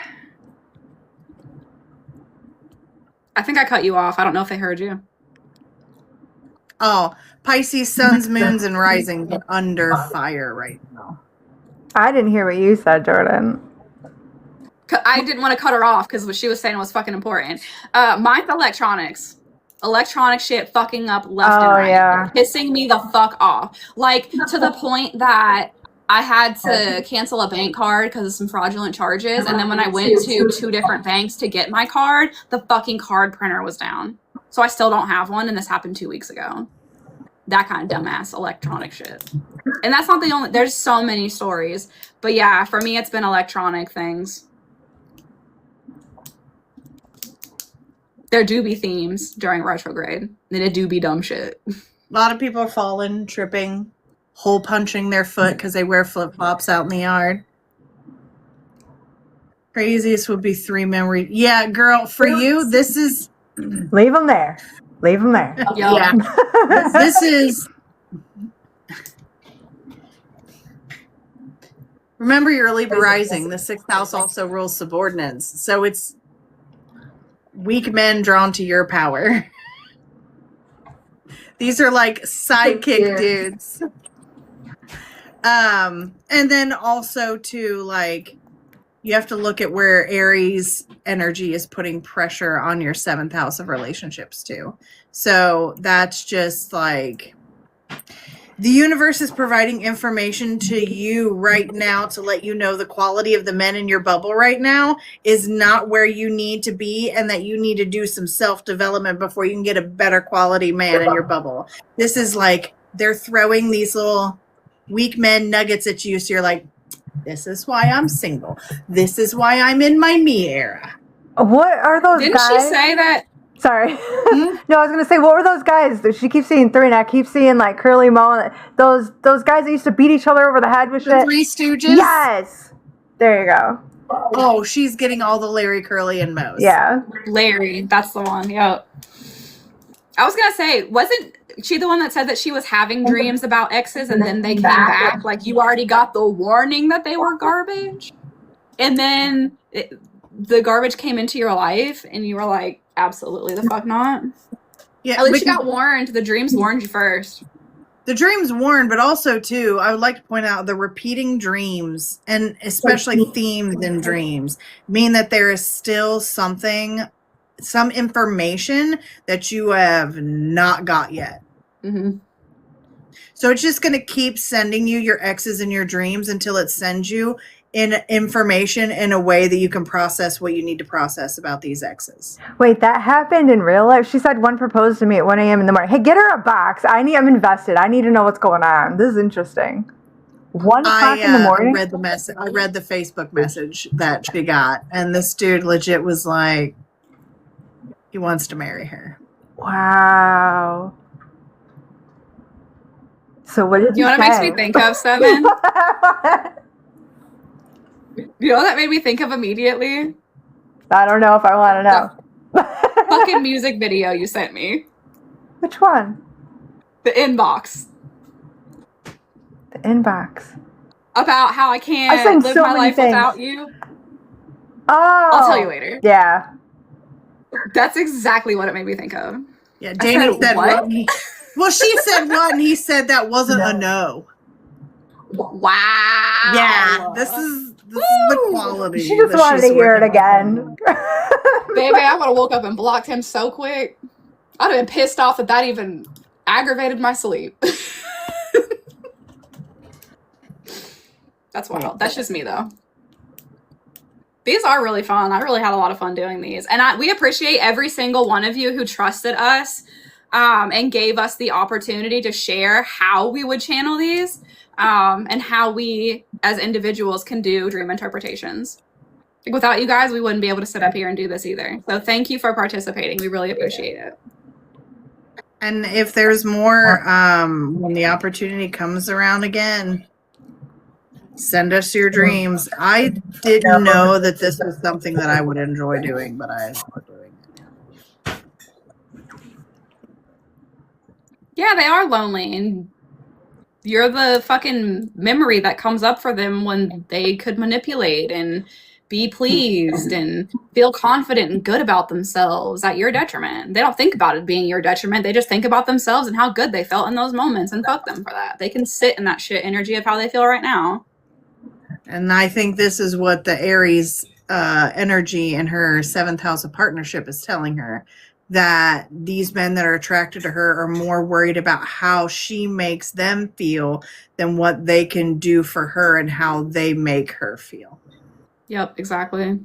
I think I cut you off. I don't know if they heard you. Oh, Pisces, suns, moons, and risings are under fire right now. I didn't hear what you said, Jordan. I didn't want to cut her off because what she was saying was fucking important. Mine's electronics. Electronic shit fucking up left and right. Yeah. Pissing me the fuck off. Like, to the point that I had to cancel a bank card because of some fraudulent charges. And then when I went to 2 different banks to get my card, the fucking card printer was down. So I still don't have one, and this happened 2 weeks ago. That kind of dumbass electronic shit. And that's not the only... There's so many stories. But yeah, for me, it's been electronic things. There do be themes during retrograde. And it do be dumb shit. A lot of people are falling, tripping, hole punching their foot because they wear flip-flops out in the yard. Craziest would be 3 memory. Yeah, girl, for you, this is... Leave them there. Leave them there. Yeah. This is... Remember your Libra rising. The 6th house also rules subordinates. So it's weak men drawn to your power. These are like sidekick dudes. And then also to like, you have to look at where Aries energy is putting pressure on your 7th house of relationships too. So that's just like, the universe is providing information to you right now to let you know the quality of the men in your bubble right now is not where you need to be, and that you need to do some self-development before you can get a better quality man in your bubble. This is like they're throwing these little weak men nuggets at you, so you're like, this is why I'm single. This is why I'm in my me era. What are those Didn't guys? she say that? Sorry. No, I was going to say, what were those guys? She keeps seeing 3, and I keep seeing, like, Curly Moe. Those guys that used to beat each other over the head with The shit. 3 Stooges? Yes. There you go. Oh, she's getting all the Larry, Curly, and Moe's. Yeah. Larry, that's the one. Yep. I was gonna say, wasn't she the one that said that she was having dreams about exes and then they came back? Like, you already got the warning that they were garbage, and then the garbage came into your life, and you were like, absolutely the fuck not. Yeah, At least you got warned. The dreams warned you first. The dreams warned, but also too, I would like to point out the repeating dreams, and especially themes in dreams, mean that there is still some information that you have not got yet. Mm-hmm. So it's just going to keep sending you your exes in your dreams until it sends you in information in a way that you can process what you need to process about these exes. Wait, that happened in real life? She said one proposed to me at 1 a.m. in the morning. Hey, get her a box. I'm invested. I need to know what's going on. This is interesting. 1 o'clock in the morning? I read the Facebook message that she got, and this dude legit was like, he wants to marry her. Wow. So what did you know what it makes me think of, Seven? You know what that made me think of immediately? I don't know if I want to know. Fucking music video you sent me. Which one? The inbox. The inbox. About how I can't live my life without you. Oh. I'll tell you later. Yeah. That's exactly what it made me think of. Yeah, Danny said what? Well, she said what, and he said that wasn't a no. Wow. Yeah, this is the quality. She just wanted to hear it again. Baby, I would have woke up and blocked him so quick. I'd have been pissed off that even aggravated my sleep. That's wild. That's just me, though. These are really fun. I really had a lot of fun doing these. And we appreciate every single one of you who trusted us and gave us the opportunity to share how we would channel these and how we, as individuals, can do dream interpretations. Without you guys, we wouldn't be able to sit up here and do this either. So thank you for participating. We really appreciate it. And if there's more, when the opportunity comes around again, send us your dreams. I didn't know that this was something that I would enjoy doing, but I enjoy doing it. Yeah, they are lonely, and you're the fucking memory that comes up for them when they could manipulate and be pleased and feel confident and good about themselves at your detriment. They don't think about it being your detriment. They just think about themselves and how good they felt in those moments, and fuck them for that. They can sit in that shit energy of how they feel right now. And I think this is what the Aries energy in her 7th house of partnership is telling her, that these men that are attracted to her are more worried about how she makes them feel than what they can do for her and how they make her feel. Yep, exactly.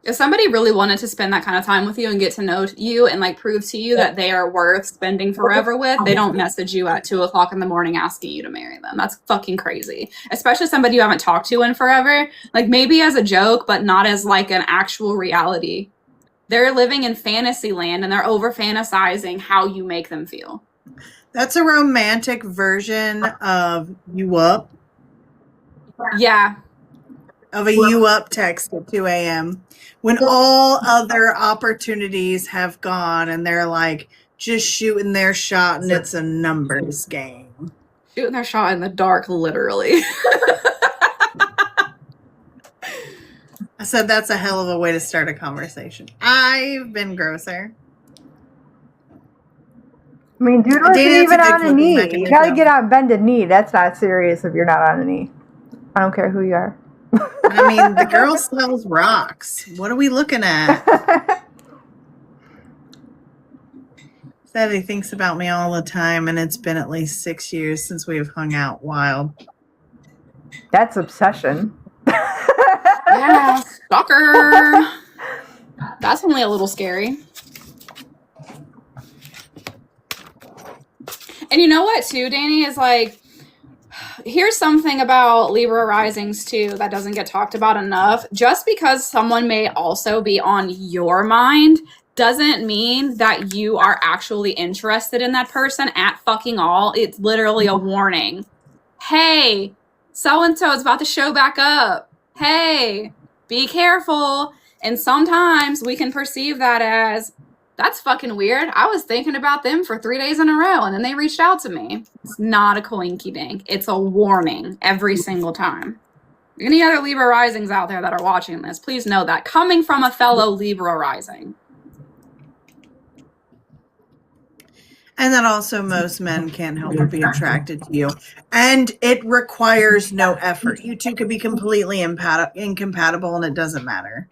If somebody really wanted to spend that kind of time with you and get to know you and like prove to you that they are worth spending forever with, they don't message you at 2 o'clock in the morning asking you to marry them. That's fucking crazy. Especially somebody you haven't talked to in forever. Like maybe as a joke, but not as like an actual reality. They're living in fantasy land and they're over fantasizing how you make them feel. That's a romantic version of you up. Yeah. Of a you up text at 2 a.m. when all other opportunities have gone and they're like just shooting their shot and it's a numbers game. Shooting their shot in the dark, literally. I said that's a hell of a way to start a conversation. I've been grosser. I mean, dude wasn't even on a knee. You gotta get on bended knee. That's not serious if you're not on a knee. I don't care who you are. I mean, the girl sells rocks. What are we looking at? Said he thinks about me all the time, and it's been at least 6 years since we've hung out wild. That's obsession. Yeah, stalker. That's only a little scary. And you know what, too, Danny, is like, here's something about Libra risings, too, that doesn't get talked about enough. Just because someone may also be on your mind doesn't mean that you are actually interested in that person at fucking all. It's literally a warning. Hey, so-and-so is about to show back up. Hey, be careful. And sometimes we can perceive that as that's fucking weird. I was thinking about them for 3 days in a row and then they reached out to me. It's not a coinky dink. It's a warning every single time. Any other Libra risings out there that are watching this, please know that. Coming from a fellow Libra rising. And that also most men can't help but be attracted to you. And it requires no effort. You two could be completely incompatible and it doesn't matter.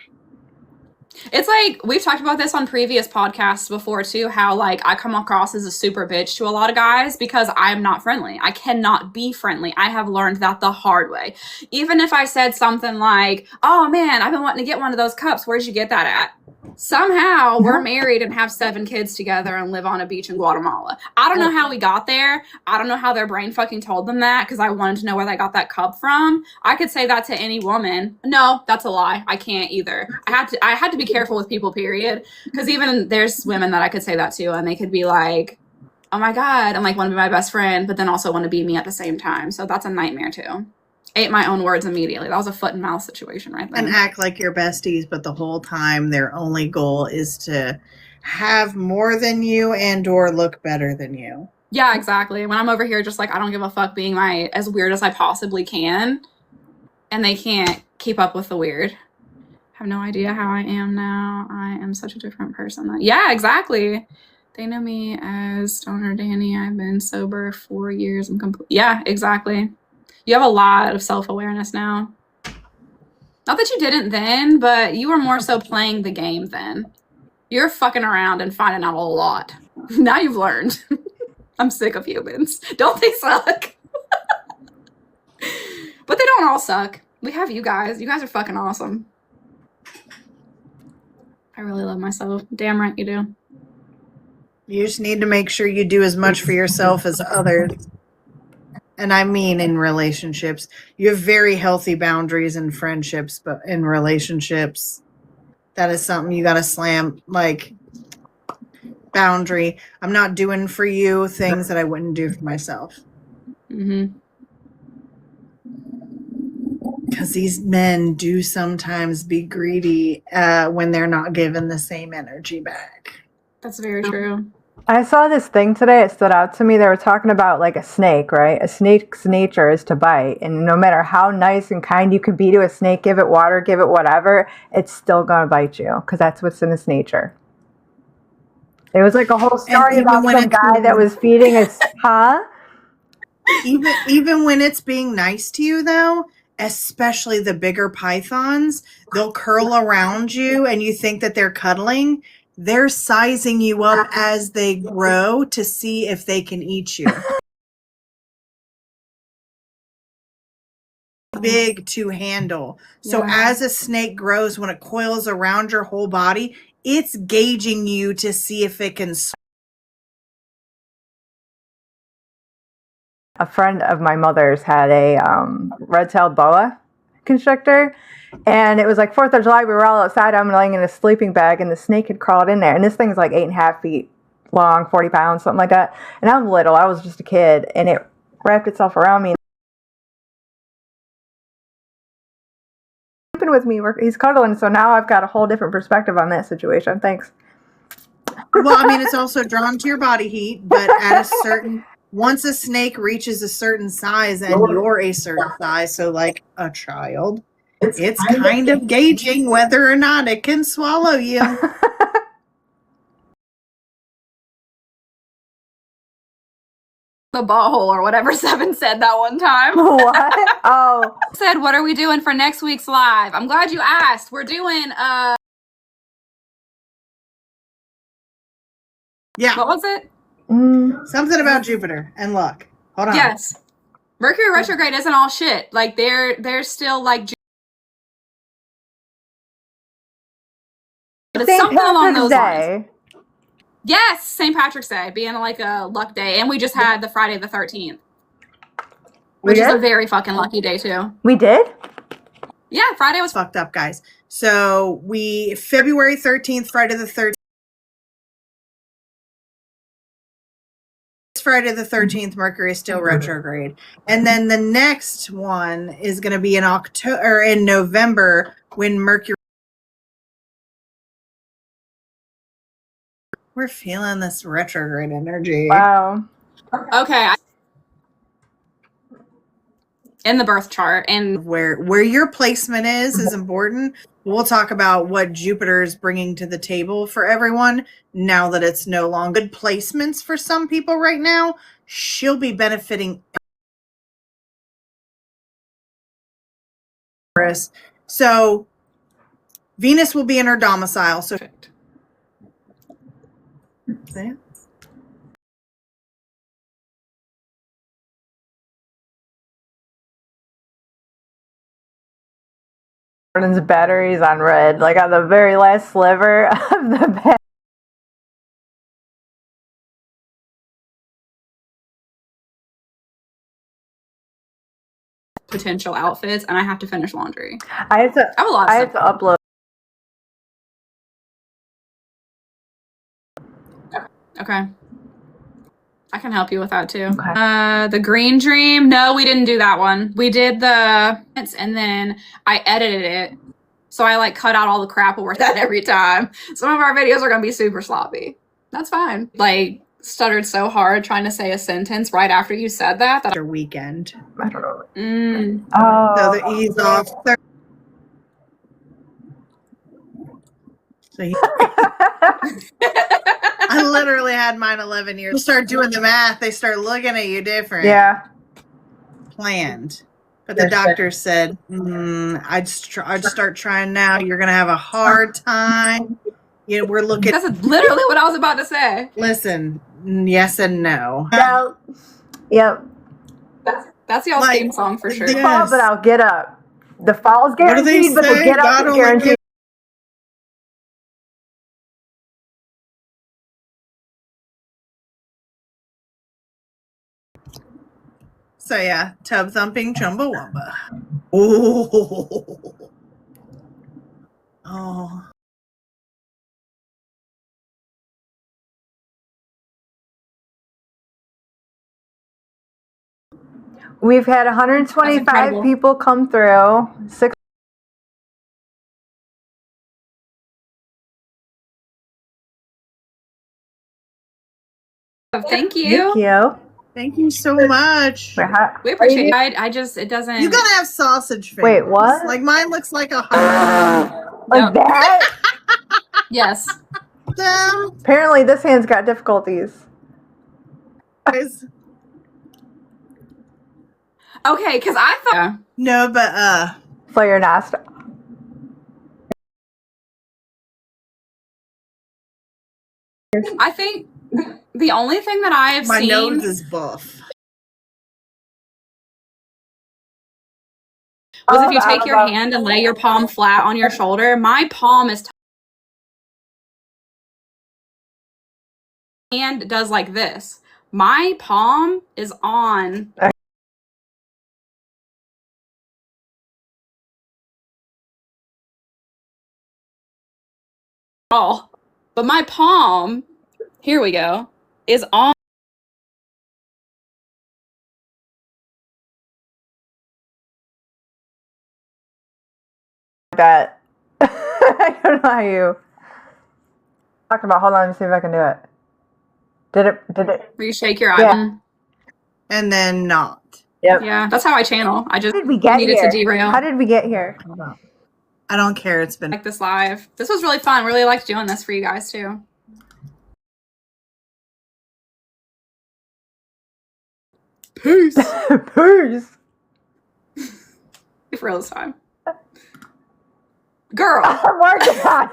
It's like, we've talked about this on previous podcasts before too, how like I come across as a super bitch to a lot of guys because I'm not friendly. I cannot be friendly. I have learned that the hard way. Even if I said something like, oh man, I've been wanting to get one of those cups. Where'd you get that at? Somehow we're married and have 7 kids together and live on a beach in Guatemala. I don't know how we got there. I don't know how their brain fucking told them that because I wanted to know where they got that cup from. I could say that to any woman. No, that's a lie. I can't either. I had to be careful with people, period. Because even there's women that I could say that to and they could be like, oh my God, I'm like, want to be my best friend, but then also want to be me at the same time. So that's a nightmare too. Ate my own words immediately. That was a foot and mouth situation right there. And act like you're besties, but the whole time their only goal is to have more than you and or look better than you. Yeah, exactly. When I'm over here just like, I don't give a fuck being as weird as I possibly can. And they can't keep up with the weird. I have no idea how I am now. I am such a different person. Yeah, exactly. They know me as Stoner Danny. I've been sober 4 years. Yeah, exactly. You have a lot of self-awareness now. Not that you didn't then, but you were more so playing the game then. You're fucking around and finding out a lot. Now you've learned. I'm sick of humans. Don't they suck? But they don't all suck. We have you guys. You guys are fucking awesome. I really love myself. Damn right you do. You just need to make sure you do as much for yourself as others. And I mean in relationships. You have very healthy boundaries in friendships, but in relationships, that is something you got to slam, like, boundary. I'm not doing for you things that I wouldn't do for myself. Mm-hmm. Because these men do sometimes be greedy when they're not given the same energy back. That's very true. I saw this thing today. It stood out to me. They were talking about like a snake, right? A snake's nature is to bite. And no matter how nice and kind you could be to a snake, give it water, give it whatever, it's still going to bite you because that's what's in its nature. It was like a whole story about some guy that was feeding a... Huh? Even when it's being nice to you, though, especially the bigger pythons, they'll curl around you and you think that they're cuddling. They're sizing you up as they grow to see if they can eat you. Big to handle. So as a snake grows, when it coils around your whole body, it's gauging you to see if it can. A friend of my mother's had a red-tailed boa constrictor. And it was like 4th of July. We were all outside. I'm laying in a sleeping bag, and the snake had crawled in there. And this thing's like 8.5 feet long, 40 pounds, something like that. And I'm little. I was just a kid. And it wrapped itself around me. Sleeping with me. He's cuddling. So now I've got a whole different perspective on that situation. Thanks. Well, I mean, it's also drawn to your body heat. But at a certain... Once a snake reaches a certain size and you're a certain size, so like a child... It's kind of gauging whether or not it can swallow you. The butthole or whatever Seven said that one time. What? Oh. Said, what are we doing for next week's live? I'm glad you asked. We're doing, yeah. What was it? Something about Jupiter and luck. Hold on. Yes. Mercury retrograde isn't all shit. Like, they're still, like... But it's something along those lines. Yes, St. Patrick's Day being like a luck day. And we just had the Friday the 13th. Which is a very fucking lucky day too. We did? Yeah, Friday was fucked up, guys. So February 13th, Friday the 13th. Friday the 13th, Mercury is still retrograde. And then the next one is going to be in October or in November when Mercury We're feeling this retrograde energy. Wow. Okay. In the birth chart, and Where your placement is important. We'll talk about what Jupiter is bringing to the table for everyone now that it's no longer good placements for some people right now. She'll be benefiting. So Venus will be in her domicile. So see? Jordan's battery's on red, like on the very last sliver of the battery. potential outfits, and I have to finish laundry. I have I have a lot of stuff. to upload. Okay. I can help you with that too. Okay. The Green Dream. No, we didn't do that one. We did the, and then I edited it. So I like cut out all the crap over that every time. Some of our videos are going to be super sloppy. That's fine. Like stuttered so hard trying to say a sentence right after you said that. After weekend. I don't know. So Oh. the ease off. So I literally had mine 11 years. You start doing the math, they start looking at you different. Yeah. Planned. But the doctor said, I'd start trying now. You're going to have a hard time. You know, we're looking. That's literally what I was about to say. Listen, yes and no. Yep. That's y'all's theme song for sure. Yes. Fall, but I'll get up. The fall's guaranteed, but the say? get up God is only guaranteed. So yeah, tub thumping Chumbawamba. Oh. Oh. We've had 125 people come through. Thank you. Thank you. Thank you so much. We appreciate it. I just, it doesn't. You gotta have sausage fingers. Wait, what? Like mine looks like a heart. Like that? Yes. Apparently this hand's got difficulties. Okay, because I thought. No, but So you're not. I think the only thing that I have my seen. nose is buff. Was if you take your hand and lay your palm flat on your shoulder. My palm is. Hand does like this. My palm is on. Oh, but my palm, here we go, is on. That. I don't know how you talked about. Hold on, let me see if I can do it. Did it? Where you shake your eye. Yeah. And then not. Yep. Yeah, that's how I channel. I just How did we get needed here? to derail. How did we get here? I don't care. It's been Like this live. This was really fun. Really liked doing this for you guys too. peace. Peace. For real this time. Girl. I'm working on